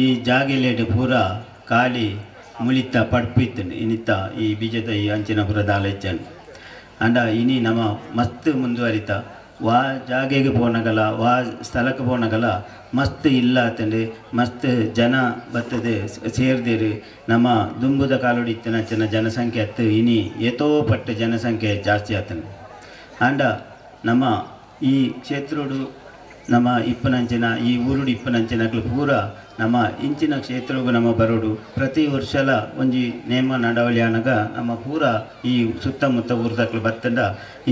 ಈ ಜಾಗೆಲೆಡ್ ಪೂರ ಖಾಲಿ ಮುಳಿತ ಪಡ್ಪಿತ್ತಂಡು ಇನ್ನಿತ್ತ ಈ ಬೀಜದ ಈ ಅಂಚಿನಪುರದ ಆಲೋಚನೆ ಅಂಡ ಇನಿ ನಮ್ಮ ಮಸ್ತ್ ಮುಂದುವರಿತ ವಾ ಜಾಗೆಗೆ ಪೋನಗಲ ವಾ ಸ್ಥಳಕ್ಕೆ ಪೋನಗಲ ಮಸ್ತ್ ಇಲ್ಲ ಅಂತಂದು ಮಸ್ತ್ ಜನ ಬರ್ತದೆ ಸೇರ್ದೇರು ನಮ್ಮ ದುಂಬುದ ಕಾಲೋಡಿ ಇತ್ತನ ಜನಸಂಖ್ಯೆ ಹತ್ತು ಇನಿ ಏತೋ ಪಟ್ಟ ಜನಸಂಖ್ಯೆ ಜಾಸ್ತಿ ಆತಂದು ಅಂಡ ನಮ್ಮ ಈ ಕ್ಷೇತ್ರೋಡು ನಮ್ಮ ಇಪ್ಪನಂಚಿನ ಈ ಊರುಡು ಇಪ್ಪನಂಚಿನಕ್ಲು ಪೂರ ನಮ್ಮ ಇಂಚಿನ ಕ್ಷೇತ್ರಗೂ ನಮ್ಮ ಬರೋಡು ಪ್ರತಿ ವರ್ಷಲ ಒಂಜಿ ನೇಮ ನಡವಳಿ ಆನಗ ನಮ್ಮ ಪೂರ ಈ ಸುತ್ತಮುತ್ತ ಊರ್ದಕ್ಲು ಬತ್ತಂಡ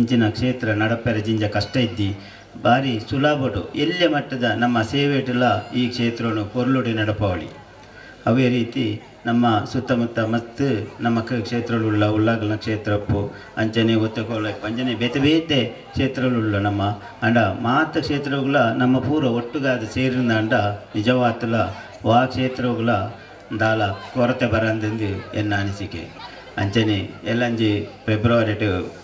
ಇಂಚಿನ ಕ್ಷೇತ್ರ ನಡಪೆರ ಜಿಂಜ ಕಷ್ಟ ಇದ್ದಿ ಭಾರಿ ಸುಲಭಡು ಎಲ್ಲೆ ಮಟ್ಟದ ನಮ್ಮ ಸೇವೆಟೆಲ್ಲ ಈ ಕ್ಷೇತ್ರನು ಪೊರ್ಲುಡಿ ನಡಪಾವಳಿ ಅವೇ ರೀತಿ ನಮ್ಮ ಸುತ್ತಮುತ್ತ ಮಸ್ತ್ ನಮ್ಮ ಕ್ಷೇತ್ರಗಳುಳ್ಳ ಉಳ್ಳಾಗಲ ಕ್ಷೇತ್ರಪ್ಪು ಅಂಚನೆ ಒತ್ತಕೋಲ ಅಂಚನೆ ಬೇತೆ ಕ್ಷೇತ್ರಗಳುಳ್ಳ ನಮ್ಮ ಅಂಡ ಮಾತ ಕ್ಷೇತ್ರಗಳ ನಮ್ಮ ಪೂರ ಒಟ್ಟುಗಾದ ಸೇರಿನ ಅಂಡ ನಿಜವಾತಲ ವಾ ಕ್ಷೇತ್ರಗಳ ದಾಲ ಕೊರತೆ ಬರಂದೆಂದು ಎನ್ನ ಅನಿಸಿಕೆ ಅಂಚನೆ ಎಲ್ಲಂಜಿ ಫೆಬ್ರವರಿ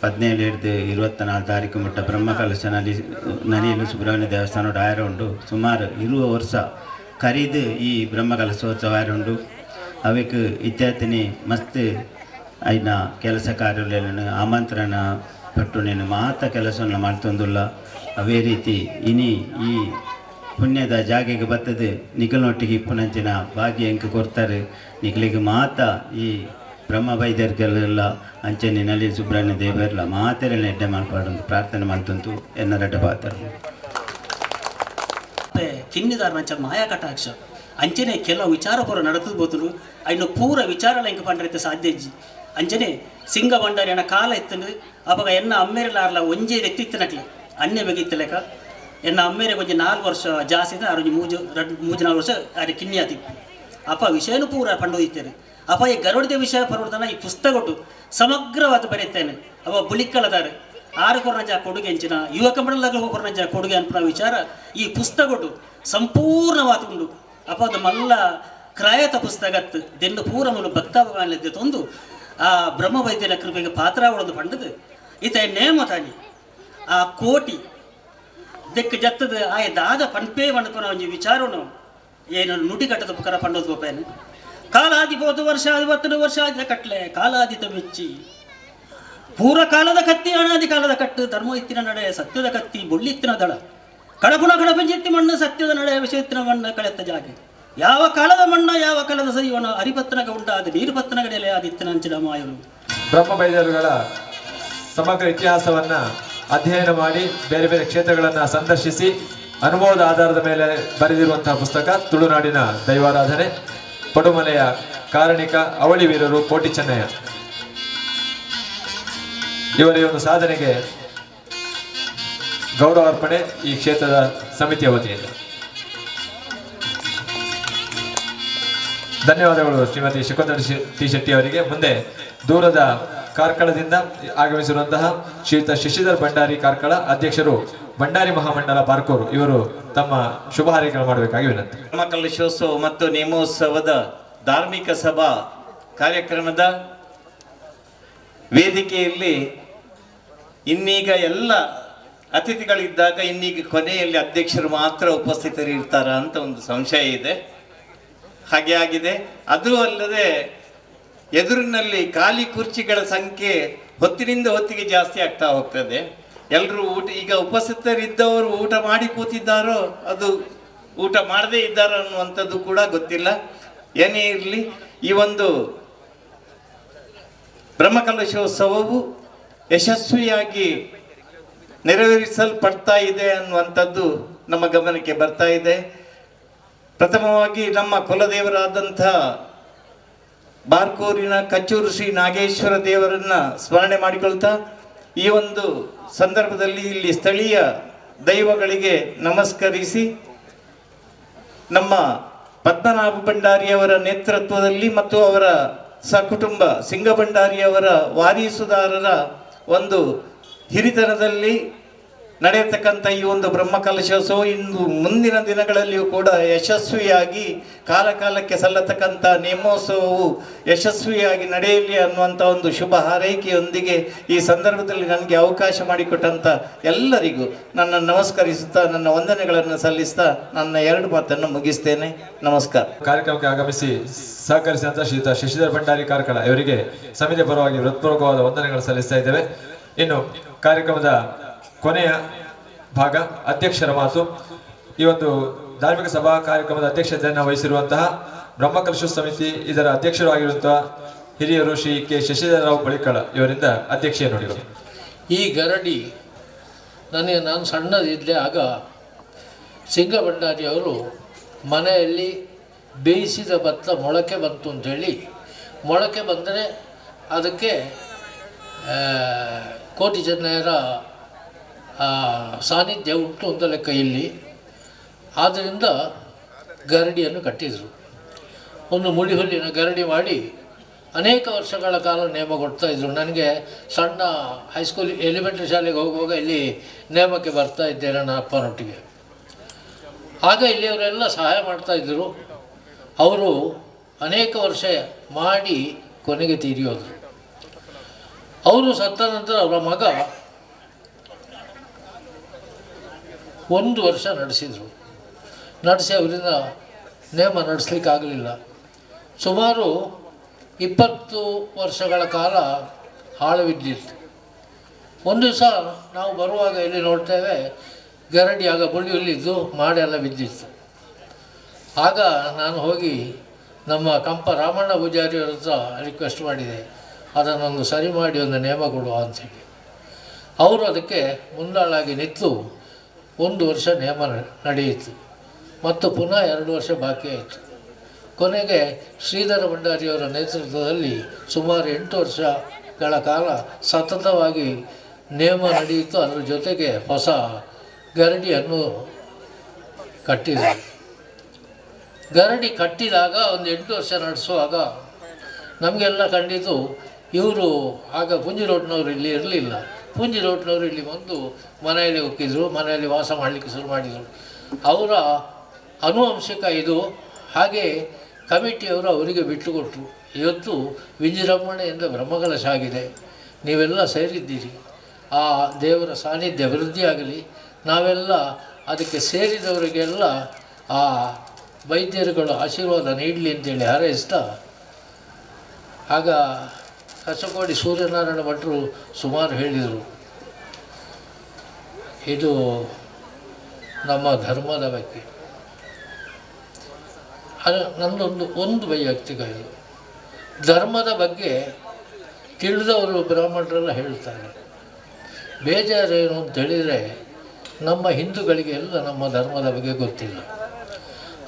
17 24 ತಾರೀಕು ಮುಟ್ಟ ಬ್ರಹ್ಮಕಲಶ ನಲಿಯಲು ಸುಬ್ರಹ್ಮಣ್ಯ ದೇವಸ್ಥಾನದ ಆಯರ ಉಂಡು ಸುಮಾರು 20 ವರ್ಷ ಕರೀದು ಈ ಬ್ರಹ್ಮಕಲಶೋತ್ಸವ ಆಯರ ಉಂಡು ಅವಕ್ಕೆ ಇತ್ಯಾರ್ಥಿನಿ ಮಸ್ತ್ అయిన ಕೆಲಸ ಕಾರ್ಯಗಳನ್ನು ಆಮಂತ್ರಣ ಪಟ್ಟು నేను ಮಾತ ಕೆಲಸವನ್ನು ಮಾಡ್ತಂದುಲ್ಲ. ಅವೇ ರೀತಿ ಇನಿ ಈ ಪುಣ್ಯದ ಜಾಗೆಗೆ ಬರ್ತದೆ ನಿಖಲ್ನೊಟ್ಟಿಗೆ ಇಪ್ಪುನಂಚಿನ ಭಾಗ್ಯ ಎಂಕ ಕೊಡ್ತಾರೆ ನಿಖಲಿಗೆ ಮಾತ ಈ ಬ್ರಹ್ಮ ವೈದ್ಯರಿಗೆಲ್ಲ ಅಂಚನೆ ನಲ್ಲಿ ಸುಬ್ರಹ್ಮಣ್ಯ ದೇವರೆಲ್ಲ ಮಾತೆಲ್ಲ ಎಡ್ಡೆ ಮಾಡ್ಪಾಡು ಪ್ರಾರ್ಥನೆ ಮಾಡ್ತಂತು ಎನ್ನರಡ್ಡ ಪಾತ್ರ ಕಿನ್ನಿದಾರ ನಂಚ ಮಾಯಾ ಕಟಾಕ್ಷ ಅಂಚನೆ ಕೆಲವು ವಿಚಾರ ಪೂರ ನಡೆದು ಬೋತರು ಅನ್ನು ಪೂರ ವಿಚಾರ ಎಂಕ ಪಂಡ್ರೈತೆ ಸಾಧ್ಯ ಇಜ್ಜಿ ಅಂಚನೆ ಸಿಂಗ ಬಂಡಾರಿ ಅಣ್ಣ ಕಾಲ ಇತ್ತಂದ್ರೆ ಅವಾಗ ಎನ್ನ ಅಮ್ಮೇರಲಾರ್ಲ ಒಂಜೇ ವ್ಯಕ್ತಿತ್ತನಕ್ಲೆ ಅನ್ಯ ಬಗಿತ್ತಲೆಕ ಎನ್ನ ಅಮ್ಮೇರೆ ಕೊಂಚ 4 ವರ್ಷ ಜಾಸ್ತಿ ಅರು ಮೂಜು 4 ವರ್ಷ ಅರೆ ಕಿನ್ನಿ ಆತಿತ್ತು ಅಪ್ಪ ವಿಷಯನೂ ಪೂರ ಪಂಡೋದಿತ್ತೇನೆ ಅಪ್ಪ ಈ ಗರುಡದ ವಿಷಯ ಪರ್ವತನ ಈ ಪುಸ್ತಕಟ್ಟು ಸಮಗ್ರವಾದ ಬರೆಯುತ್ತೇನೆ ಅವ ಬುಳಿಕ್ಕಳದಾರೆ ಆರು ಕೊರನಜ ಕೊಡುಗೆ ಅಂಚಿನ ಯುವಕ ಮಂಡಲ ಕೊರನಜ ಕೊಡುಗೆ ಅನ್ಪನ ವಿಚಾರ ಈ ಪುಸ್ತಕಟ್ಟು ಸಂಪೂರ್ಣವಾದ ಉಂಡು ಅಪ್ಪ ಅದು ಮಲ್ಲ ಕ್ರಾಯತ ಪುಸ್ತಕತ್ ದೆಂಡು ಪೂರ ಮುಲು ಭಕ್ತಾಭಾವನೆ ತಂದು ಆ ಬ್ರಹ್ಮ ವೈದ್ಯರ ಕೃಪೆಗೆ ಪಾತ್ರ ಒಳದು ಪಂಡದು ಈತ ನೇಮ ತಾನಿ ಆ ಕೋಟಿ ದೆಕ್ಕ ಜತ್ತದ ಆಯ ದಾದ ಪಂಪೇ ಮಣಪನ ಒಂಜಿ ವಿಚಾರನು ಏನು ನುಡಿ ಕಟ್ಟದ ಪುಕರ ಪಂಡೋದು ಗೋಪೇನು ಕಾಲಾದಿ 40 ವರ್ಷ 50 ವರ್ಷ ಆದ ಕಟ್ಲೆ ಕಾಲಾದಿತ ಮೆಚ್ಚಿ ಪೂರ ಕಾಲದ ಕತ್ತಿ ಅನಾದಿ ಕಾಲದ ಕಟ್ಟು ಧರ್ಮ ಇತ್ತಿನ ನಡೆ ಸತ್ಯದ ಕತ್ತಿ ಬುಳ್ಳಿತ್ತಿನ ದಳ ಕಡಪುಣ ಕಡಪಂಜಿತ್ತಿ ಮಣ್ಣು ಸತ್ಯದ ನಡೆ ವಿಷಯತ್ತಿನ ಮಣ್ಣ ಕಳೆತ್ತ ಜಾಗೆ ಯಾವ ಕಾಲದ ಮಣ್ಣ ಯಾವ ಕಾಲದ ಸರಿವನ ಹರಿಪತ್ತನಗ ಉಂಟಾದ ನೀರುಪತ್ತನಗಡೆಯಲ್ಲೇ ಆದಿತ್ಯನ ಅಂಚಿನ ಮಾಯಲು ಬ್ರಹ್ಮ ಬೈದರುಗಳ ಸಮಗ್ರ ಇತಿಹಾಸವನ್ನ ಅಧ್ಯಯನ ಮಾಡಿ ಬೇರೆ ಬೇರೆ ಕ್ಷೇತ್ರಗಳನ್ನು ಸಂದರ್ಶಿಸಿ ಅನುಭವದ ಆಧಾರದ ಮೇಲೆ ಬರೆದಿರುವಂತಹ ಪುಸ್ತಕ ತುಳುನಾಡಿನ ದೈವಾರಾಧನೆ ಪಡುಮಲೆಯ ಕಾರಣಿಕ ಅವಳಿ ವೀರರು ಕೋಟಿ ಚೆನ್ನಯ್ಯ ಇವರ ಈ ಒಂದು ಸಾಧನೆಗೆ ಗೌರವ ಅರ್ಪಣೆ ಈ ಕ್ಷೇತ್ರದ ಸಮಿತಿಯ ವತಿಯಿಂದ. ಧನ್ಯವಾದಗಳು ಶ್ರೀಮತಿ ಶಕುಂತಲ ಟಿ ಶೆಟ್ಟಿ ಅವರಿಗೆ. ಮುಂದೆ ದೂರದ ಕಾರ್ಕಳದಿಂದ ಆಗಮಿಸಿರುವಂತಹ ಶ್ರೀಯುತ ಶಶಿಧರ್ ಭಂಡಾರಿ ಕಾರ್ಕಳ ಅಧ್ಯಕ್ಷರು ಭಂಡಾರಿ ಮಹಾಮಂಡಲ ಬಾರ್ಕೂರು ಇವರು ತಮ್ಮ ಶುಭ ಹಾರೈಕೆ ಮಾಡಬೇಕಾಗಿ ವಿನಂತಿ. ಬ್ರಹ್ಮಕಲಶೋತ್ಸವ ಮತ್ತು ನೇಮೋತ್ಸವದ ಧಾರ್ಮಿಕ ಸಭಾ ಕಾರ್ಯಕ್ರಮದ ವೇದಿಕೆಯಲ್ಲಿ ಇನ್ನೀಗ ಎಲ್ಲ ಅತಿಥಿಗಳಿದ್ದಾಗ ಇನ್ನೀಗ ಕೊನೆಯಲ್ಲಿ ಅಧ್ಯಕ್ಷರು ಮಾತ್ರ ಉಪಸ್ಥಿತರಿರ್ತಾರ ಅಂತ ಒಂದು ಸಂಶಯ ಇದೆ. ಹಾಗೆ ಆಗಿದೆ. ಅದು ಅಲ್ಲದೆ ಎದುರಿನಲ್ಲಿ ಖಾಲಿ ಕುರ್ಚಿಗಳ ಸಂಖ್ಯೆ ಹೊತ್ತಿನಿಂದ ಹೊತ್ತಿಗೆ ಜಾಸ್ತಿ ಆಗ್ತಾ ಹೋಗ್ತದೆ. ಎಲ್ಲರೂ ಊಟ ಈಗ ಉಪಸ್ಥಿತರಿದ್ದವರು ಊಟ ಮಾಡಿ ಕೂತಿದ್ದಾರೋ ಅದು ಊಟ ಮಾಡದೇ ಇದ್ದಾರೋ ಅನ್ನುವಂಥದ್ದು ಕೂಡ ಗೊತ್ತಿಲ್ಲ. ಏನೇ ಇರಲಿ, ಈ ಒಂದು ಬ್ರಹ್ಮಕಲಶೋತ್ಸವವು ಯಶಸ್ವಿಯಾಗಿ ನೆರವೇರಿಸಲ್ಪಡ್ತಾ ಇದೆ ಅನ್ನುವಂಥದ್ದು ನಮ್ಮ ಗಮನಕ್ಕೆ ಬರ್ತಾ ಇದೆ. ಪ್ರಥಮವಾಗಿ ನಮ್ಮ ಕುಲದೇವರಾದಂಥ ಬಾರ್ಕೂರಿನ ಕಚ್ಚೂರು ಶ್ರೀ ನಾಗೇಶ್ವರ ದೇವರನ್ನ ಸ್ಮರಣೆ ಮಾಡಿಕೊಳ್ತಾ ಈ ಒಂದು ಸಂದರ್ಭದಲ್ಲಿ ಇಲ್ಲಿ ಸ್ಥಳೀಯ ದೈವಗಳಿಗೆ ನಮಸ್ಕರಿಸಿ ನಮ್ಮ ಪದ್ಮನಾಭ ಭಂಡಾರಿಯವರ ನೇತೃತ್ವದಲ್ಲಿ ಮತ್ತು ಅವರ ಸಕುಟುಂಬ ಸಿಂಗ ಭಂಡಾರಿಯವರ ವಾರೀಸುದಾರರ ಒಂದು ಹಿರಿತನದಲ್ಲಿ ನಡೆಯತಕ್ಕಂಥ ಈ ಒಂದು ಬ್ರಹ್ಮಕಲಶೋತ್ಸವ ಇಂದು ಮುಂದಿನ ದಿನಗಳಲ್ಲಿಯೂ ಕೂಡ ಯಶಸ್ವಿಯಾಗಿ ಕಾಲಕ್ಕೆ ಸಲ್ಲತಕ್ಕಂಥ ನೇಮೋತ್ಸವವು ಯಶಸ್ವಿಯಾಗಿ ನಡೆಯಲಿ ಅನ್ನುವಂಥ ಒಂದು ಶುಭ ಹಾರೈಕೆಯೊಂದಿಗೆ ಈ ಸಂದರ್ಭದಲ್ಲಿ ನನಗೆ ಅವಕಾಶ ಮಾಡಿಕೊಟ್ಟಂಥ ಎಲ್ಲರಿಗೂ ನನ್ನ ನಮಸ್ಕರಿಸುತ್ತಾ ನನ್ನ ವಂದನೆಗಳನ್ನು ಸಲ್ಲಿಸ್ತಾ ನನ್ನ 2 ಮಾತನ್ನು ಮುಗಿಸ್ತೇನೆ. ನಮಸ್ಕಾರ. ಕಾರ್ಯಕ್ರಮಕ್ಕೆ ಆಗಮಿಸಿ ಸಹಕರಿಸಿದಂಥ ಶ್ರೀಯುತ ಶಶಿಧರ್ ಭಂಡಾರಿ ಕಾರ್ಕಳ ಇವರಿಗೆ ಸಮಿತಿಯ ಪರವಾಗಿ ಹೃತ್ಪೂರ್ವಕವಾದ ವಂದನೆಗಳು ಸಲ್ಲಿಸ್ತಾ ಇದ್ದೇವೆ. ಇನ್ನು ಕಾರ್ಯಕ್ರಮದ ಕೊನೆಯ ಭಾಗ ಅಧ್ಯಕ್ಷರ ಮಾತು. ಈ ಒಂದು ಧಾರ್ಮಿಕ ಸಭಾ ಕಾರ್ಯಕ್ರಮದ ಅಧ್ಯಕ್ಷತೆಯನ್ನು ವಹಿಸಿರುವಂತಹ ಬ್ರಹ್ಮಕಲಶ ಸಮಿತಿ ಇದರ ಅಧ್ಯಕ್ಷರು ಆಗಿರುವಂತಹ ಹಿರಿಯರು ಶ್ರೀ ಕೆ ಶಶಿಧರರಾವ್ ಬಳಿಕಳ ಇವರಿಂದ ಅಧ್ಯಕ್ಷೀಯ ನುಡಿಗಳು. ಈ ಗರಡಿ ನಾನು ಸಣ್ಣದಿದ್ದೆ ಆಗ ಸಿಂಗ ಭಂಡಾರಿಯವರು ಮನೆಯಲ್ಲಿ ಬೇಯಿಸಿದ ಭತ್ತ ಮೊಳಕೆ ಬಂತು ಅಂಥೇಳಿ, ಮೊಳಕೆ ಬಂದರೆ ಅದಕ್ಕೆ ಕೋಟಿ ಚೆನ್ನಯ್ಯರ ಸಾನ್ನಿಧ್ಯ ಉಂಟು ಅಂತ ಲೆಕ್ಕ ಇಲ್ಲಿ. ಆದ್ದರಿಂದ ಗರಡಿಯನ್ನು ಕಟ್ಟಿದರು. ಒಂದು ಮುಡಿಹುಲ್ಲಿನ ಗರಡಿ ಮಾಡಿ ಅನೇಕ ವರ್ಷಗಳ ಕಾಲ ನೇಮ ಕೊಡ್ತಾಯಿದ್ರು. ನನಗೆ ಸಣ್ಣ ಹೈಸ್ಕೂಲ್ ಎಲಿಮೆಂಟ್ರಿ ಶಾಲೆಗೆ ಹೋಗುವಾಗ ಇಲ್ಲಿ ನೇಮಕ್ಕೆ ಬರ್ತಾ ಇದ್ದೆ ನನ್ನ ಅಪ್ಪನೊಟ್ಟಿಗೆ. ಆಗ ಇಲ್ಲಿಯವರೆಲ್ಲ ಸಹಾಯ ಮಾಡ್ತಾಯಿದ್ದರು. ಅವರು ಅನೇಕ ವರ್ಷ ಮಾಡಿ ಕೊನೆಗೆ ತೀರಿಯೋದು. ಅವರು ಸತ್ತ ನಂತರ ಅವರ ಮಗ 1 ವರ್ಷ ನಡೆಸಿ ಅವರಿಂದ ನೇಮ ನಡೆಸಲಿಕ್ಕಾಗಲಿಲ್ಲ. ಸುಮಾರು 20 ವರ್ಷಗಳ ಕಾಲ ಹಾಳು ಬಿದ್ದಿತ್ತು. ಒಂದು ದಿವಸ ನಾವು ಬರುವಾಗ ಇಲ್ಲಿ ನೋಡ್ತೇವೆ, ಗರಡಿ ಆಗ ಬುಳಿಯಲ್ಲಿದ್ದು ಮಾಡೆಲ್ಲ ಬಿದ್ದಿತ್ತು. ಆಗ ನಾನು ಹೋಗಿ ನಮ್ಮ ಕಂಪ ರಾಮಣ್ಣ ಪೂಜಾರಿಯವರ ಹತ್ರ ರಿಕ್ವೆಸ್ಟ್ ಮಾಡಿದೆ, ಅದನ್ನೊಂದು ಸರಿ ಮಾಡಿ ಒಂದು ನೇಮ ಕೊಡುವ ಅಂಥೇಳಿ. ಅವರು ಅದಕ್ಕೆ ಮುಂದಾಳಾಗಿ ನಿಂತು 1 ವರ್ಷ ನೇಮ ನಡೆಯಿತು ಮತ್ತು ಪುನಃ 2 ವರ್ಷ ಬಾಕಿ ಆಯಿತು. ಕೊನೆಗೆ ಶ್ರೀಧರ ಭಂಡಾರಿಯವರ ನೇತೃತ್ವದಲ್ಲಿ ಸುಮಾರು 8 ವರ್ಷಗಳ ಕಾಲ ಸತತವಾಗಿ ನೇಮ ನಡೆಯಿತು. ಅದರ ಜೊತೆಗೆ ಹೊಸ ಗರಡಿಯನ್ನು ಕಟ್ಟಿದರು. ಗರಡಿ ಕಟ್ಟಿದಾಗ ಒಂದು 8 ವರ್ಷ ನಡೆಸುವಾಗ ನಮಗೆಲ್ಲ ಕಂಡಿತು, ಇವರು ಆಗ ಪುಂಜಿರೋಟ್ನವರು ಇಲ್ಲಿ ಇರಲಿಲ್ಲ. ಪುಂಜಿರೋಟ್ನವರು ಇಲ್ಲಿ ಬಂದು ಮನೆಯಲ್ಲಿ ಹೋಗಿದ್ರು, ಮನೆಯಲ್ಲಿ ವಾಸ ಮಾಡಲಿಕ್ಕೆ ಶುರು ಮಾಡಿದರು. ಅವರ ಆನುವಂಶಿಕ ಇದು. ಹಾಗೆ ಕಮಿಟಿಯವರು ಅವರಿಗೆ ಬಿಟ್ಟುಕೊಟ್ರು. ಇವತ್ತು ವಿಜೃಂಭಣೆಯಿಂದ ಬ್ರಹ್ಮಕಲಶ ಆಗಿದೆ. ನೀವೆಲ್ಲ ಸೇರಿದ್ದೀರಿ. ಆ ದೇವರ ಸಾನ್ನಿಧ್ಯ ವೃದ್ಧಿಯಾಗಲಿ. ನಾವೆಲ್ಲ ಅದಕ್ಕೆ ಸೇರಿದವರಿಗೆಲ್ಲ ಆ ವೈದ್ಯರುಗಳು ಆಶೀರ್ವಾದ ನೀಡಲಿ ಅಂತೇಳಿ ಹಾರೈಸ್ತಾ, ಆಗ ಕಸಕೋಡಿ ಸೂರ್ಯನಾರಾಯಣ ಭಟ್ರು ಸುಮಾರು ಹೇಳಿದರು, ಇದು ನಮ್ಮ ಧರ್ಮದ ಬಗ್ಗೆ. ಅದು ನನ್ನೊಂದು ವೈಯಕ್ತಿಕ ಇದು. ಧರ್ಮದ ಬಗ್ಗೆ ತಿಳಿದವರು ಬ್ರಾಹ್ಮಣರೆಲ್ಲ ಹೇಳ್ತಾರೆ. ಬೇಜಾರೇನು ಅಂತ ಹೇಳಿದರೆ, ನಮ್ಮ ಹಿಂದೂಗಳಿಗೆ ಎಲ್ಲ ನಮ್ಮ ಧರ್ಮದ ಬಗ್ಗೆ ಗೊತ್ತಿಲ್ಲ.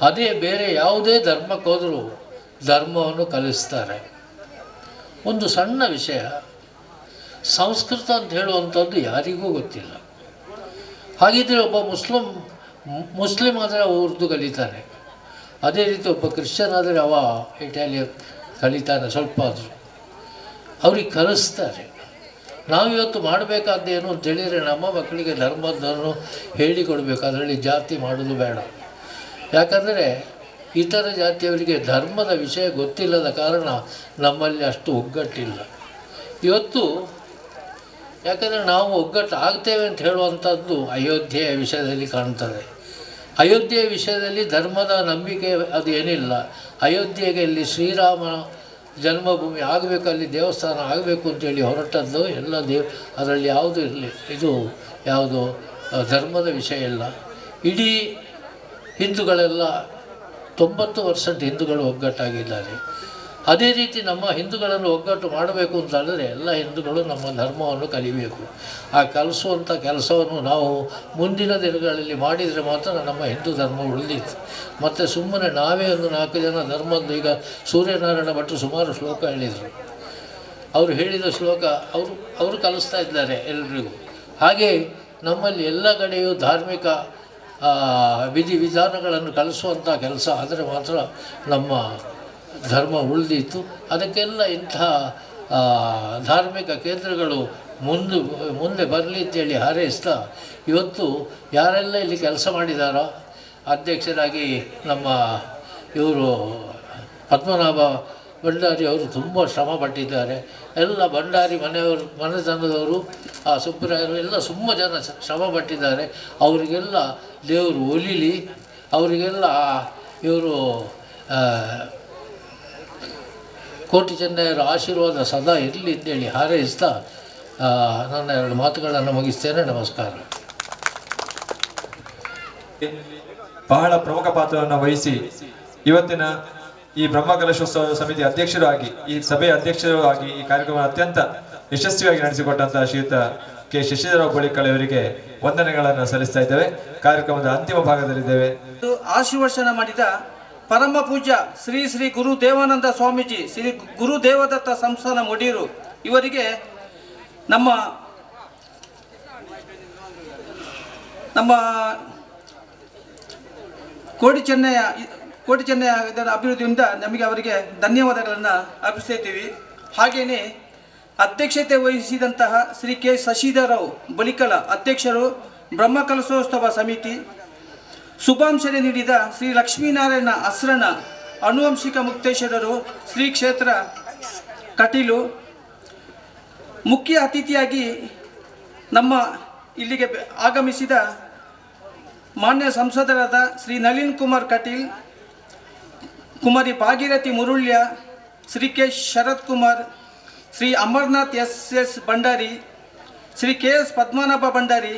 ಅದೇ ಬೇರೆ ಯಾವುದೇ ಧರ್ಮಕ್ಕೆ ಹೋದರೂ ಧರ್ಮವನ್ನು ಕಲಿಸ್ತಾರೆ. ಒಂದು ಸಣ್ಣ ವಿಷಯ, ಸಂಸ್ಕೃತ ಅಂತ ಹೇಳುವಂಥದ್ದು ಯಾರಿಗೂ ಗೊತ್ತಿಲ್ಲ. ಹಾಗಿದ್ದರೆ ಒಬ್ಬ ಮುಸ್ಲಿಂ ಆದರೆ ಉರ್ದು ಕಲಿತಾನೆ. ಅದೇ ರೀತಿ ಒಬ್ಬ ಕ್ರಿಶ್ಚಿಯನ್ ಆದರೆ ಅವ ಇಟಾಲಿಯನ್ ಕಲಿತಾನೆ ಸ್ವಲ್ಪ ಆದರೂ. ಅವ್ರಿಗೆ ಕಲಿಸ್ತಾರೆ. ನಾವಿವತ್ತು ಮಾಡಬೇಕಾದ್ದೇನು ಅಂತೇಳಿದರೆ, ನಮ್ಮ ಮಕ್ಕಳಿಗೆ ಧರ್ಮದನ್ನು ಹೇಳಿಕೊಡ್ಬೇಕು. ಅದರಲ್ಲಿ ಜಾತಿ ಮಾಡೋದು ಬೇಡ. ಯಾಕಂದರೆ ಇತರ ಜಾತಿಯವರಿಗೆ ಧರ್ಮದ ವಿಷಯ ಗೊತ್ತಿಲ್ಲದ ಕಾರಣ ನಮ್ಮಲ್ಲಿ ಅಷ್ಟು ಒಗ್ಗಟ್ಟಿಲ್ಲ ಇವತ್ತು. ಯಾಕಂದರೆ ನಾವು ಒಗ್ಗಟ್ಟು ಆಗ್ತೇವೆ ಅಂತ ಹೇಳುವಂಥದ್ದು ಅಯೋಧ್ಯೆಯ ವಿಷಯದಲ್ಲಿ ಕಾಣ್ತದೆ. ಅಯೋಧ್ಯೆಯ ವಿಷಯದಲ್ಲಿ ಧರ್ಮದ ನಂಬಿಕೆ ಅದು ಏನಿಲ್ಲ. ಅಯೋಧ್ಯೆಗೆ ಇಲ್ಲಿ ಶ್ರೀರಾಮ ಜನ್ಮಭೂಮಿ ಆಗಬೇಕು, ಅಲ್ಲಿ ದೇವಸ್ಥಾನ ಆಗಬೇಕು ಅಂತೇಳಿ ಹೊರಟದ್ದು ಎಲ್ಲ ಅದರಲ್ಲಿ ಯಾವುದೂ ಇರಲಿ, ಇದು ಯಾವುದು ಧರ್ಮದ ವಿಷಯ ಇಲ್ಲ. ಇಡೀ ಹಿಂದೂಗಳೆಲ್ಲ 90% ಹಿಂದೂಗಳು ಒಗ್ಗಟ್ಟಾಗಿದ್ದಾರೆ. ಅದೇ ರೀತಿ ನಮ್ಮ ಹಿಂದೂಗಳನ್ನು ಒಗ್ಗಟ್ಟು ಮಾಡಬೇಕು ಅಂತಂದರೆ ಎಲ್ಲ ಹಿಂದೂಗಳು ನಮ್ಮ ಧರ್ಮವನ್ನು ಕಲಿಬೇಕು. ಆ ಕಲಿಸುವಂಥ ಕೆಲಸವನ್ನು ನಾವು ಮುಂದಿನ ದಿನಗಳಲ್ಲಿ ಮಾಡಿದರೆ ಮಾತ್ರ ನಮ್ಮ ಹಿಂದೂ ಧರ್ಮ ಉಳಿದಿತ್ತು. ಮತ್ತು ಸುಮ್ಮನೆ ನಾವೇ ಒಂದು 4 ಜನ ಧರ್ಮದ್ದು, ಈಗ ಸೂರ್ಯನಾರಾಯಣ ಭಟ್ರು ಸುಮಾರು ಶ್ಲೋಕ ಹೇಳಿದರು. ಅವರು ಹೇಳಿದ ಶ್ಲೋಕ ಅವರು ಕಲಿಸ್ತಾ ಇದ್ದಾರೆ ಎಲ್ರಿಗೂ. ಹಾಗೆ ನಮ್ಮಲ್ಲಿ ಎಲ್ಲ ಕಡೆಯೂ ಧಾರ್ಮಿಕ ವಿಧಿವಿಧಾನಗಳನ್ನು ಕಲಿಸುವಂಥ ಕೆಲಸ ಆದರೆ ಮಾತ್ರ ನಮ್ಮ ಧರ್ಮ ಉಳಿದಿತ್ತು. ಅದಕ್ಕೆಲ್ಲ ಇಂಥ ಧಾರ್ಮಿಕ ಕೇಂದ್ರಗಳು ಮುಂದೆ ಬರಲಿ ಅಂತೇಳಿ ಹಾರೈಸ್ತಾ, ಇವತ್ತು ಯಾರೆಲ್ಲ ಇಲ್ಲಿ ಕೆಲಸ ಮಾಡಿದಾರೋ, ಅಧ್ಯಕ್ಷರಾಗಿ ನಮ್ಮ ಇವರು ಪದ್ಮನಾಭ ಭಂಡಾರಿ ಅವರು ತುಂಬ ಶ್ರಮ ಪಟ್ಟಿದ್ದಾರೆ. ಎಲ್ಲ ಭಂಡಾರಿ ಮನೆತನದವರು, ಆ ಸುಬ್ರಾಯರು ಎಲ್ಲ ತುಂಬ ಜನ ಶ್ರಮ ಪಟ್ಟಿದ್ದಾರೆ. ಅವರಿಗೆಲ್ಲ ದೇವರು ಒಲಿಲಿ, ಅವರಿಗೆಲ್ಲ ಇವರು ಕೋಟಿ ಚೆನ್ನೈಯರ ಆಶೀರ್ವಾದ ಸದಾ ಇರಲಿ ಅಂತೇಳಿ ಹಾರೈಸ್ತಾ ನನ್ನ 2 ಮಾತುಗಳನ್ನು ಮುಗಿಸ್ತೇನೆ. ನಮಸ್ಕಾರ. ಬಹಳ ಪ್ರಮುಖ ಪಾತ್ರವನ್ನು ವಹಿಸಿ ಇವತ್ತಿನ ಈ ಬ್ರಹ್ಮಕಲಶೋತ್ಸವ ಸಮಿತಿ ಅಧ್ಯಕ್ಷರು ಆಗಿ, ಈ ಸಭೆಯ ಅಧ್ಯಕ್ಷರು ಆಗಿ ಈ ಕಾರ್ಯಕ್ರಮ ಅತ್ಯಂತ ಯಶಸ್ವಿಯಾಗಿ ನಡೆಸಿಕೊಟ್ಟಂತಹ ಶ್ರೀಯುತ ಕೆ ಶಶಿಧರರಾವ್ ಬಳಿಕಲ್ ಅವರಿಗೆ ವಂದನೆಗಳನ್ನು ಸಲ್ಲಿಸ್ತಾ ಇದ್ದೇವೆ. ಕಾರ್ಯಕ್ರಮದ ಅಂತಿಮ ಭಾಗದಲ್ಲಿದ್ದೇವೆ. ಆಶೀರ್ವಚನ ಮಾಡಿದ ಪರಮ ಪೂಜ್ಯ ಶ್ರೀ ಶ್ರೀ ಗುರು ದೇವಾನಂದ ಸ್ವಾಮೀಜಿ, ಶ್ರೀ ಗುರು ದೇವದತ್ತ ಸಂಸ್ಥಾನ ಮೊಡೀರು ಇವರಿಗೆ ನಮ್ಮ ಕೋಟಿ ಚೆನ್ನಯ ಇದರ ಅಭಿವೃದ್ಧಿಯಿಂದ ನಮಗೆ ಅವರಿಗೆ ಧನ್ಯವಾದಗಳನ್ನು ಅರ್ಪಿಸ್ತಾ ಇದ್ದೀವಿ. ಹಾಗೆಯೇ ಅಧ್ಯಕ್ಷತೆ ವಹಿಸಿದಂತಹ ಶ್ರೀ ಕೆ ಶಶಿಧರರಾವ್ ಬಳಿಕಲ ಅಧ್ಯಕ್ಷರು, ಬ್ರಹ್ಮಕಲಶೋತ್ಸವ ಸಮಿತಿ, ಶುಭಾಂಶನೆ ನೀಡಿದ ಶ್ರೀ ಲಕ್ಷ್ಮೀನಾರಾಯಣ ಅಸ್ರಣ ಆನುವಂಶಿಕ ಮುಕ್ತೇಶ್ವರರು, ಶ್ರೀ ಕ್ಷೇತ್ರ ಕಟೀಲು, ಮುಖ್ಯ ಅತಿಥಿಯಾಗಿ ನಮ್ಮ ಇಲ್ಲಿಗೆ ಆಗಮಿಸಿದ ಮಾನ್ಯ ಸಂಸದರಾದ Shri Nalin Kumar Kateel, Kumari Bhagirathi Murulya, Shri K Sharath Kumar, Shri Amarnath S Bhandari, Shri K S Padmanabha Bhandari,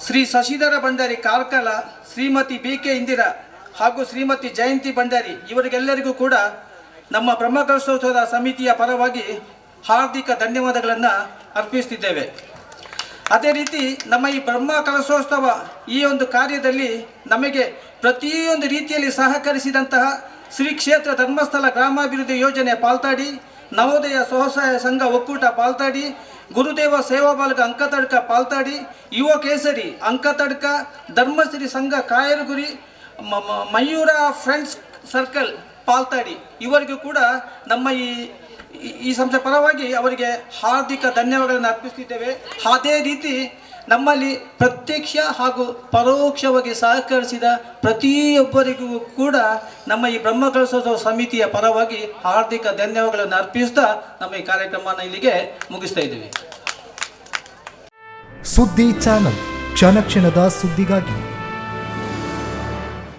Shri Shashidhara Bhandari Karkala, Shrimati B K Indira ಹಾಗೂ ಶ್ರೀಮತಿ ಜಯಂತಿ ಭಂಡಾರಿ ಇವರಿಗೆಲ್ಲರಿಗೂ ಕೂಡ ನಮ್ಮ ಬ್ರಹ್ಮಕಲಶೋತ್ಸವದ ಸಮಿತಿಯ ಪರವಾಗಿ ಹಾರ್ದಿಕ ಧನ್ಯವಾದಗಳನ್ನು ಅರ್ಪಿಸುತ್ತಿದ್ದೇವೆ. ಅದೇ ರೀತಿ ನಮ್ಮ ಈ ಬ್ರಹ್ಮಕಲಶೋತ್ಸವ ಈ ಒಂದು ಕಾರ್ಯದಲ್ಲಿ ನಮಗೆ ಪ್ರತಿಯೊಂದು ರೀತಿಯಲ್ಲಿ ಸಹಕರಿಸಿದಂತಹ ಶ್ರೀ ಕ್ಷೇತ್ರ ಧರ್ಮಸ್ಥಳ ಗ್ರಾಮಾಭಿವೃದ್ಧಿ ಯೋಜನೆ ಪಾಲ್ತಾಡಿ, ನವೋದಯ ಸ್ವಸಹಾಯ ಸಂಘ ಒಕ್ಕೂಟ ಪಾಲ್ತಾಡಿ, ಗುರುದೇವ ಸೇವಾ ಬಾಲಕ ಅಂಕತಡ್ಕ ಪಾಲ್ತಾಡಿ, ಯುವ ಕೇಸರಿ ಅಂಕತಡ್ಕ, ಧರ್ಮಶ್ರೀ ಸಂಘ ಕಾಯರಗುರಿ, ಮಯೂರ ಫ್ರೆಂಡ್ಸ್ ಸರ್ಕಲ್ ಪಾಲ್ತಾಡಿ ಇವರಿಗೂ ಕೂಡ ನಮ್ಮ ಈ ಸಂಸ್ಥೆ ಪರವಾಗಿ ಅವರಿಗೆ ಹಾರ್ದಿಕ ಧನ್ಯವಾದಗಳನ್ನು ಅರ್ಪಿಸುತ್ತಿದ್ದೇವೆ. ಅದೇ ರೀತಿ ನಮ್ಮಲ್ಲಿ ಪ್ರತ್ಯಕ್ಷ ಹಾಗೂ ಪರೋಕ್ಷವಾಗಿ ಸಹಕರಿಸಿದ ಪ್ರತಿಯೊಬ್ಬರಿಗೂ ಕೂಡ ನಮ್ಮ ಈ ಬ್ರಹ್ಮಕಲಶೋತ್ಸವ ಸಮಿತಿಯ ಪರವಾಗಿ ಹಾರ್ದಿಕ ಧನ್ಯವಾದಗಳನ್ನು ಅರ್ಪಿಸ್ತಾ ನಮ್ಮ ಈ ಕಾರ್ಯಕ್ರಮವನ್ನು ಇಲ್ಲಿಗೆ ಮುಗಿಸ್ತಾ ಇದ್ದೀವಿ. ಸುದ್ದಿ ಚಾನಲ್, ಕ್ಷಣ ಕ್ಷಣದ ಸುದ್ದಿಗಾಗಿ.